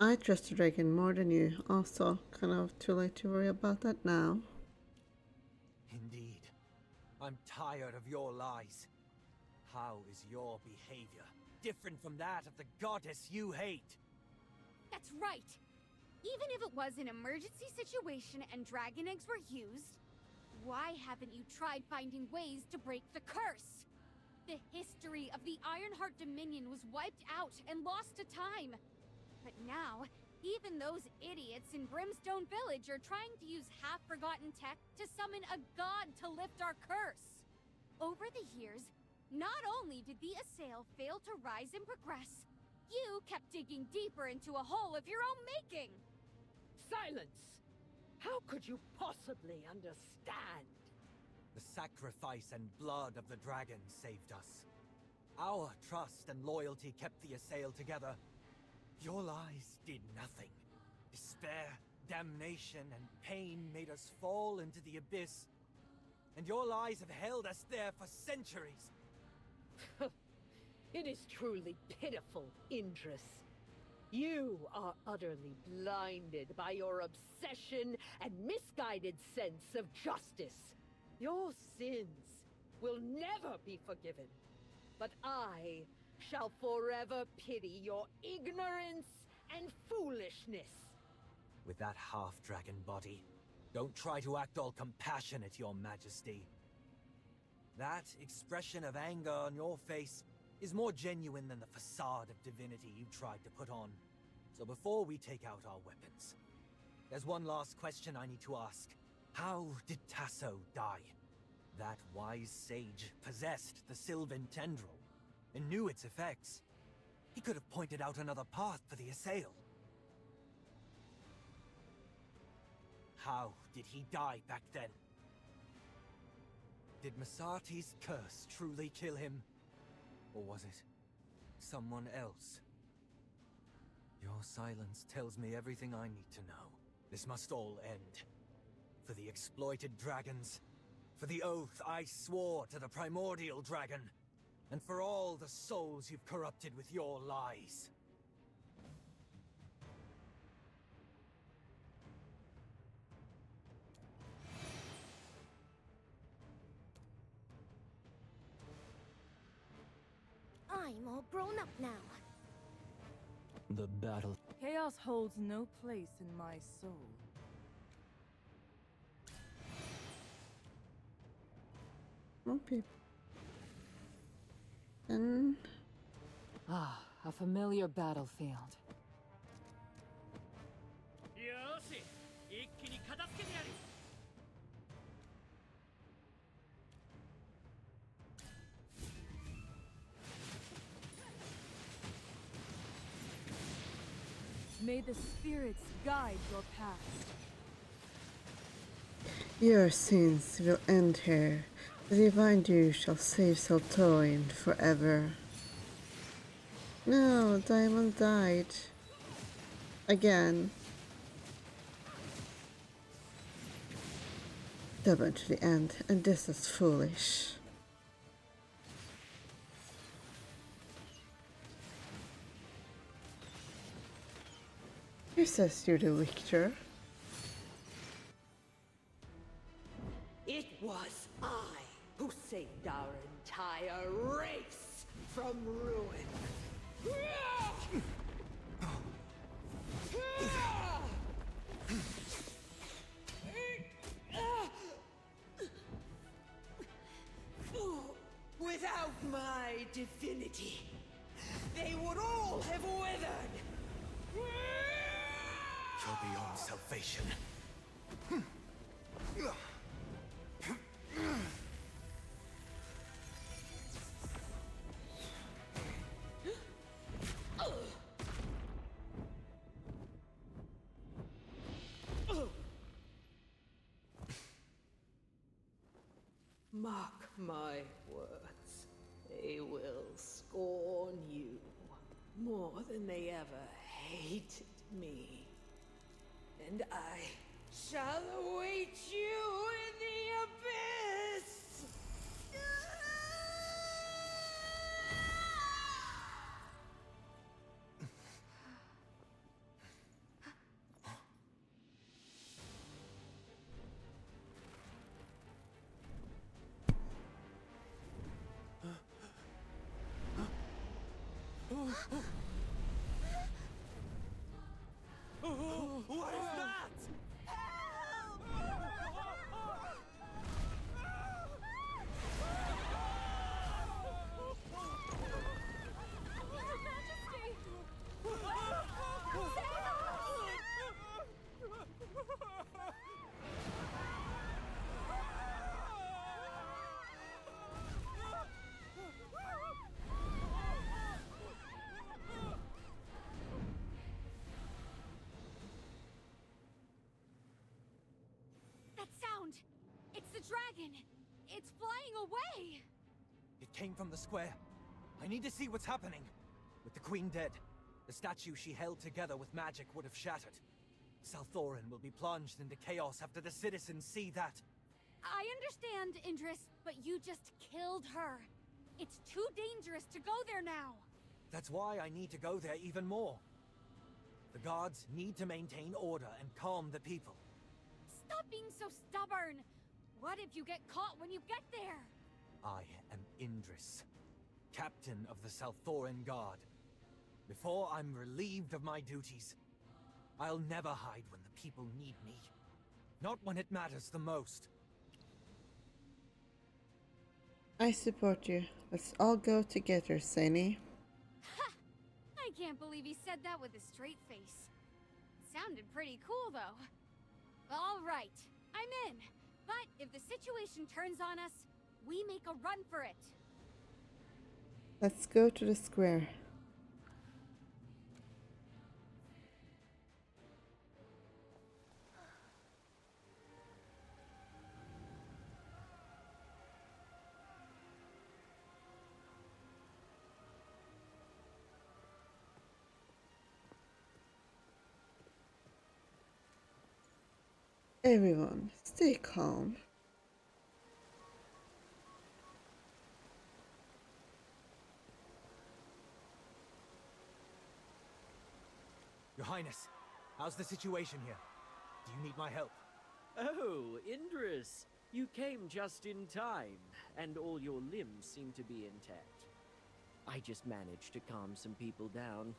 S1: I trust the dragon more than you. Also, kind of too late to worry about that now.
S7: Indeed. I'm tired of your lies. How is your behavior different from that of the goddess you hate?
S6: That's right. Even if it was an emergency situation and dragon eggs were used, why haven't you tried finding ways to break the curse? The history of the Ironheart Dominion was wiped out and lost to time. But now, even those idiots in Brimstone Village are trying to use half-forgotten tech to summon a god to lift our curse. Over the years, not only did the Assail fail to rise and progress, you kept digging deeper into a hole of your own making.
S8: Silence! How could you possibly understand?
S7: The sacrifice and blood of the dragon saved us. Our trust and loyalty kept the Assail together. Your lies did nothing. Despair, damnation, and pain made us fall into the abyss. And your lies have held us there for centuries.
S8: It is truly pitiful, Indris. You are utterly blinded by your obsession and misguided sense of justice. Your sins will never be forgiven. But I shall forever pity your ignorance and foolishness.
S7: With that half-dragon body, don't try to act all compassionate, Your Majesty. That expression of anger on your face is more genuine than the facade of divinity you tried to put on. So before we take out our weapons, there's one last question I need to ask. How did Tasso die? That wise sage possessed the Sylvan Tendril and knew its effects. He could have pointed out another path for the Assail. How did he die back then? Did Masati's curse truly kill him? Or was it someone else? Your silence tells me everything I need to know. This must all end. For the exploited dragons, for the oath I swore to the primordial dragon, and for all the souls you've corrupted with your lies.
S2: I'm all grown up now.
S12: The battle.
S14: Chaos holds no place in my soul.
S1: More people. And
S14: Ah, a familiar battlefield. May the spirits guide your path.
S1: your sins will end here. The divine dew shall save Soltoin forever. No, Diamond died. Again. Double to the end, and this is foolish. Who says you're the victor?
S15: It was I who saved our entire race from ruin. Without my divinity, they would all have withered.
S7: You're beyond salvation.
S15: Mark my words, they will scorn you more than they ever hated me. And I shall await you in the abyss!
S7: What is that?
S6: That sound! It's the dragon! It's flying away!
S7: It came from the square. I need to see what's happening. With the queen dead, the statue she held together with magic would have shattered. Salthorin will be plunged into chaos after the citizens see that.
S6: I understand, Indris, but you just killed her. It's too dangerous to go there now.
S7: That's why I need to go there even more. The guards need to maintain order and calm the people.
S6: Stop being so stubborn! What if you get caught when you get there?
S7: I am Indris, captain of the Salthorin Guard. Before I'm relieved of my duties, I'll never hide when the people need me. Not when it matters the most.
S1: I support you. Let's all go together, Sani.
S6: Ha! I can't believe he said that with a straight face. Sounded pretty cool, though. All right, I'm in. But if the situation turns on us, we make a run for it.
S1: Let's go to the square. Everyone, stay calm.
S7: Your Highness, how's the situation here? Do you need my help?
S12: Oh, Indris, you came just in time, and all your limbs seem to be intact. I just managed to calm some people down.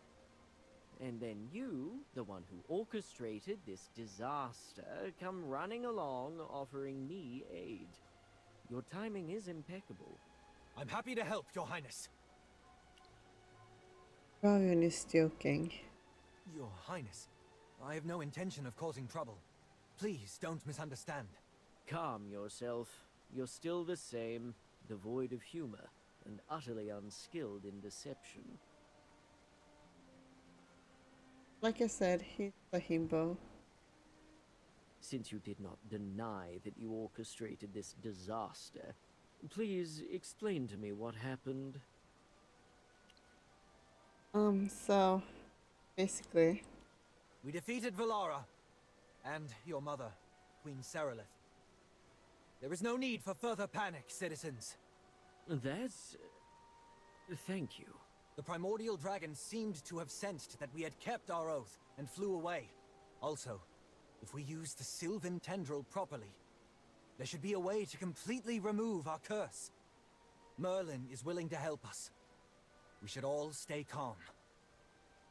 S12: And then you, the one who orchestrated this disaster, come running along offering me aid. Your timing is impeccable.
S7: I'm happy to help, Your Highness.
S1: Ravian is joking.
S7: Your Highness, I have no intention of causing trouble. Please don't misunderstand.
S12: Calm yourself. You're still the same, devoid of humor, and utterly unskilled in deception.
S1: Like I said, he's a himbo.
S12: Since you did not deny that you orchestrated this disaster, please explain to me what happened.
S1: So, basically...
S7: We defeated Valara, and your mother, Queen Seralith. There is no need for further panic, citizens.
S12: That's... thank you.
S7: The primordial dragon seemed to have sensed that we had kept our oath and flew away. Also, if we use the Sylvan Tendril properly, there should be a way to completely remove our curse. Merlin is willing to help us. We should all stay calm.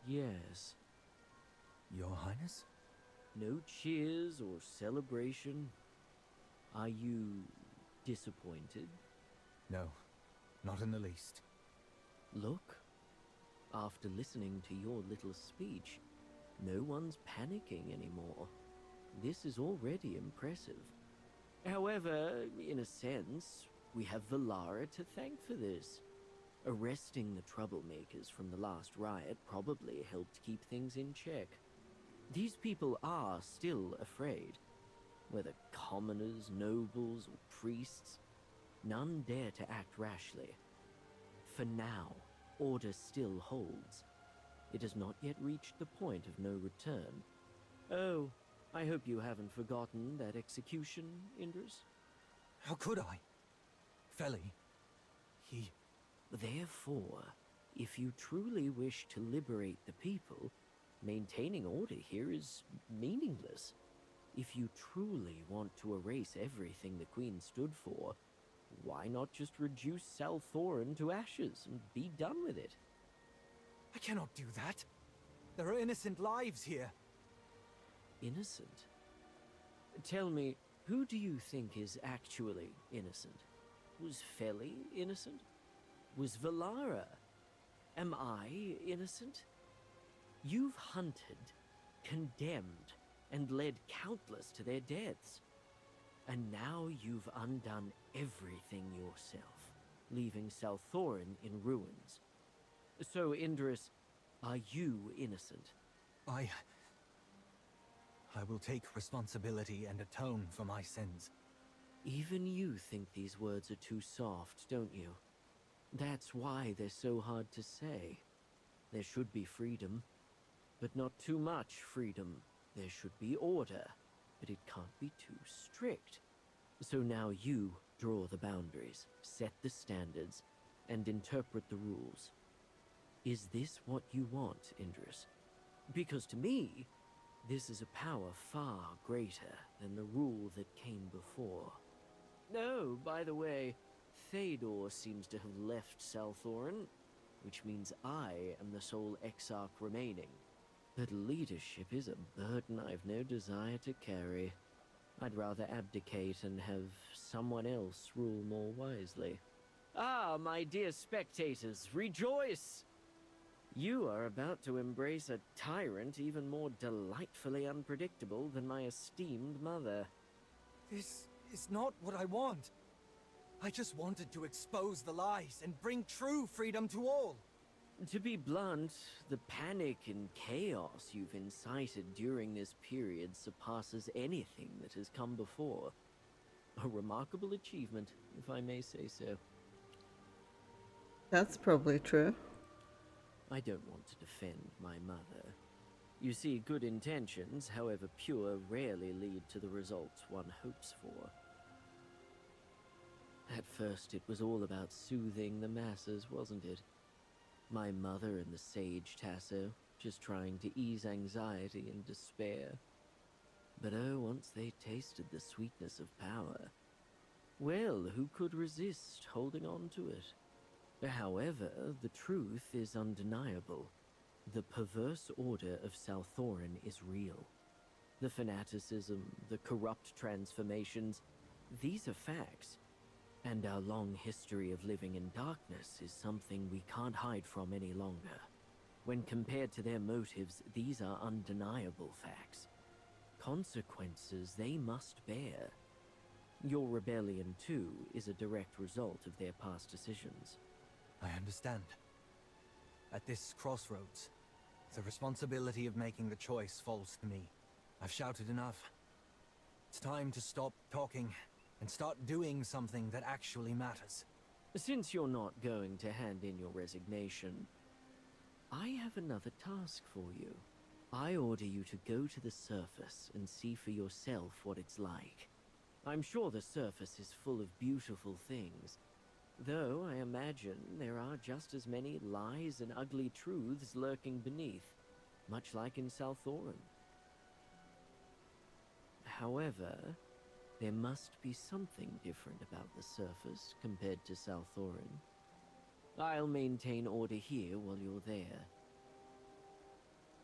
S12: Yes.
S7: Your Highness?
S12: No cheers or celebration. Are you disappointed?
S7: No, not in the least.
S12: Look, after listening to your little speech, no one's panicking anymore. This is already impressive. However, in a sense, we have Valara to thank for this. Arresting the troublemakers from the last riot probably helped keep things in check. These people are still afraid. Whether commoners, nobles, or priests, none dare to act rashly. For now, order still holds. It has not yet reached the point of no return. Oh, I hope you haven't forgotten that execution, Indris?
S7: How could I? Feli, he...
S12: Therefore, if you truly wish to liberate the people, maintaining order here is meaningless. If you truly want to erase everything the Queen stood for, why not just reduce Salthoran to ashes and be done with it?
S7: I cannot do that. There are innocent lives here.
S12: Innocent? Tell me, who do you think is actually innocent? Was Feli innocent? Was Valara? Am I innocent? You've hunted, condemned, and led countless to their deaths. And now you've undone everything yourself, leaving Salthoran in ruins. So, Indris, are you innocent?
S7: I will take responsibility and atone for my sins.
S12: Even you think these words are too soft, don't you? That's why they're so hard to say. There should be freedom, but not too much freedom. There should be order, but it can't be too strict. So now you draw the boundaries, set the standards, and interpret the rules. Is this what you want, Indris? Because to me, this is a power far greater than the rule that came before. No, by the way, Théodore seems to have left Salthoran, which means I am the sole exarch remaining. But leadership is a burden I've no desire to carry. I'd rather abdicate and have someone else rule more wisely. Ah, my dear spectators, rejoice! You are about to embrace a tyrant even more delightfully unpredictable than my esteemed mother.
S7: This is not what I want. I just wanted to expose the lies and bring true freedom to all.
S12: To be blunt, the panic and chaos you've incited during this period surpasses anything that has come before. A remarkable achievement, if I may say so.
S1: That's probably true.
S12: I don't want to defend my mother. You see, good intentions, however pure, rarely lead to the results one hopes for. At first, it was all about soothing the masses, wasn't it? My mother and the sage Tasso, just trying to ease anxiety and despair. But oh, once they tasted the sweetness of power, well, who could resist holding on to it? However, the truth is undeniable. The perverse order of Salthoran is real. The fanaticism, the corrupt transformations, these are facts. And our long history of living in darkness is something we can't hide from any longer. When compared to their motives, these are undeniable facts. Consequences they must bear. Your rebellion, too, is a direct result of their past decisions.
S7: I understand. At this crossroads, the responsibility of making the choice falls to me. I've shouted enough. It's time to stop talking and start doing something that actually matters.
S12: Since you're not going to hand in your resignation, I have another task for you. I order you to go to the surface and see for yourself what it's like. I'm sure the surface is full of beautiful things, though I imagine there are just as many lies and ugly truths lurking beneath, much like in Southoran. However, there must be something different about the surface compared to Southoran. I'll maintain order here while you're there.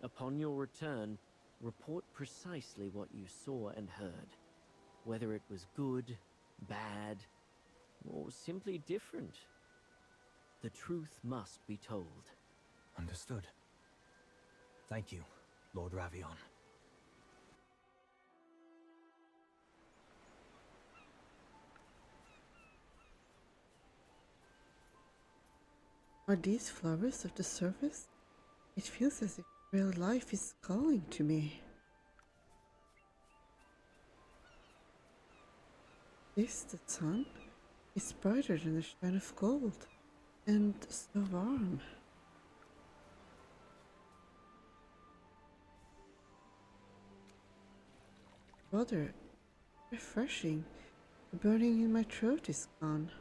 S12: Upon your return, report precisely what you saw and heard, whether it was good, bad, or simply different. The truth must be told.
S7: Understood. Thank you, Lord Ravion.
S1: Are these flowers of the surface? It feels as if real life is calling to me. This, the sun, is brighter than a shine of gold, and so warm. Water, refreshing. The burning in my throat is gone.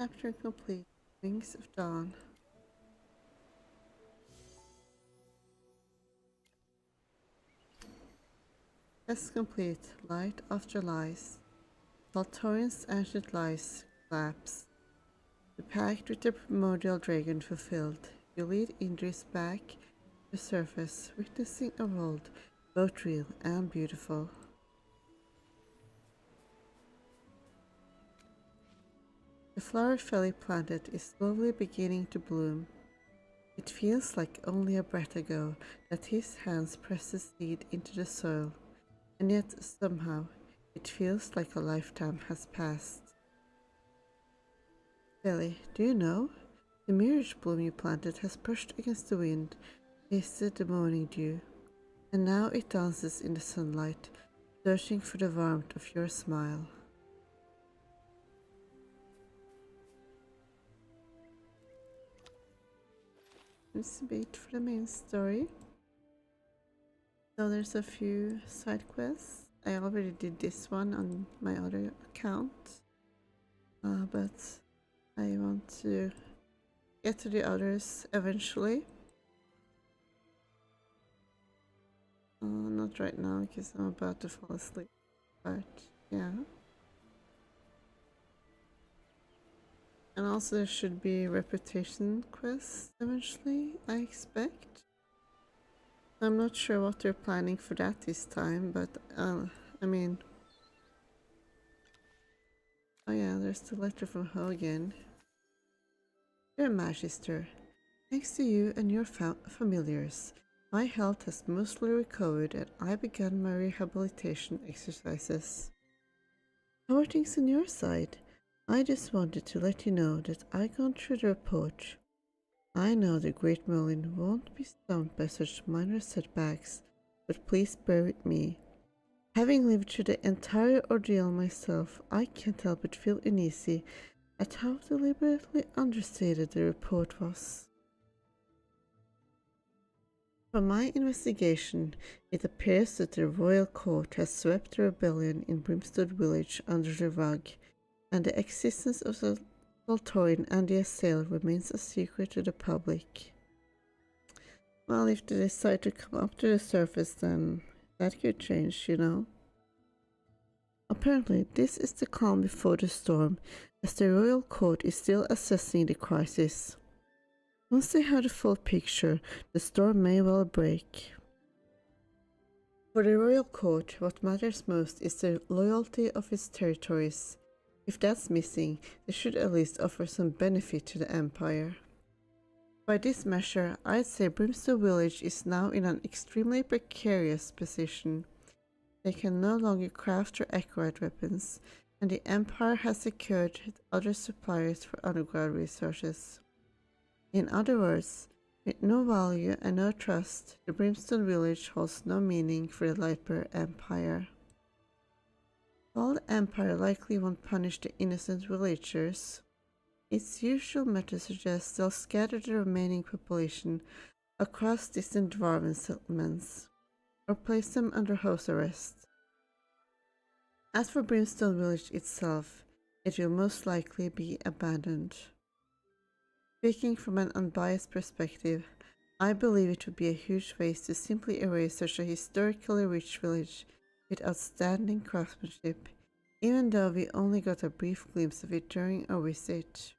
S1: Chapter complete. Wings of Dawn. Quest complete. Light after lies. Valtorian's ancient lies collapse. The pact with the primordial dragon fulfilled. You lead Indris back to the surface, witnessing a world both real and beautiful. The flower Feli planted is slowly beginning to bloom. It feels like only a breath ago that his hands pressed the seed into the soil, and yet somehow it feels like a lifetime has passed. Feli, do you know? The mirage bloom you planted has pushed against the wind, tasted the morning dew, and now it dances in the sunlight, searching for the warmth of your smile. Let's wait for the main story. So there's a few side quests. I already did this one on my other account, but I want to get to the others eventually. Not right now because I'm about to fall asleep, but yeah. And also there should be reputation quests eventually, I expect. I'm not sure what they're planning for that this time, but I mean... Oh yeah, there's the letter from Hogan. Dear Magister, thanks to you and your familiars, my health has mostly recovered and I began my rehabilitation exercises. How are things on your side? I just wanted to let you know that I gone through the report. I know the Great Merlin won't be stumped by such minor setbacks, but please bear with me. Having lived through the entire ordeal myself, I can't help but feel uneasy at how deliberately understated the report was. From my investigation, it appears that the royal court has swept the rebellion in Brimstone Village under the rug, and the existence of the Soltorian and the Assail remains a secret to the public. Well, if they decide to come up to the surface, then that could change, you know. Apparently, this is the calm before the storm, as the royal court is still assessing the crisis. Once they have the full picture, the storm may well break. For the royal court, what matters most is the loyalty of its territories. If that's missing, they should at least offer some benefit to the empire. By this measure, I'd say Brimstone Village is now in an extremely precarious position. They can no longer craft or acquire weapons, and the empire has secured other suppliers for underground resources. In other words, with no value and no trust, the Brimstone Village holds no meaning for the Lightbearer Empire. While the Empire likely won't punish the innocent villagers, its usual method suggests they'll scatter the remaining population across distant dwarven settlements, or place them under house arrest. As for Brimstone Village itself, it will most likely be abandoned. Speaking from an unbiased perspective, I believe it would be a huge waste to simply erase such a historically rich village with outstanding craftsmanship, even though we only got a brief glimpse of it during our visit.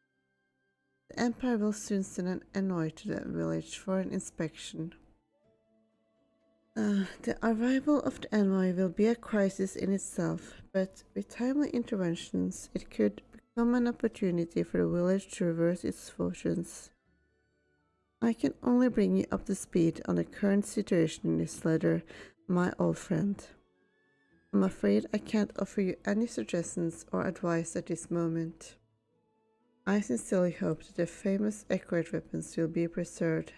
S1: The Empire will soon send an envoy to the village for an inspection. The arrival of the envoy will be a crisis in itself, but with timely interventions, it could become an opportunity for the village to reverse its fortunes. I can only bring you up to speed on the current situation in this letter, my old friend. I'm afraid I can't offer you any suggestions or advice at this moment. I sincerely hope that the famous accurate weapons will be preserved.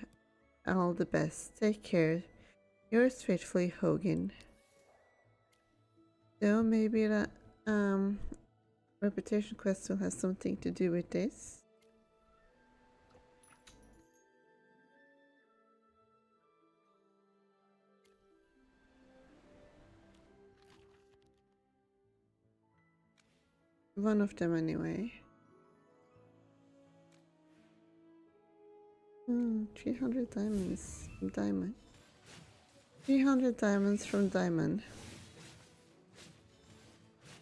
S1: All the best. Take care. Yours faithfully, Hogan. So maybe the reputation quest will have something to do with this. One of them anyway. 300 diamonds from Diamond. 300 diamonds from Diamond.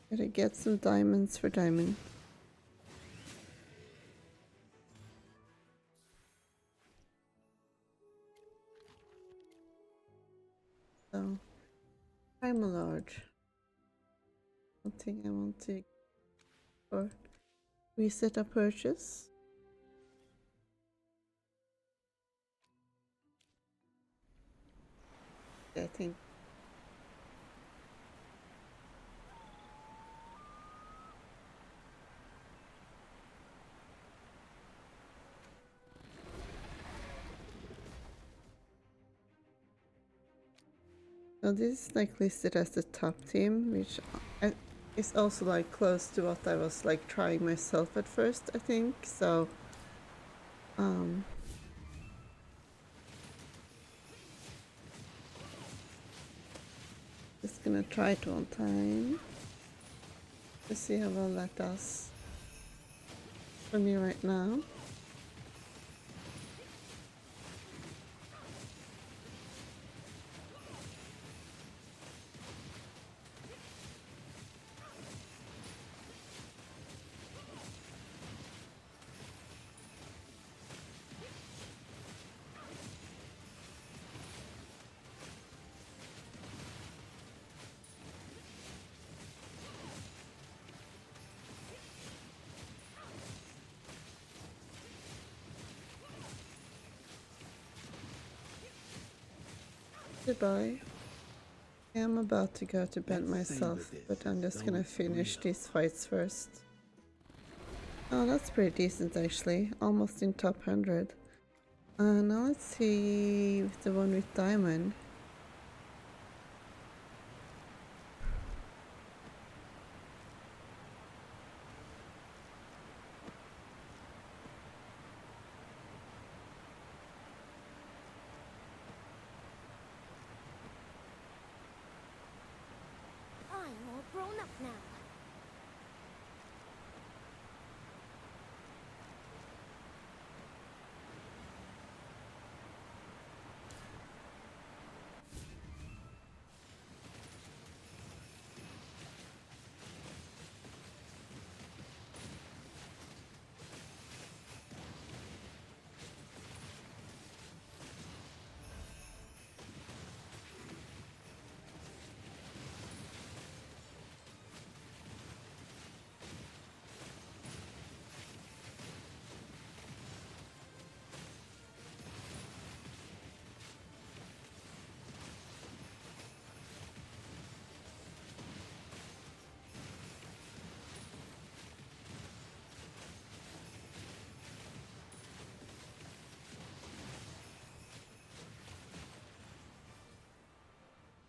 S1: Gotta get some diamonds for Diamond. So, Primal Lord. Something I want to or reset a purchase. I think so this is like listed as the top team, which is also like close to what I was like trying myself at first, I think. So just gonna try it one time to see how well that does for me right now. Goodbye. I'm about to go to bed myself, but I'm just gonna finish these fights first. Oh, that's pretty decent actually. Almost in top 100. Now let's see with the one with Diamond.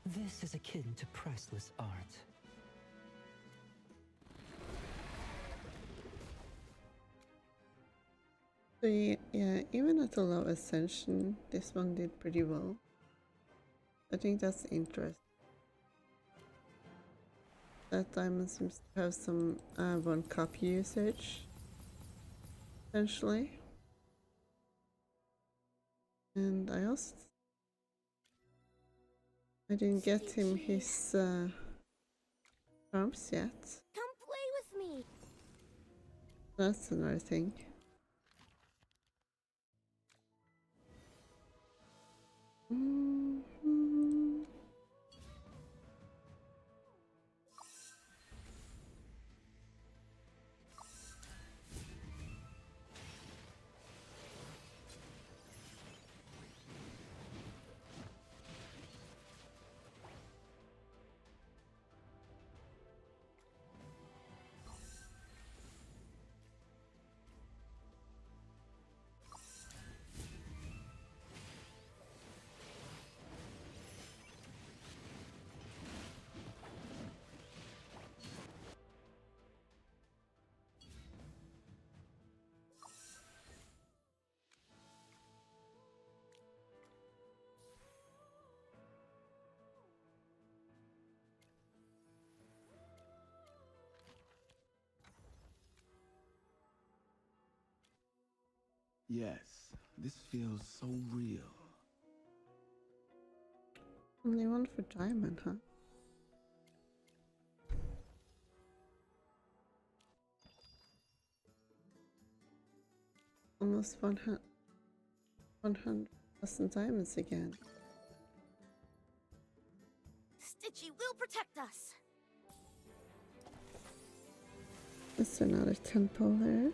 S13: This is akin to priceless art.
S1: So yeah, even at a low ascension, this one did pretty well. I think that's interesting. That diamond seems to have some one copy usage, essentially. And I didn't get him his charms yet.
S2: Come play with me.
S1: That's another thing.
S16: Yes, this feels so real.
S1: Only one for diamond, huh? Almost 100,000 diamonds again.
S2: Stitchy will protect us.
S1: That's another temple there.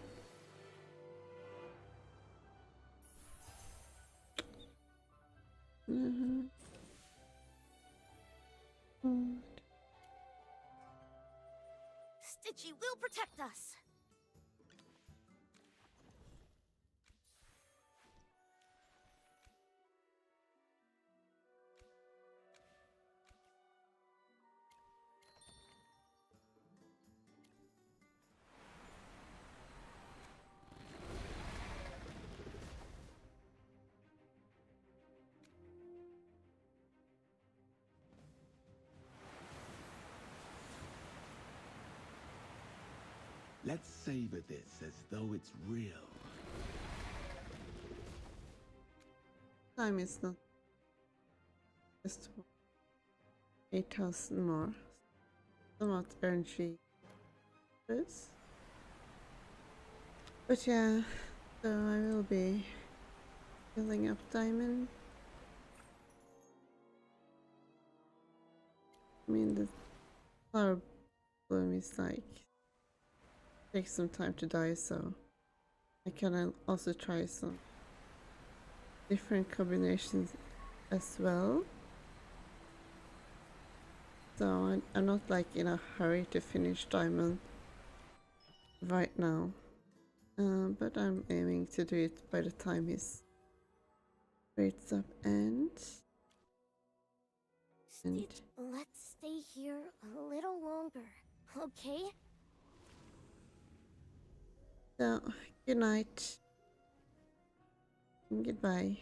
S2: Stitchy will protect us.
S16: Let's savor this as though it's real.
S1: Time is not just 8,000 more. Somewhat RNG this. But yeah, so I will be filling up diamond. I mean, the flower bloom is like takes some time to die, so I can also try some different combinations as well. So I'm not like in a hurry to finish diamond right now, but I'm aiming to do it by the time his rates up and
S2: Let's stay here a little longer, okay?
S1: so good night and goodbye.